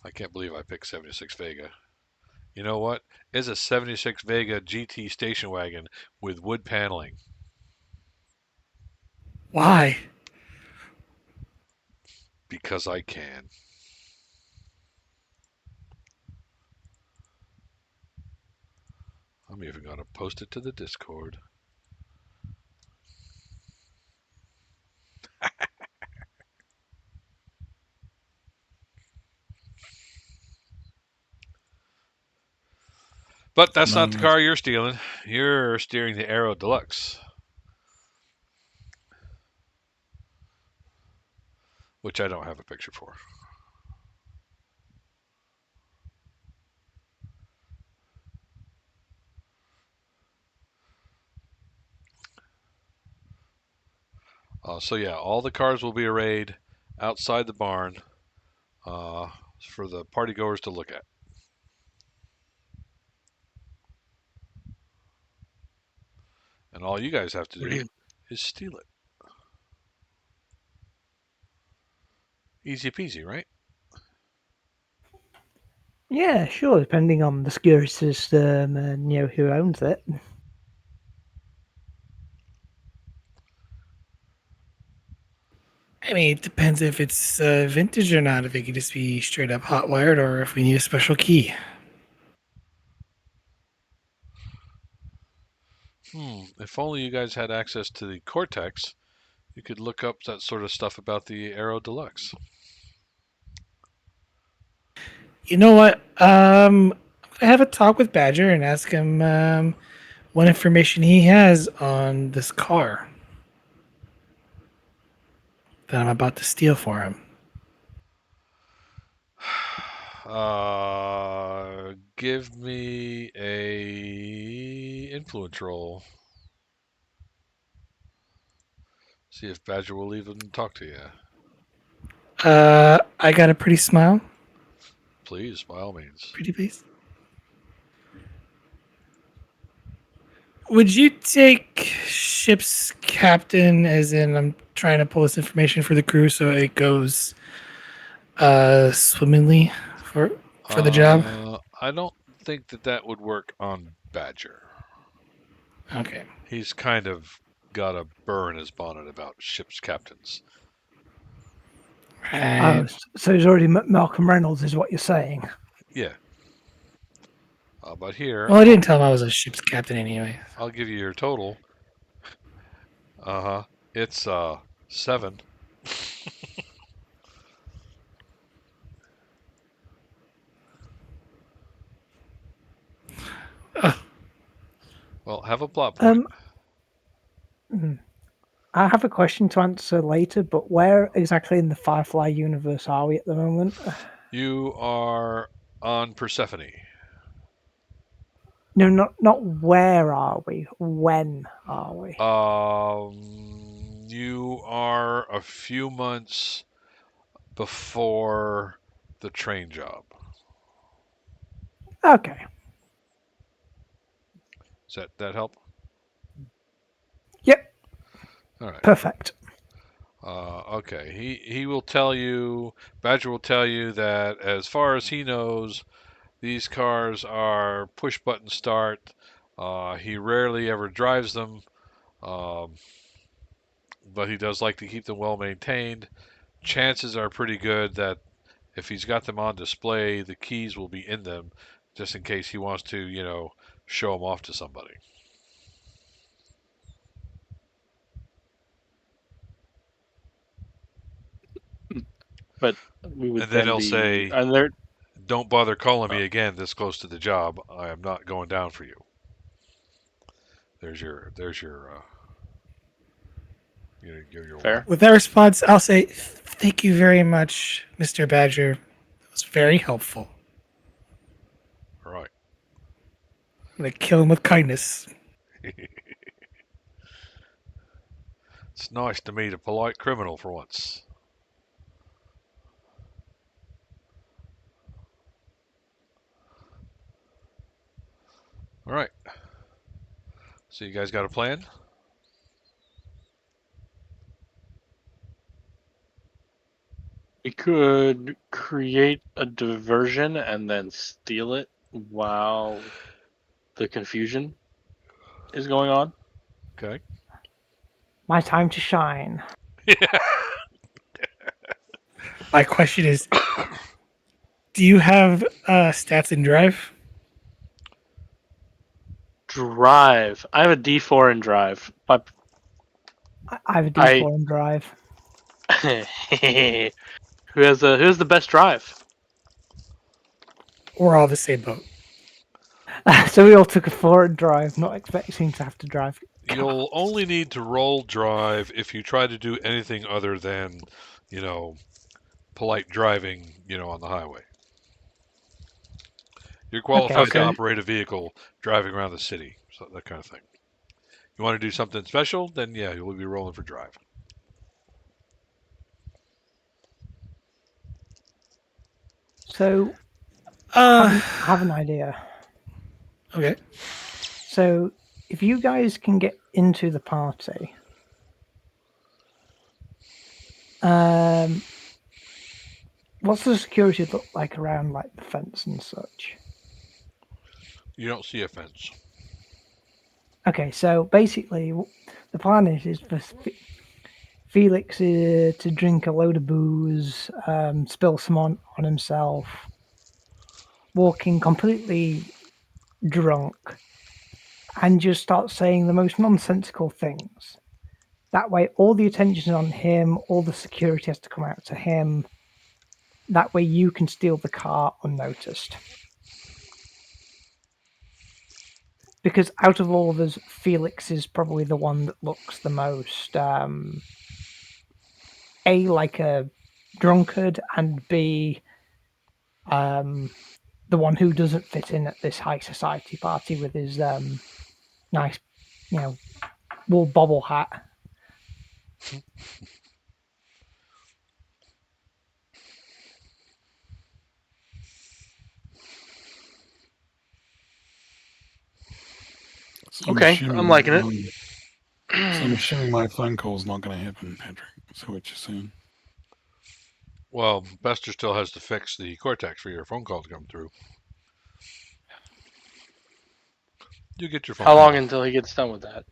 I can't believe I picked '76 Vega. You know what? It's a '76 Vega GT station wagon with wood paneling why? because I can. I'm even going to post it to the Discord. But that's not the no, car you're stealing. You're steering the Aero Deluxe, which I don't have a picture for. So yeah, all the cars will be arrayed outside the barn uh, for the party goers to look at, and all you guys have to What do do you? is steal it. Easy peasy, right? Yeah, sure, depending on the security system and who owns it. I mean, it depends if it's vintage or not. If it could just be straight up hot wired, or if we need a special key. If only you guys had access to the Cortex, you could look up that sort of stuff about the Aero Deluxe. You know what? I have a talk with Badger and ask him what information he has on this car that I'm about to steal for him. Give me a influence roll. See if Badger will even talk to you. I got a pretty smile. Please, by all means. Pretty please. Would you take ship's captain, as in I'm trying to pull this information for the crew so it goes swimmingly for the job? I don't think that would work on Badger. Okay. He's kind of got a burr in his bonnet about ship's captains. Right. So he's already Malcolm Reynolds, is what you're saying. Yeah. But here, Well, I didn't tell him I was a ship's captain anyway. I'll give you your total. Uh-huh. It's 7. Well, have a plot point. I have a question to answer later, but where exactly in the Firefly universe are we at the moment? You are on Persephone. No, not where are we? When are we? You are a few months before the train job. Okay. Does that help? Yep. All right. Perfect. Okay. He will tell you. Badger will tell you that as far as he knows, these cars are push button start. He rarely ever drives them, um, but he does like to keep them well maintained. Chances are pretty good that if he's got them on display, the keys will be in them, just in case he wants to, show them off to somebody. But we would And then then he'll be, say, and there. "Don't bother calling Uh, me again this close to the job. I am not going down for you." There's your Fair. warning. With that response, I'll say, "Thank you very much, Mr. Badger. That was very helpful." All right. I'm gonna kill him with kindness. It's nice to meet a polite criminal for once. All right. So you guys got a plan? We could create a diversion and then steal it while the confusion is going on. Okay. My time to shine. My question is, do you have stats in Drive? Drive. I have a D4 in drive, but I have a I D4 in drive. who has the best drive? We're all the same boat. So we all took a 4 in drive, not expecting to have to drive You'll cars. only need to roll drive if you try to do anything other than, you know, polite driving, on the highway. You're Okay, qualified to Okay. operate a vehicle driving around the city, so that kind of thing. You want to do something special, then yeah, you'll be rolling for drive. so Uh, have an idea. okay. So if you guys can get into the party, um, what's the security look like around like the fence and such? You don't see a fence. Okay, so basically, the plan is for Felix to drink a load of booze, spill some on himself, walking completely drunk, and just start saying the most nonsensical things. That way, all the attention is on him, all the security has to come out to him. That way, you can steal the car unnoticed. Because out of all of us, Felix is probably the one that looks the most A, like a drunkard, and B, the one who doesn't fit in at this high society party with his nice, you know, wool bobble hat. So Okay, I'm liking it. I'm assuming my phone call's not going to happen, Patrick. Is that what you're saying? Well, Bester still has to fix the cortex for your phone call to come through. You get your phone How long call. until he gets done with that?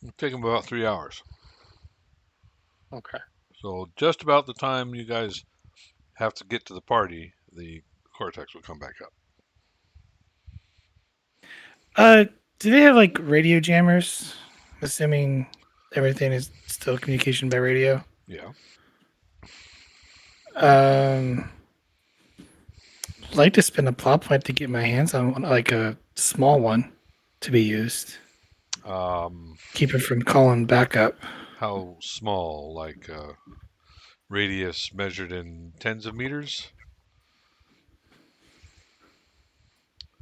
It'll take him about 3 hours. Okay. So just about the time you guys have to get to the party, the cortex will come back up. Uh, do they have like radio jammers? Assuming everything is still communication by radio. Yeah. Um, I'd like to spend a plot point to get my hands on one, like a small one to be used. Um, Keep it from calling back up. how small? Like radius measured in tens of meters?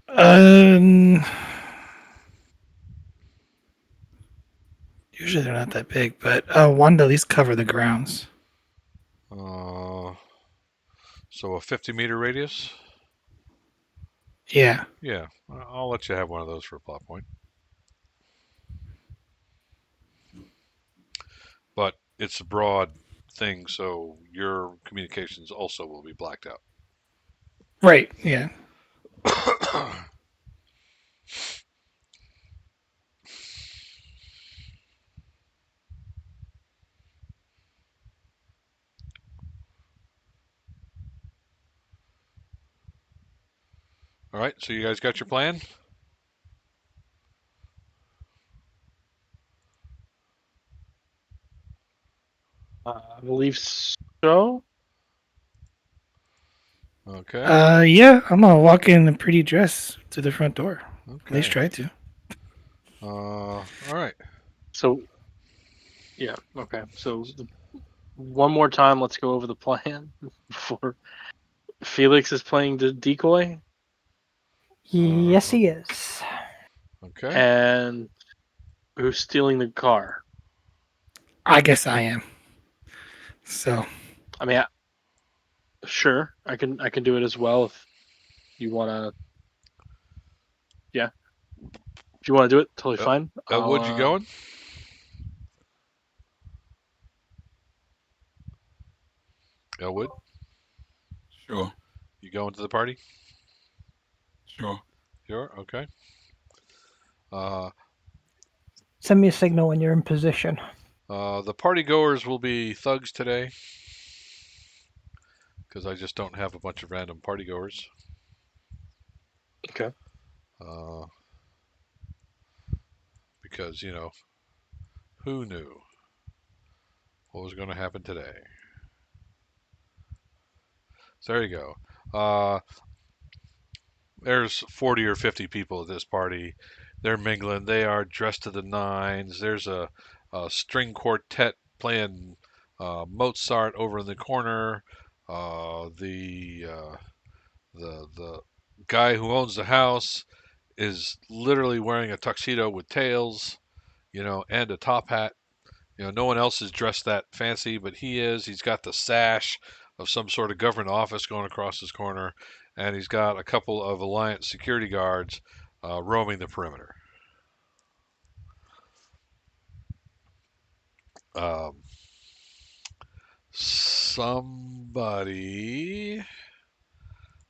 Um, Usually they're not that big, but one to at least cover the grounds. Uh, so a 50-meter radius? Yeah. Yeah, I'll let you have one of those for a plot point. But it's a broad thing, so your communications also will be blacked out. Right. Yeah. All right, so you guys got your plan? I believe so. Okay. Yeah. I'm gonna walk in a pretty dress to the front door. At least Okay. try to. All right. So yeah, okay. So one more time, let's go over the plan before Felix is playing the decoy, Yes, he is. Okay. and who's stealing the car. I guess I am. So I mean, sure, I can do it as well if you want to. Yeah, if you want to do it, totally El- fine. Elwood, you going? Elwood, Sure. you going to the party? Sure. Sure. Okay. Uh, Send me a signal when you're in position. the party goers will be thugs today because I just don't have a bunch of random party goers. Okay. Uh, because who knew what was going to happen today? So there you go. There's 40 or 50 people at this party. They're mingling. They are dressed to the nines. There's a string quartet playing Mozart over in the corner. The guy who owns the house is literally wearing a tuxedo with tails, and a top hat. No one else is dressed that fancy, but he is. He's got the sash of some sort of government office going across his corner, and he's got a couple of Alliance security guards roaming the perimeter. Um, somebody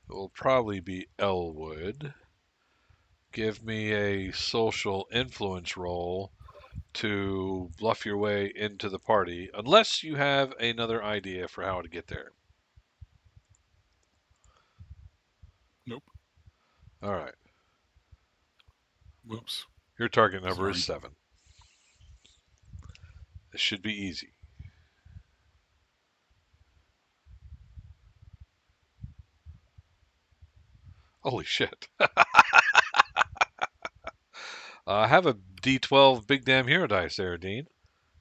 will probably be Elwood. Give me a social influence roll to bluff your way into the party, unless you have another idea for how to get there. Nope. All right. Whoops. Your target number is Sorry. 7. This should be easy. Holy shit. Have a D12 Big Damn Hero Dice there, Dean.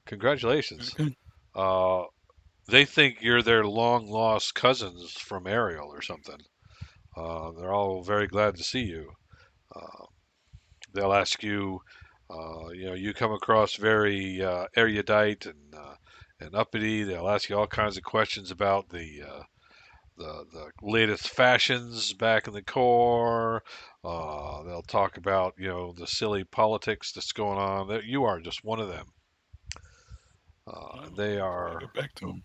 Congratulations. Okay. Uh, they think you're their long lost cousins from Ariel or something. They're all very glad to see you. Uh, they'll ask you, you come across very erudite and uppity. They'll ask you all kinds of questions about the latest fashions back in the core. They'll talk about the silly politics that's going on. You are just one of them. They I'll relate are, it back to him.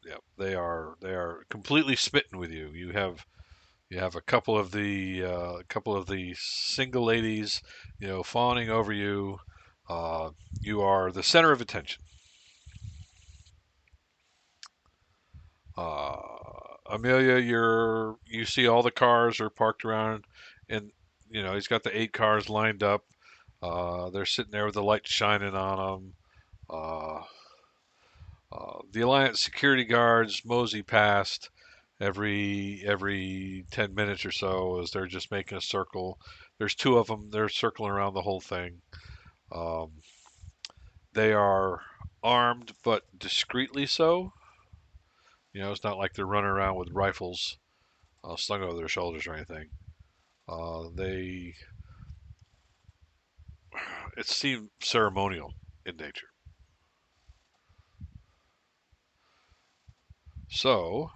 yeah, they are completely smitten with you. You have a couple of the single ladies, fawning over you. You are the center of attention. Uh, Amelia, you see all the cars are parked around, and he's got the 8 cars lined up. They're sitting there with the lights shining on them. Uh, the Alliance security guards mosey past every 10 minutes or so as they're just making a circle. There's two of them. They're circling around the whole thing. Um, they are armed, but discreetly so. It's not like they're running around with rifles slung over their shoulders or anything. They it seemed ceremonial in nature. So,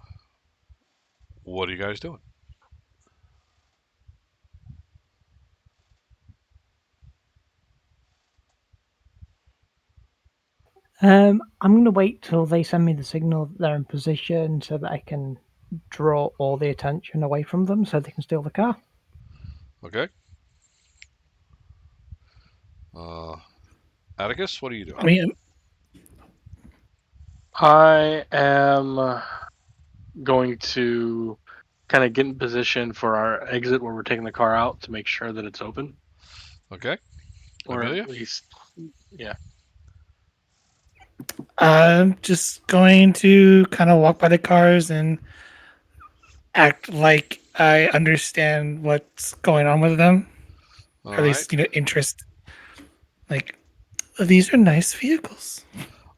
what are you guys doing? I'm going to wait till they send me the signal that they're in position so that I can draw all the attention away from them so they can steal the car. Okay. Uh, Atticus, what are you I doing? mean, I am going to kind of get in position for our exit where we're taking the car out to make sure that it's open, Okay. or Amelia? at least, yeah. I'm just going to kind of walk by the cars and act like I understand what's going on with them, All or at right. least interest. Like, these are nice vehicles.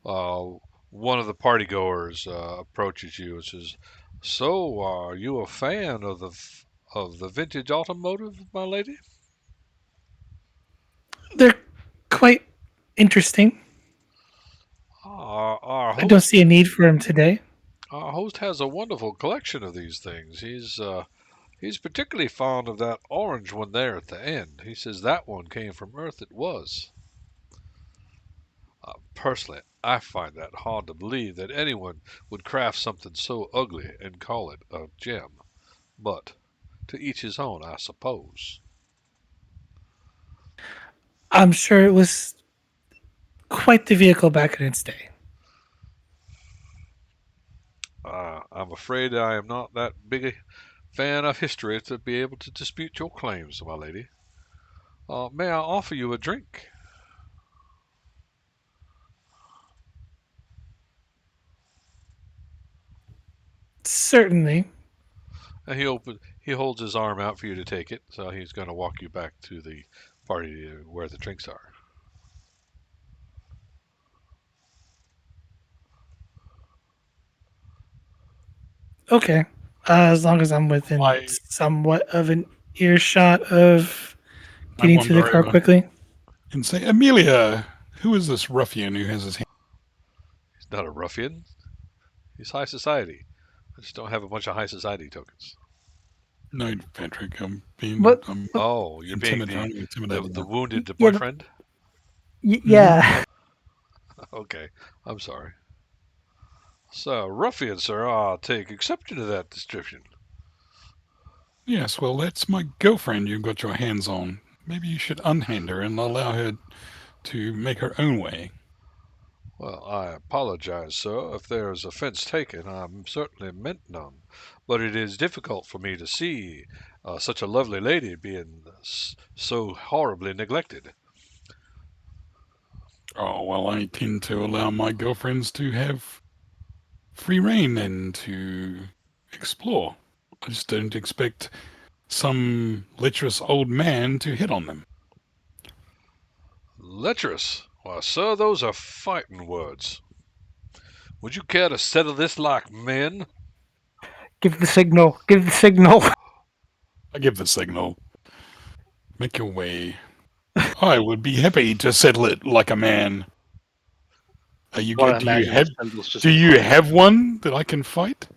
Uh, one of the party goers approaches you and says, "So, are you a fan of the vintage automotive, my lady?" They're quite interesting. Our I don't host see a need for them today. our host has a wonderful collection of these things. He's particularly fond of that orange one there at the end. He says that one came from Earth. It was. Personally, I find that hard to believe that anyone would craft something so ugly and call it a gem. But to each his own, I suppose. I'm sure it was quite the vehicle back in its day. I'm afraid I am not that big a fan of history to be able to dispute your claims, my lady. May I offer you a drink? Certainly. And he holds his arm out for you to take it, so he's going to walk you back to the party where the drinks are. Okay. As long as I'm within I somewhat of an earshot of I getting to the wander car over quickly. and say, Amelia, who is this ruffian who has his hand? He's not a ruffian. He's high society. I just don't have a bunch of high society tokens. No, Patrick, But, I'm but Oh, you're being I'm intimidated the now. wounded yeah, boyfriend? Hmm. yeah. Okay, I'm sorry. So, ruffian, sir, I'll take exception to that description. Yes, well, that's my girlfriend you've got your hands on. Maybe you should unhand her and allow her to make her own way. Well, I apologize, sir, if there is offense taken. I certainly meant none. But it is difficult for me to see such a lovely lady being so horribly neglected. Oh, well, I tend to allow my girlfriends to have free reign and to explore. I just don't expect some lecherous old man to hit on them. Lecherous? Why, sir, those are fighting words. Would you care to settle this like men? Give the signal. Give the signal. I give the signal. Make your way. I would be happy to settle it like a man. Are you Well, good? I imagine the symbol's just Do you have one that I can fight?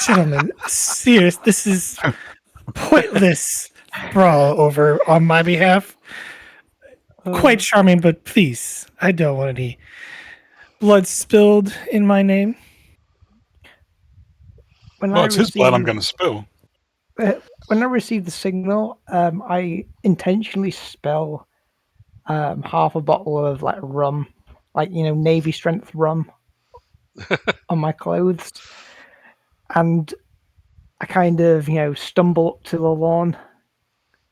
Gentlemen, serious. This is pointless brawl over on my behalf. Quite Uh, charming, but please, I don't want any blood spilled in my name. when Well, I it's his blood I'm receive going to spill. uh, when I receive the signal, I intentionally spill half a bottle of like rum, like Navy strength rum, on my clothes. and I kind of, stumble up to the lawn,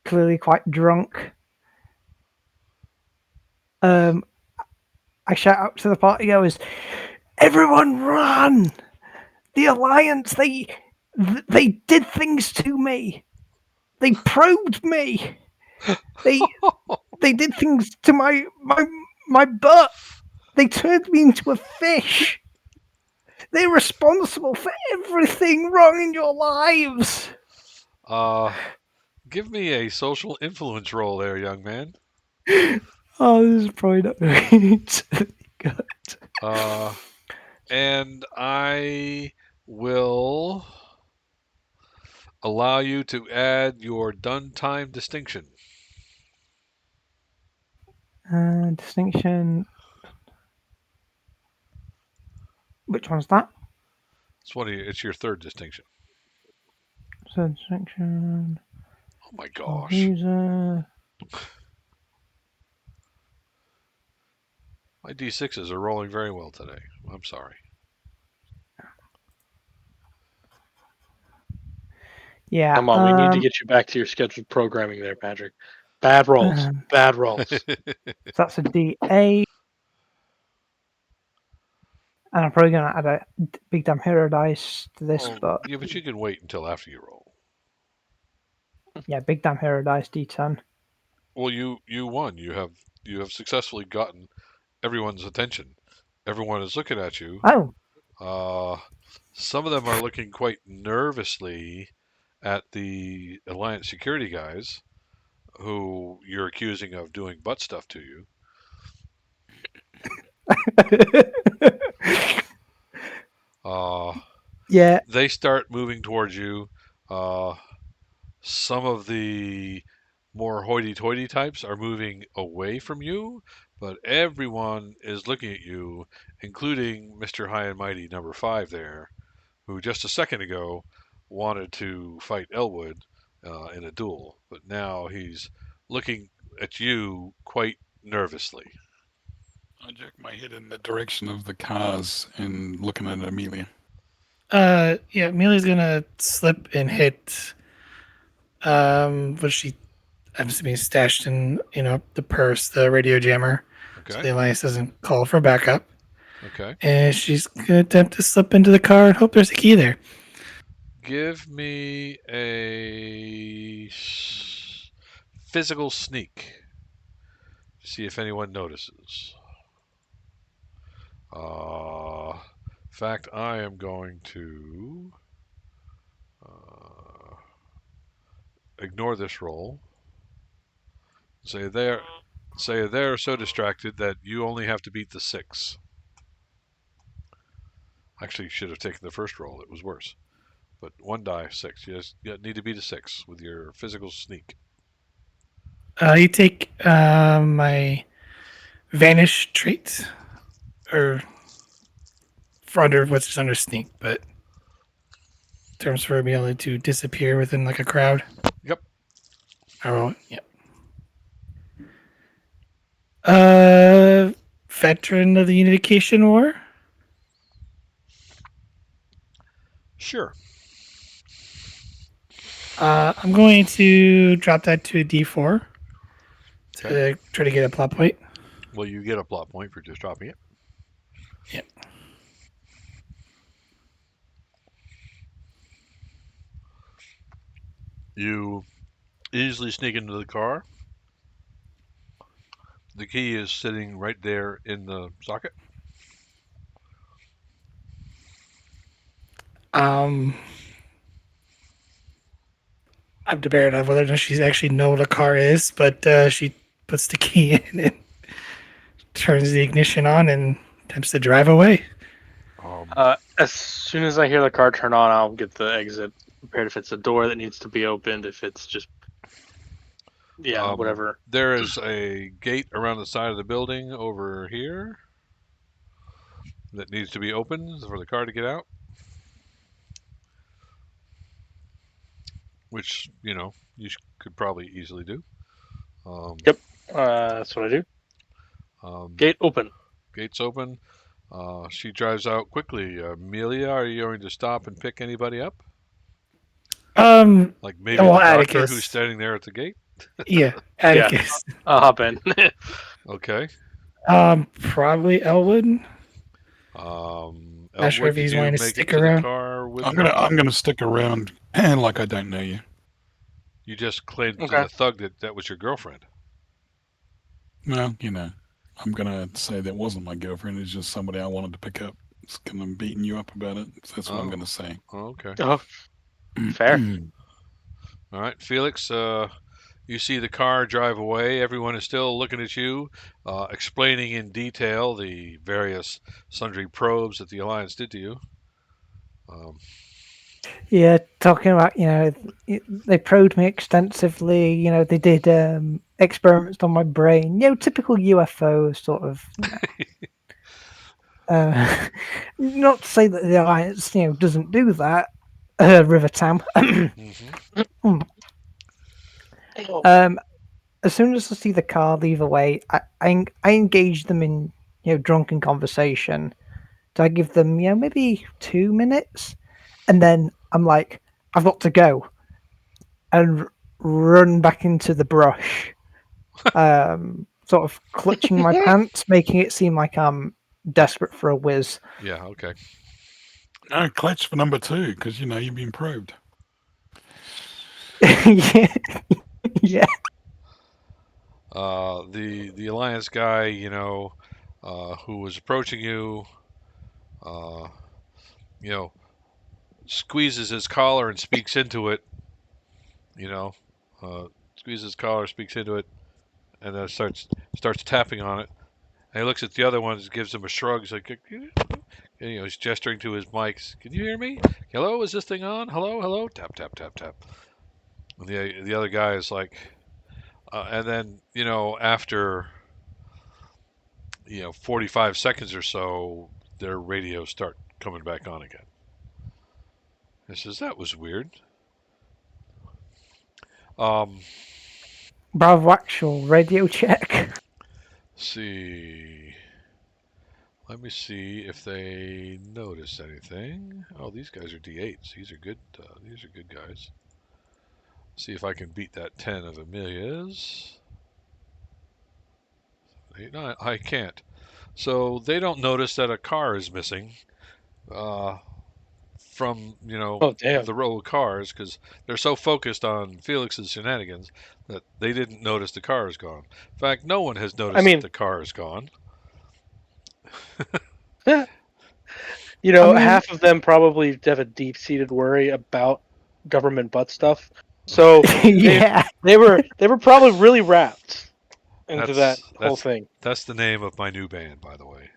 clearly quite drunk. Um, I shout out to the party goers, "Everyone run! The Alliance, they did things to me. They probed me. They they did things to my butt. They turned me into a fish. They're responsible for everything wrong in your lives." Uh, give me a social influence roll there, young man. Oh, this is probably not very good. Uh, and I will allow you to add your done time distinction. Distinction. Which one's that? It's your third distinction. So distinction. Oh my So gosh. loser. My D6s are rolling very well today. I'm sorry. Yeah. Come on, we need to get you back to your scheduled programming there, Patrick. Bad rolls. Bad rolls. So that's a D8. And I'm probably going to add a big damn hero dice to this, Oh, but yeah, but you can wait until after you roll. yeah, big damn hero dice D10. Well, you won. You have successfully gotten everyone's attention. Everyone is looking at you. Oh, Uh, some of them are looking quite nervously at the Alliance security guys, who you're accusing of doing butt stuff to you. Uh, yeah. they start moving towards you. Uh, some of the more hoity-toity types are moving away from you, but everyone is looking at you, including Mr. High and Mighty number 5 there, who just a second ago wanted to fight Elwood in a duel, but now he's looking at you quite nervously. I jerk my head in the direction of the cars and looking at Amelia. Yeah, Amelia's gonna slip and hit what she I'm assuming stashed in, the purse, the radio jammer, so Okay? the Alliance doesn't call for backup. Okay. And she's gonna attempt to slip into the car and hope there's a key there. Give me a physical sneak. See if anyone notices. In fact, I am going to uh, ignore this roll. Say they're so distracted that you only have to beat the 6. Actually, you should have taken the first roll. It was worse. But one die 6. You need to beat a 6 with your physical sneak. You take my vanish trait, or for under what's just under sneak, but terms for being able to disappear within like a crowd. Yep. I roll it. Yep. Uh, Veteran of the Unification War. Sure. I'm going to drop that to a D4 to Okay. try to get a plot point. Well, you get a plot point for just dropping it. Yep. You easily sneak into the car. The key is sitting right there in the socket. Um, I'm debating on whether or not she's actually know what a car is, but she puts the key in and turns the ignition on and attempts to drive away. As soon as I hear the car turn on, I'll get the exit prepared. If it's a door that needs to be opened, if it's just whatever. There is a gate around the side of the building over here that needs to be opened for the car to get out, which could probably easily do. Um, Yep, that's what I do. um, Gate open. Gates open. She drives out quickly. Amelia, are you going to stop and pick anybody up? Um, Like maybe well, the doctor who's Atticus. standing there at the gate? Yeah, Yeah, Atticus. I'll hop in. Okay. Probably Elwood. Not sure Elwood, if can he's you wanting to make it stick to the around. car with I'm her? gonna stick around and like I don't know you. You just claimed to Okay. the thug that that was your girlfriend. Well, I'm gonna say that wasn't my girlfriend. It's just somebody I wanted to pick up. It's kind of beating you up about it. So that's what I'm Oh, gonna say. okay. Oh, fair. All right, Felix. You see the car drive away. Everyone is still looking at you, explaining in detail the various sundry probes that the Alliance did to you. Um, Yeah, talking about, they probed me extensively. They did experiments on my brain. Typical UFO sort of. Not to say that the Alliance, doesn't do that. River Tam. mhm. um, as soon as I see the car leave away, I engage them in drunken conversation. Do I give them maybe 2 minutes, and then I'm like, I've got to go, and run back into the brush, sort of clutching my pants, making it seem like I'm desperate for a whiz. Yeah. Okay. No, clutch for number 2 because you've been probed. yeah, yeah. The Alliance guy, who was approaching you, uh, you know, squeezes his collar and speaks into it. You know, squeezes his collar, speaks into it, and then starts tapping on it. And he looks at the other ones, gives him a shrug. He's like, he's gesturing to his mics. Can you hear me? Hello, is this thing on? Hello, hello. Tap, tap, tap, tap. And the other guy is like, and then after 45 seconds or so, their radios start coming back on again. He says that was weird. Um, Bravo actual radio check. see. Let me see if they notice anything. Oh, these guys are D8s. These are good. These are good guys. See if I can beat that 10 of Amelia's. No, I can't. So they don't notice that a car is missing uh, from Oh, damn. the row of cars because they're so focused on Felix's shenanigans that they didn't notice the car is gone. In fact, no one has I noticed that mean, the car is gone. I mean, half of them probably have a deep-seated worry about government butt stuff. So they yeah, they were probably really wrapped into that That's whole that's thing. that's the name of my new band, by the way.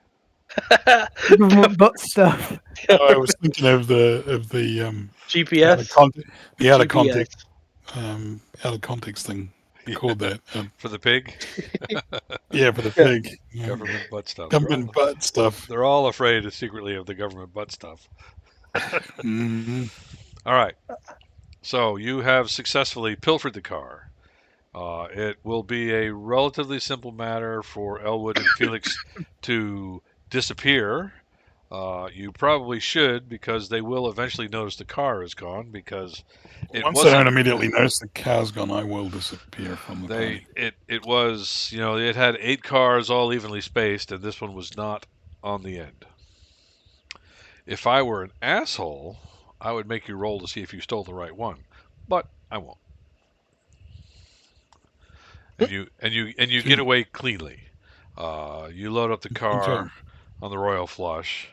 government butt stuff. Oh, I was thinking of the out of GPS, context the GPS. out of context thing. Called that. For the pig, Yeah, for the Yeah. pig. government butt stuff. Government butt stuff. They're all afraid secretly of the government butt stuff. Hmm. All right. So you have successfully pilfered the car. It will be a relatively simple matter for Elwood and Felix to disappear. You probably should because they will eventually notice the car is gone because it Once they don't wasn't. immediately notice the car's gone, I will disappear from the They party. it was it had 8 cars all evenly spaced and this one was not on the end. If I were an asshole, I would make you roll to see if you stole the right one, but I won't. And you get Gee, away cleanly. You load up the good car job. on the Royal Flush.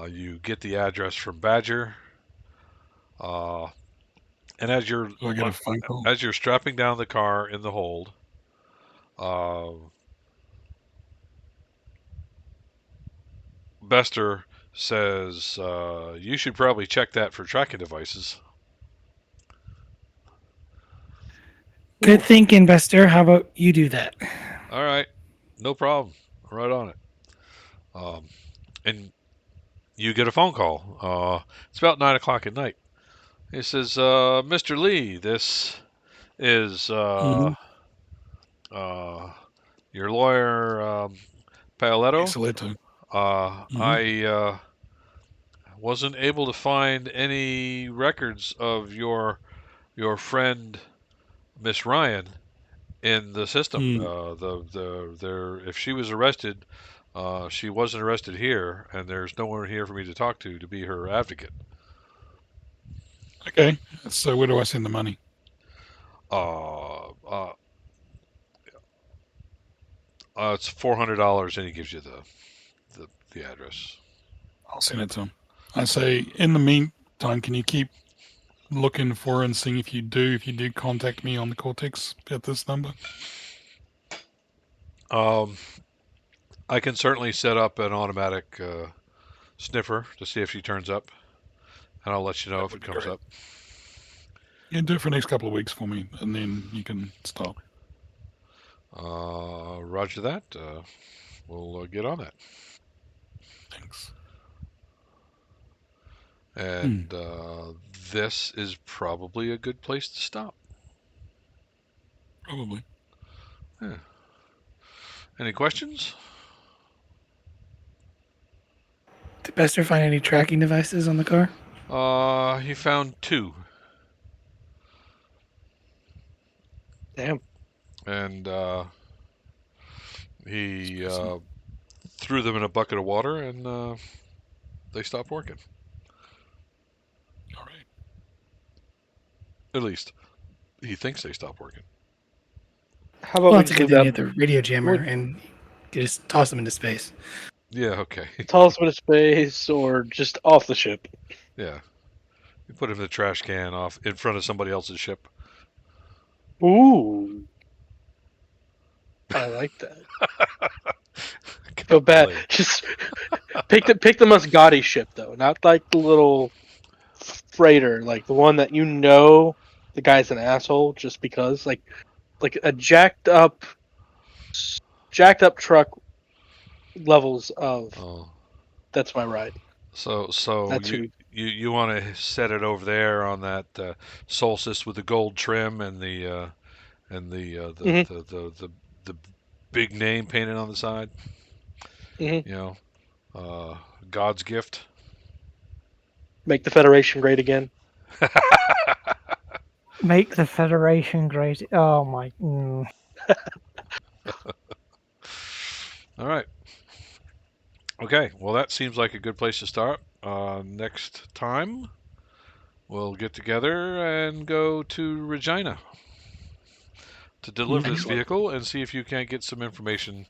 You get the address from Badger, uh, and Do I get a phone call? as you're strapping down the car in the hold, uh, Bester says you should probably check that for tracking devices. Good thinking, Bester. How about you do that? All right, no problem. Right on it. Um, and you get a phone call. It's about 9 o'clock at night. He says, "Mr. Lee, this is Mm-hmm. uh, your lawyer, Paoletto. Isoletto. I wasn't able to find any records of your friend Miss Ryan in the system. Hmm. If she was arrested, she wasn't arrested here, and there's no one here for me to talk to be her advocate. Okay. So where do I send the money? Uh, uh, it's $400, and he gives you the address. I'll send it to him. I say, in the meantime, can you keep looking for and seeing if you do contact me on the Cortex at this number? Um, I can certainly set up an automatic sniffer to see if she turns up, and I'll let you know That if would it be comes great. up. Yeah, do it for the next couple of weeks for me, and then you can stop. Roger that. We'll get on that. Thanks. And this is probably a good place to stop. Probably. Yeah. Any questions? Did Bester find any tracking devices on the car? He found two, Damn. and he Awesome. threw them in a bucket of water, and they stopped working. All right. At least he thinks they stopped working. How about Well, we it's a just good leave thing that? you have the radio jammer Would and you just toss them into space. Yeah. Okay. toss them into space or just off the ship? Yeah. You put him in the trash can off in front of somebody else's ship. Ooh, I like that. Feel bad. Golly. Just pick the Muscati ship though, not like the little freighter, like the one that the guy's an asshole just because, like a jacked up truck levels of. Oh. That's my ride. So That's you who. you want to set it over there on that solstice with the gold trim and Hmm. the big name painted on the side. Hmm. You know, uh, God's gift. Make the Federation great again. Make the Federation great. Oh my. All right. Okay. Well, that seems like a good place to start. Next time we'll get together and go to Regina to deliver this Excellent. vehicle and see if you can't get some information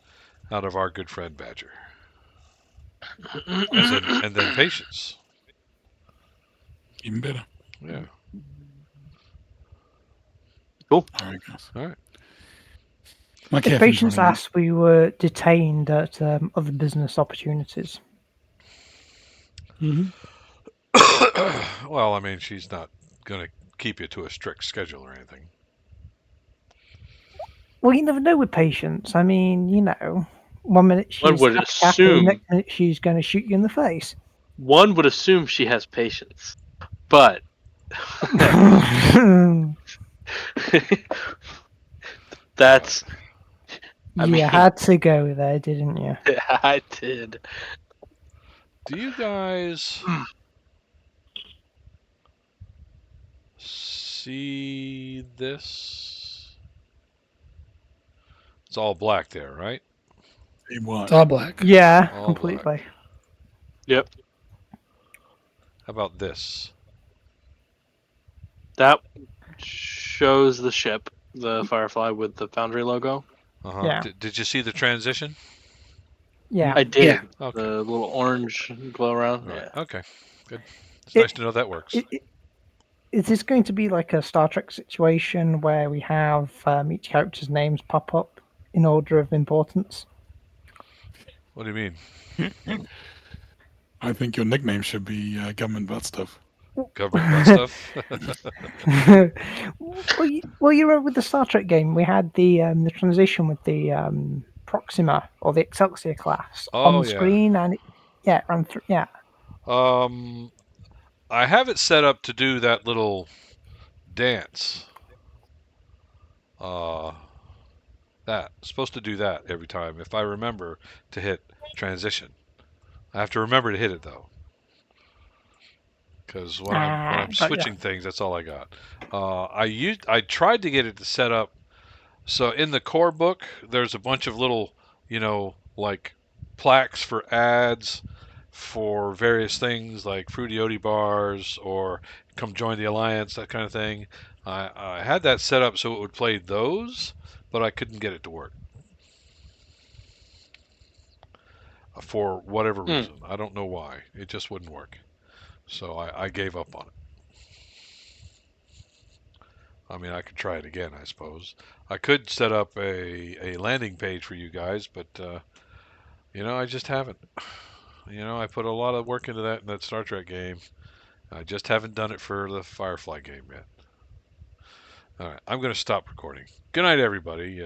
out of our good friend Badger. And then patience. Even better. Yeah. Cool. All right, guys. All right. My If caffeine's patients running out. asked, we were detained at other business opportunities. Mm-hmm. Well, I mean, she's not going to keep you to a strict schedule or anything. Well, you never know with patients. I mean, 1 minute One she's would happy, happy, the assume next minute she's going to shoot you in the face. she has patience, but that's. I You mean, had to go there, didn't you? I did. Do you guys see this? It's all black there, right? See what? It's all black. Yeah, All black. completely. Yep. How about this? That shows the ship, the Firefly with the Foundry logo. Uh huh. Yeah. Did you see the transition? Yeah. I did. Yeah. Okay. The little orange glow around. All right. Yeah. Okay. Good. It's It, nice to know that works. is this going to be like a Star Trek situation where we have each character's names pop up in order of importance? What do you mean? I think your nickname should be government butt stuff. Government butt stuff? well, you remember with the Star Trek game, we had the transition with the Proxima or the Excelsior class on Oh, the yeah. screen, and it ran through. Yeah, Um, I have it set up to do that little dance. Uh, that supposed to do that every time if I remember to hit transition. I have to remember to hit it though, because when I'm Got ya. switching things, that's all I got. I tried to get it to set up. So in the core book, there's a bunch of little, like plaques for ads for various things like Fruity Oaty bars or come join the alliance, that kind of thing. I had that set up so it would play those, but I couldn't get it to work for whatever Hmm. reason. I don't know why. It just wouldn't work. So I gave up on it. I mean, I could try it again, I suppose. I could set up a landing page for you guys, but I just haven't. I put a lot of work into that Star Trek game. I just haven't done it for the Firefly game yet. All right, I'm going to stop recording. Good night, everybody.